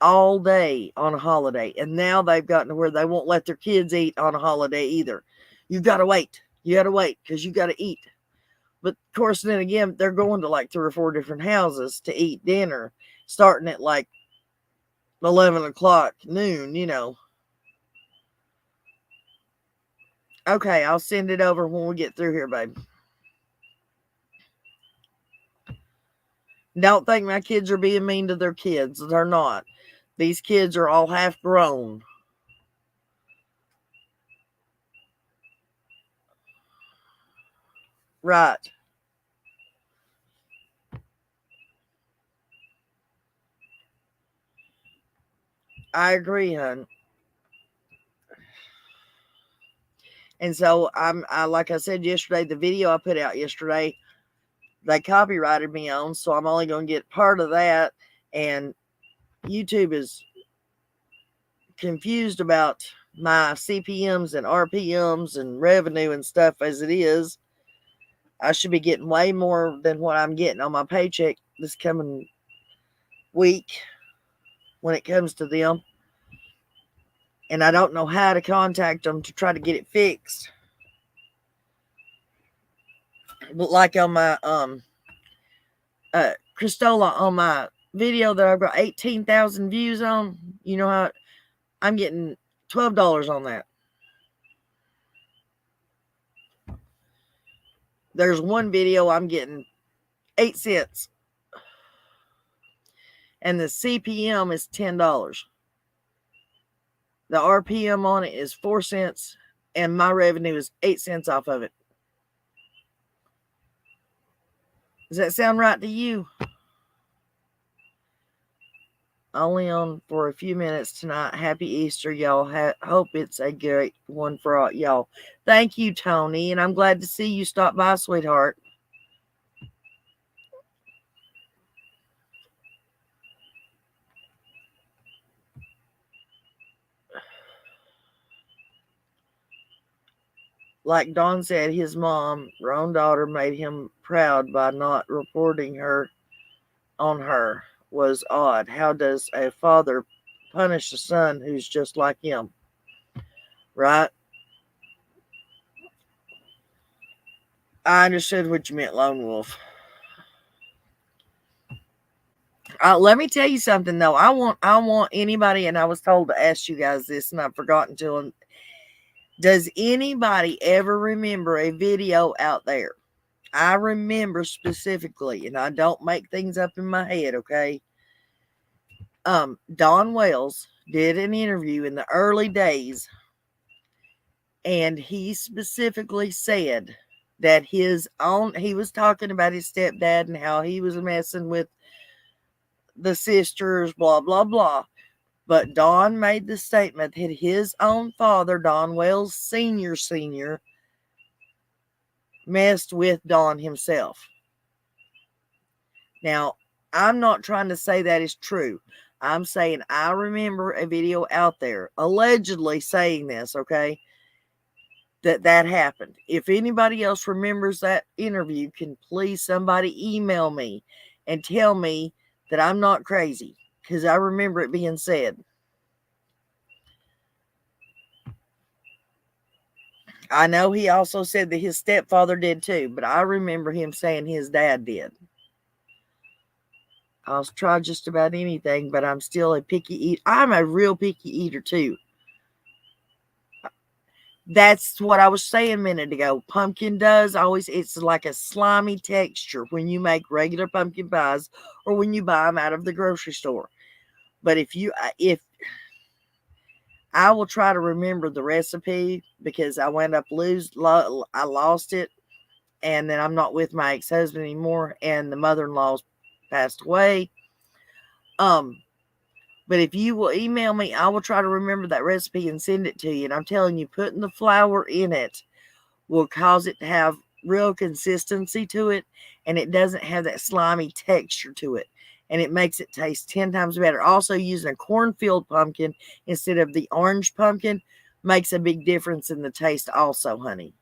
all day on a holiday. And now they've gotten to where they won't let their kids eat on a holiday either. You got to wait. You got to wait because you got to eat. But of course, then again, they're going to like 3 or 4 different houses to eat dinner, starting at like 11 o'clock noon, you know. Okay, I'll send it over when we get through here, babe. Don't think my kids are being mean to their kids. They're not. These kids are all half grown. Right. I agree, hon. And so I like I said yesterday, the video I put out yesterday, they copyrighted me on, so I'm only going to get part of that. And YouTube is confused about my CPMs and RPMs and revenue and stuff as it is. I should be getting way more than what I'm getting on my paycheck this coming week when it comes to them. And I don't know how to contact them to try to get it fixed. But like on my Christola, on my video that I've got 18,000 views on, you know how I'm getting $12 on that. There's one video I'm getting 8 cents. And the CPM is $10. The RPM on it is 4 cents. And my revenue is 8 cents off of it. Does that sound right to you? Only on for a few minutes tonight. Happy Easter, y'all. Hope it's a great one for all y'all. Thank you, Tony. And I'm glad to see you stop by, sweetheart. Like Don said, his mom, her own daughter, made him proud by not reporting her on her. Was odd. How does a father punish a son who's just like him? Right? I understood what you meant, Lone Wolf. Let me tell you something though. I want anybody, and I was told to ask you guys this, and I've forgotten to. Does anybody ever remember a video out there? I remember specifically, and I don't make things up in my head, okay? Don Wells did an interview in the early days, and he specifically said that he was talking about his stepdad and how he was messing with the sisters, blah, blah, blah. But Don made the statement that his own father, Don Wells Sr., messed with Don himself. Now, I'm not trying to say that is true. I'm saying I remember a video out there allegedly saying this, okay, that happened. If anybody else remembers that interview, can please somebody email me and tell me that I'm not crazy, because I remember it being said. I know he also said that his stepfather did too, but I remember him saying his dad did. I'll try just about anything, but I'm still a picky eater. I'm a real picky eater too. That's what I was saying a minute ago. Pumpkin does always, it's like a slimy texture when you make regular pumpkin pies or when you buy them out of the grocery store. But if I will try to remember the recipe, because I wound up I lost it, and then I'm not with my ex-husband anymore, and the mother-in-law's passed away. But if you will email me, I will try to remember that recipe and send it to you. And I'm telling you, putting the flour in it will cause it to have real consistency to it, and it doesn't have that slimy texture to it. And it makes it taste 10 times better. Also, using a cornfield pumpkin instead of the orange pumpkin makes a big difference in the taste also, honey.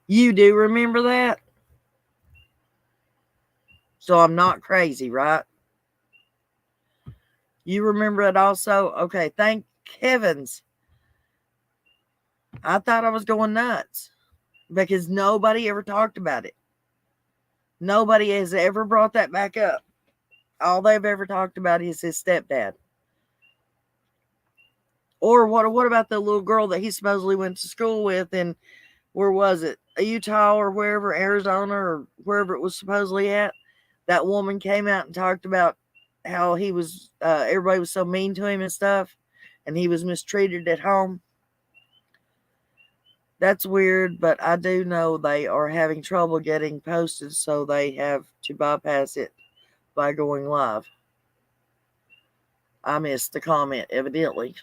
You do remember that? So I'm not crazy, right? You remember it also? Okay, thank heavens. I thought I was going nuts because nobody ever talked about it. Nobody has ever brought that back up. All they've ever talked about is his stepdad. Or what about the little girl that he supposedly went to school with, and where was it? Utah or wherever, Arizona or wherever it was supposedly at? That woman came out and talked about how he was, everybody was so mean to him and stuff, and he was mistreated at home. That's weird, but I do know they are having trouble getting posted, so they have to bypass it by going live. I missed the comment, evidently.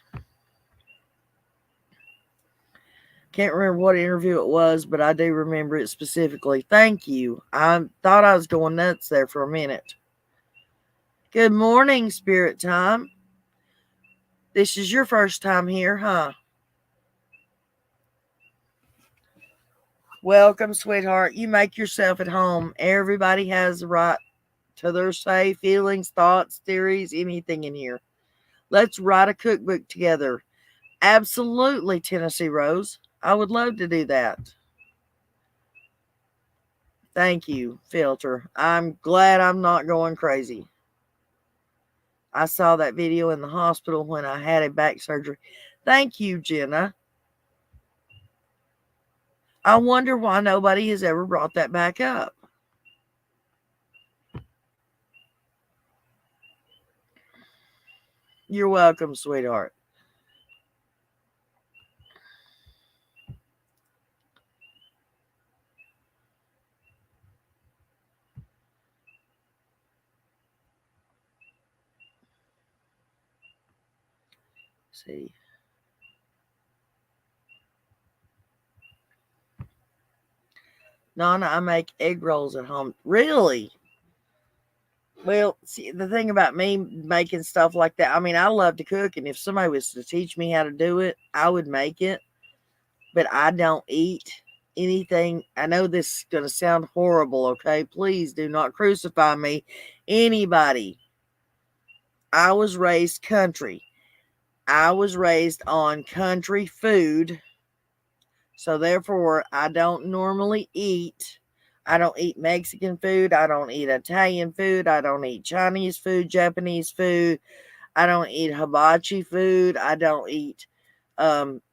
Can't remember what interview it was, but I do remember it specifically. Thank you. I thought I was going nuts there for a minute. Good morning, Spirit Time. This is your first time here, huh? Welcome, sweetheart. You make yourself at home. Everybody has the right to their say, feelings, thoughts, theories, anything in here. Let's write a cookbook together. Absolutely, Tennessee Rose. I would love to do that. Thank you, Filter. I'm glad I'm not going crazy. I saw that video in the hospital when I had a back surgery. Thank you, Jenna. I wonder why nobody has ever brought that back up. You're welcome, sweetheart. See. Nana, I make egg rolls at home. Really? Well, see, the thing about me making stuff like that, I mean, I love to cook, and if somebody was to teach me how to do it, I would make it, but I don't eat anything. I know this is going to sound horrible, okay? Please do not crucify me. Anybody. I was raised country. I was raised on country food. So therefore, I don't normally eat. I don't eat Mexican food. I don't eat Italian food. I don't eat Chinese food, Japanese food. I don't eat hibachi food. I don't eat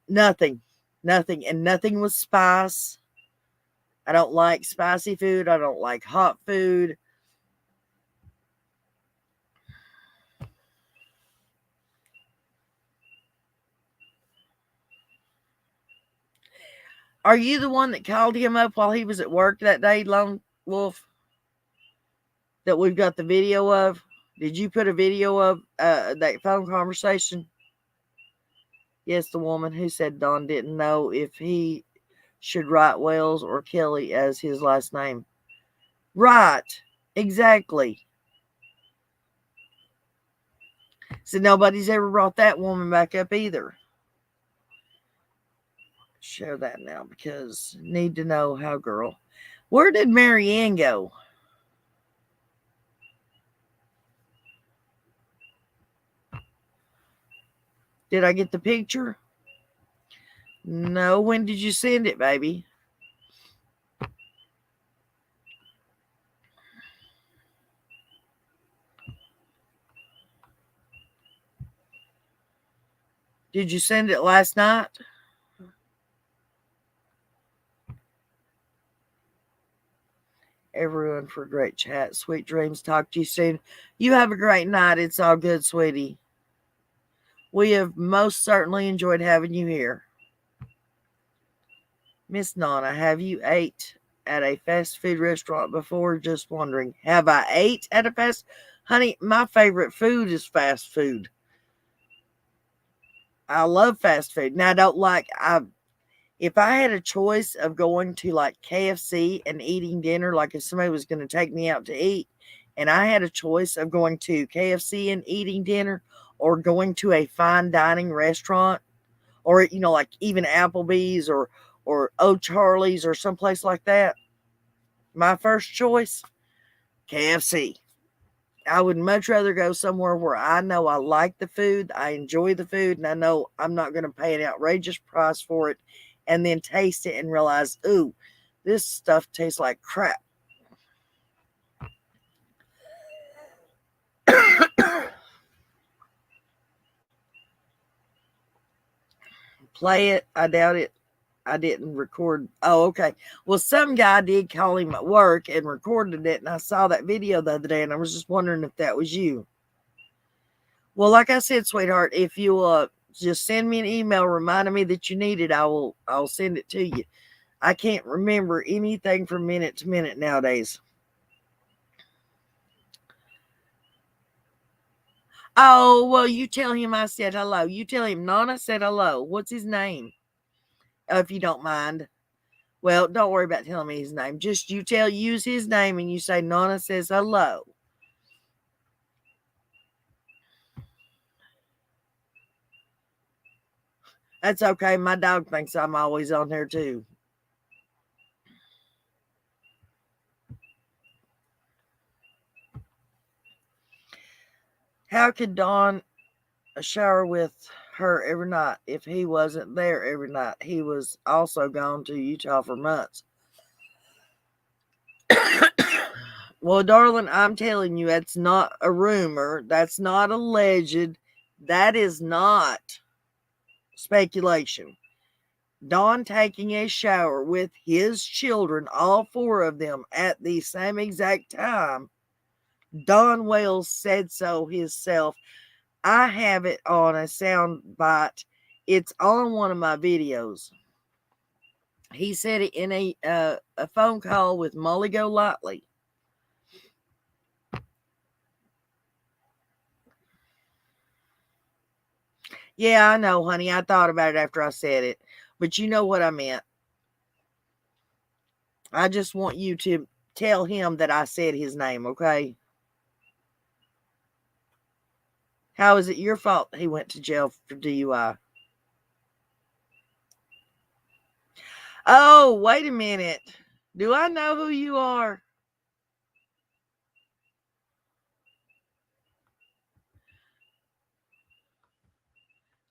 nothing. Nothing. And nothing with spice. I don't like spicy food. I don't like hot food. Are you the one that called him up while he was at work that day, Lone Wolf? That we've got the video of? Did you put a video of that phone conversation? Yes, the woman who said Don didn't know if he should write Wells or Kelly as his last name. Right. Exactly. So nobody's ever brought that woman back up either. Share that now because need to know how, girl. Where did Marianne go? Did I get the picture? No. When did you send it, baby? Did you send it last night? Everyone for a great chat. Sweet dreams. Talk to you soon. You have a great night. It's all good, sweetie. We have most certainly enjoyed having you here. Miss Nana, have you ate at a fast food restaurant before? Just wondering. Have I ate at a fast? Honey, my favorite food is fast food. I love fast food. Now I don't like if I had a choice of going to like KFC and eating dinner, like if somebody was going to take me out to eat, and I had a choice of going to KFC and eating dinner or going to a fine dining restaurant or, like even Applebee's or O'Charlie's or someplace like that, my first choice, KFC. I would much rather go somewhere where I know I like the food, I enjoy the food, and I know I'm not going to pay an outrageous price for it and then taste it and realize, ooh, this stuff tastes like crap. Play it. I doubt it. I didn't record. Oh, okay. Well, some guy did call him at work and recorded it, and I saw that video the other day, and I was just wondering if that was you. Well, like I said, sweetheart, if you just send me an email reminding me that you need it, I'll send it to you. I can't remember anything from minute to minute nowadays. Oh, well, you tell him I said hello. You tell him Nana said hello. What's his name? If you don't mind. Well, don't worry about telling me his name. Just use his name and you say Nana says hello. That's okay. My dog thinks I'm always on there too. How could Don shower with her every night if he wasn't there every night? He was also gone to Utah for months. Well, darling, I'm telling you, that's not a rumor. That's not alleged. That is not speculation. Don taking a shower with his children, all four of them, at the same exact time. Don Wales said so himself. I have it on a sound bite. It's on one of my videos. He said it in a phone call with Molly Golightly. Yeah, I know, honey. I thought about it after I said it. But you know what I meant. I just want you to tell him that I said his name, okay? How is it your fault he went to jail for DUI? Oh, wait a minute. Do I know who you are?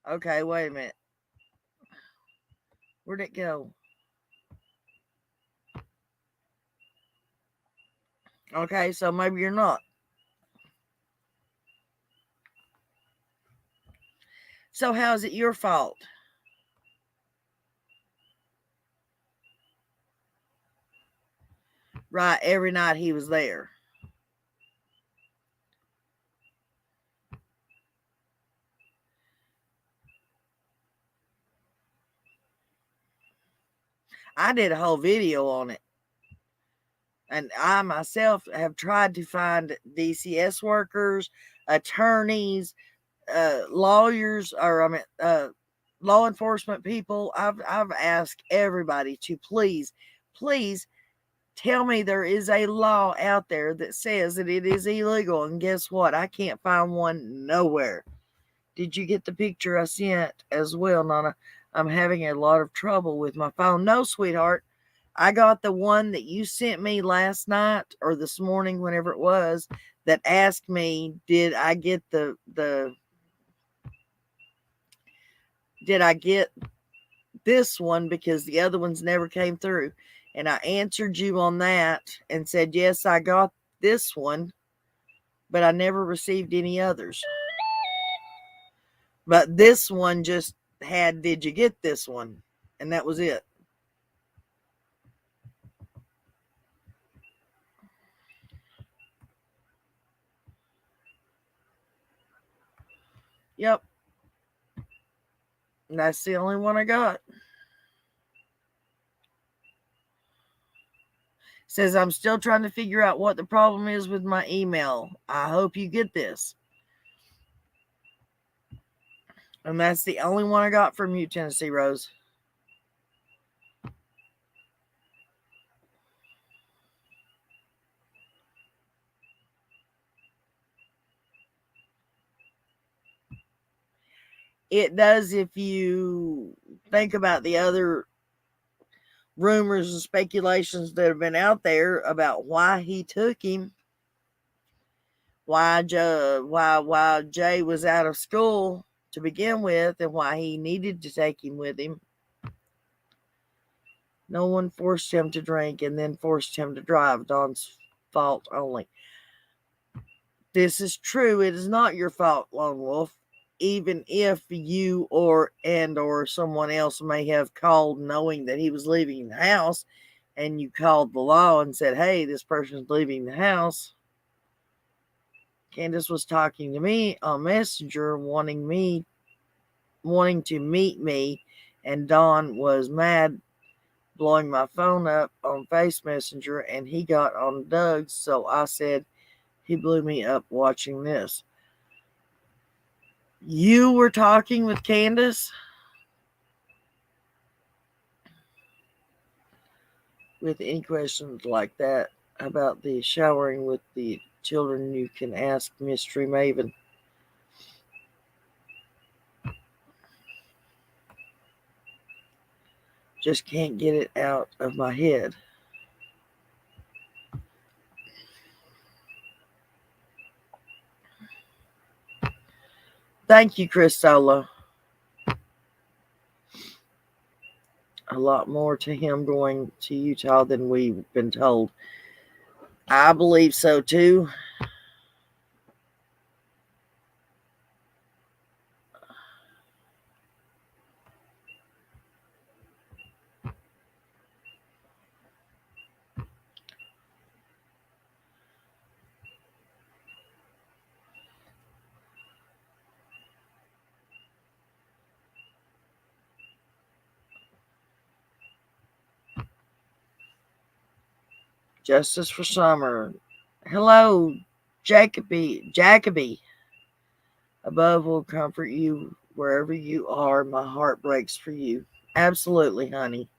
Okay, wait a minute. Where'd it go? Okay, so maybe you're not. So how is it your fault? Right, every night he was there. I did a whole video on it. And I myself have tried to find DCS workers, attorneys, lawyers, or law enforcement people. I've asked everybody to please tell me there is a law out there that says that it is illegal. And guess what? I can't find one nowhere. Did you get the picture I sent as well, Nana? I'm having a lot of trouble with my phone. No, sweetheart. I got the one that you sent me last night or this morning, whenever it was, that asked me, did I get did I get this one because the other ones never came through? And I answered you on that and said, yes, I got this one, but I never received any others. But this one just had, did you get this one? And that was it. Yep. And that's the only one I got. Says, I'm still trying to figure out what the problem is with my email. I hope you get this. And that's the only one I got from you, Tennessee Rose. It does if you think about the other rumors and speculations that have been out there about why he took him, why Jay was out of school to begin with, and why he needed to take him with him. No one forced him to drink and then forced him to drive. Don's fault only. This is true. It is not your fault, Lone Wolf. Even if you or someone else may have called knowing that he was leaving the house, and you called the law and said, hey, this person's leaving the house. Candace was talking to me on Messenger, wanting to meet me, and Don was mad, blowing my phone up on Face Messenger, and he got on Doug's, so I said, he blew me up watching this. You were talking with Candace? With any questions like that about the showering with the children, you can ask Mystery Maven. Just can't get it out of my head. Thank you, Christola. A lot more to him going to Utah than we've been told. I believe so too. Justice for Summer. Hello, Jacoby. Above will comfort you wherever you are. My heart breaks for you. Absolutely, honey.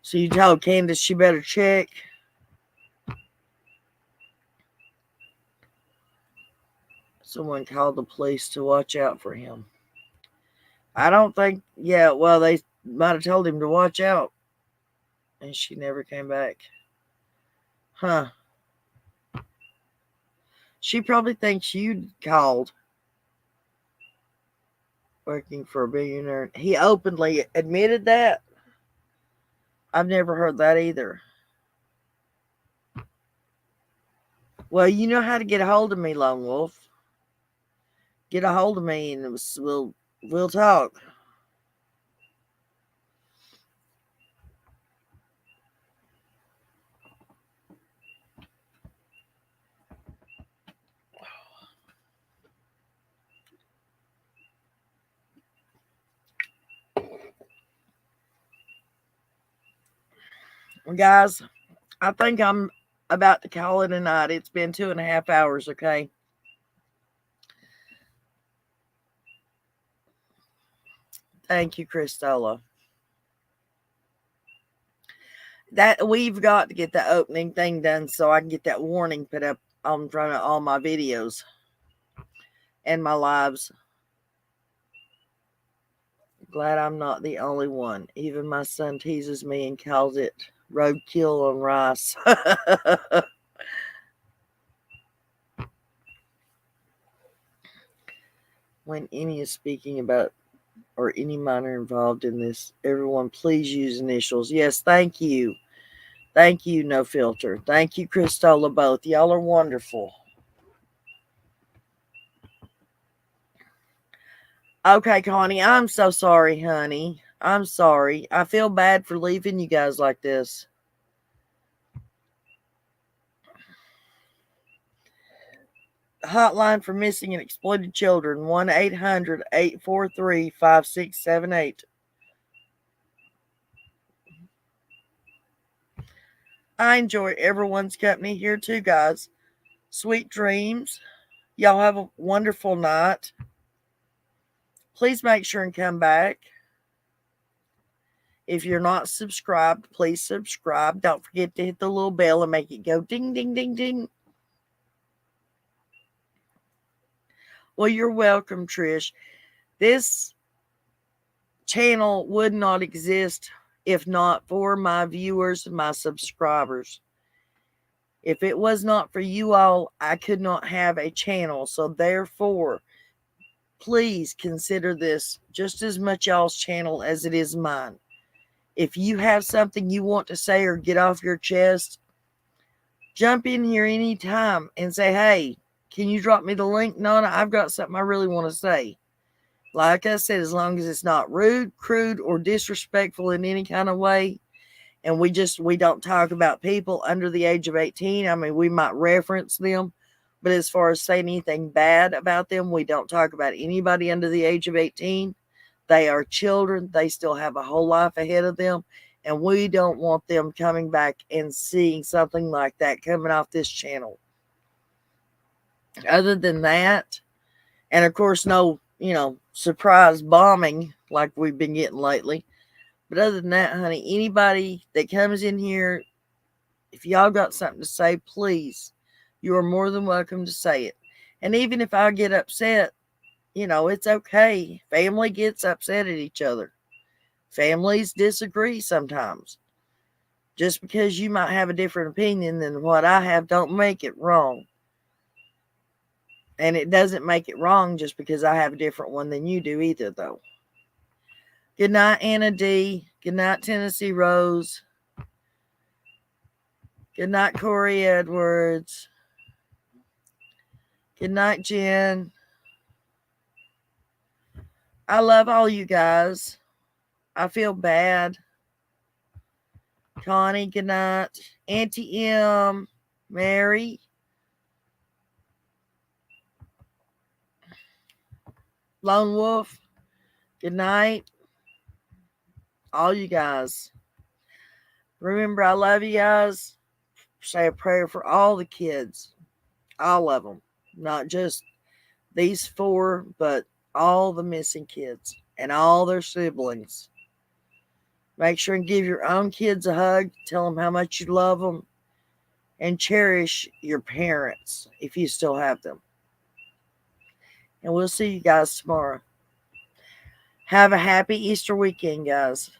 So you told Candace she better check. Someone called the police to watch out for him. I don't think, yeah, well, they might have told him to watch out. And she never came back. Huh. She probably thinks you called. Working for a billionaire. He openly admitted that. I've never heard that either. Well, you know how to get a hold of me, Lone Wolf. Get a hold of me and we'll talk. Guys, I think I'm about to call it a night. It's been 2.5 hours, okay? Thank you, Christola. That we've got to get the opening thing done so I can get that warning put up on front of all my videos and my lives. Glad I'm not the only one. Even my son teases me and calls it roadkill on rice. When any is speaking about or any minor involved in this, everyone please use initials. Yes, thank you. Thank you, No Filter. Thank you, Christola, both. Y'all are wonderful. Okay, Connie, I'm so sorry, honey. I'm sorry. I feel bad for leaving you guys like this. Hotline for missing and exploited children 1-800-843-5678. I enjoy everyone's company here too, guys. Sweet dreams. Y'all have a wonderful night. Please make sure and come back. If you're not subscribed, please subscribe. Don't forget to hit the little bell and make it go ding, ding, ding, ding. Well, you're welcome, Trish. This channel would not exist if not for my viewers, my subscribers. If it was not for you all, I could not have a channel. So therefore, please consider this just as much y'all's channel as it is mine. If you have something you want to say or get off your chest, jump in here anytime and say, hey, can you drop me the link? Nona, I've got something I really want to say. Like I said, as long as it's not rude, crude, or disrespectful in any kind of way, and we don't talk about people under the age of 18. I mean, we might reference them, but as far as saying anything bad about them, we don't talk about anybody under the age of 18. They are children. They still have a whole life ahead of them, and we don't want them coming back and seeing something like that coming off this channel. Other than that, and of course, no, surprise bombing like we've been getting lately. But other than that, honey, anybody that comes in here, if y'all got something to say, please You are more than welcome to say it. And even if I get upset, it's okay. Family gets upset at each other. Families disagree sometimes. Just because you might have a different opinion than what I have, don't make it wrong. And it doesn't make it wrong just because I have a different one than you do either, though. Good night, Anna D. Good night, Tennessee Rose. Good night, Corey Edwards. Good night, Jen. I love all you guys. I feel bad. Connie, good night. Auntie M. Mary. Lone Wolf. Good night. All you guys. Remember, I love you guys. Say a prayer for all the kids. All of them. Not just these 4, but all the missing kids and all their siblings. Make sure and give your own kids a hug. Tell them how much you love them. And cherish your parents if you still have them. And we'll see you guys tomorrow. Have a happy Easter weekend, guys.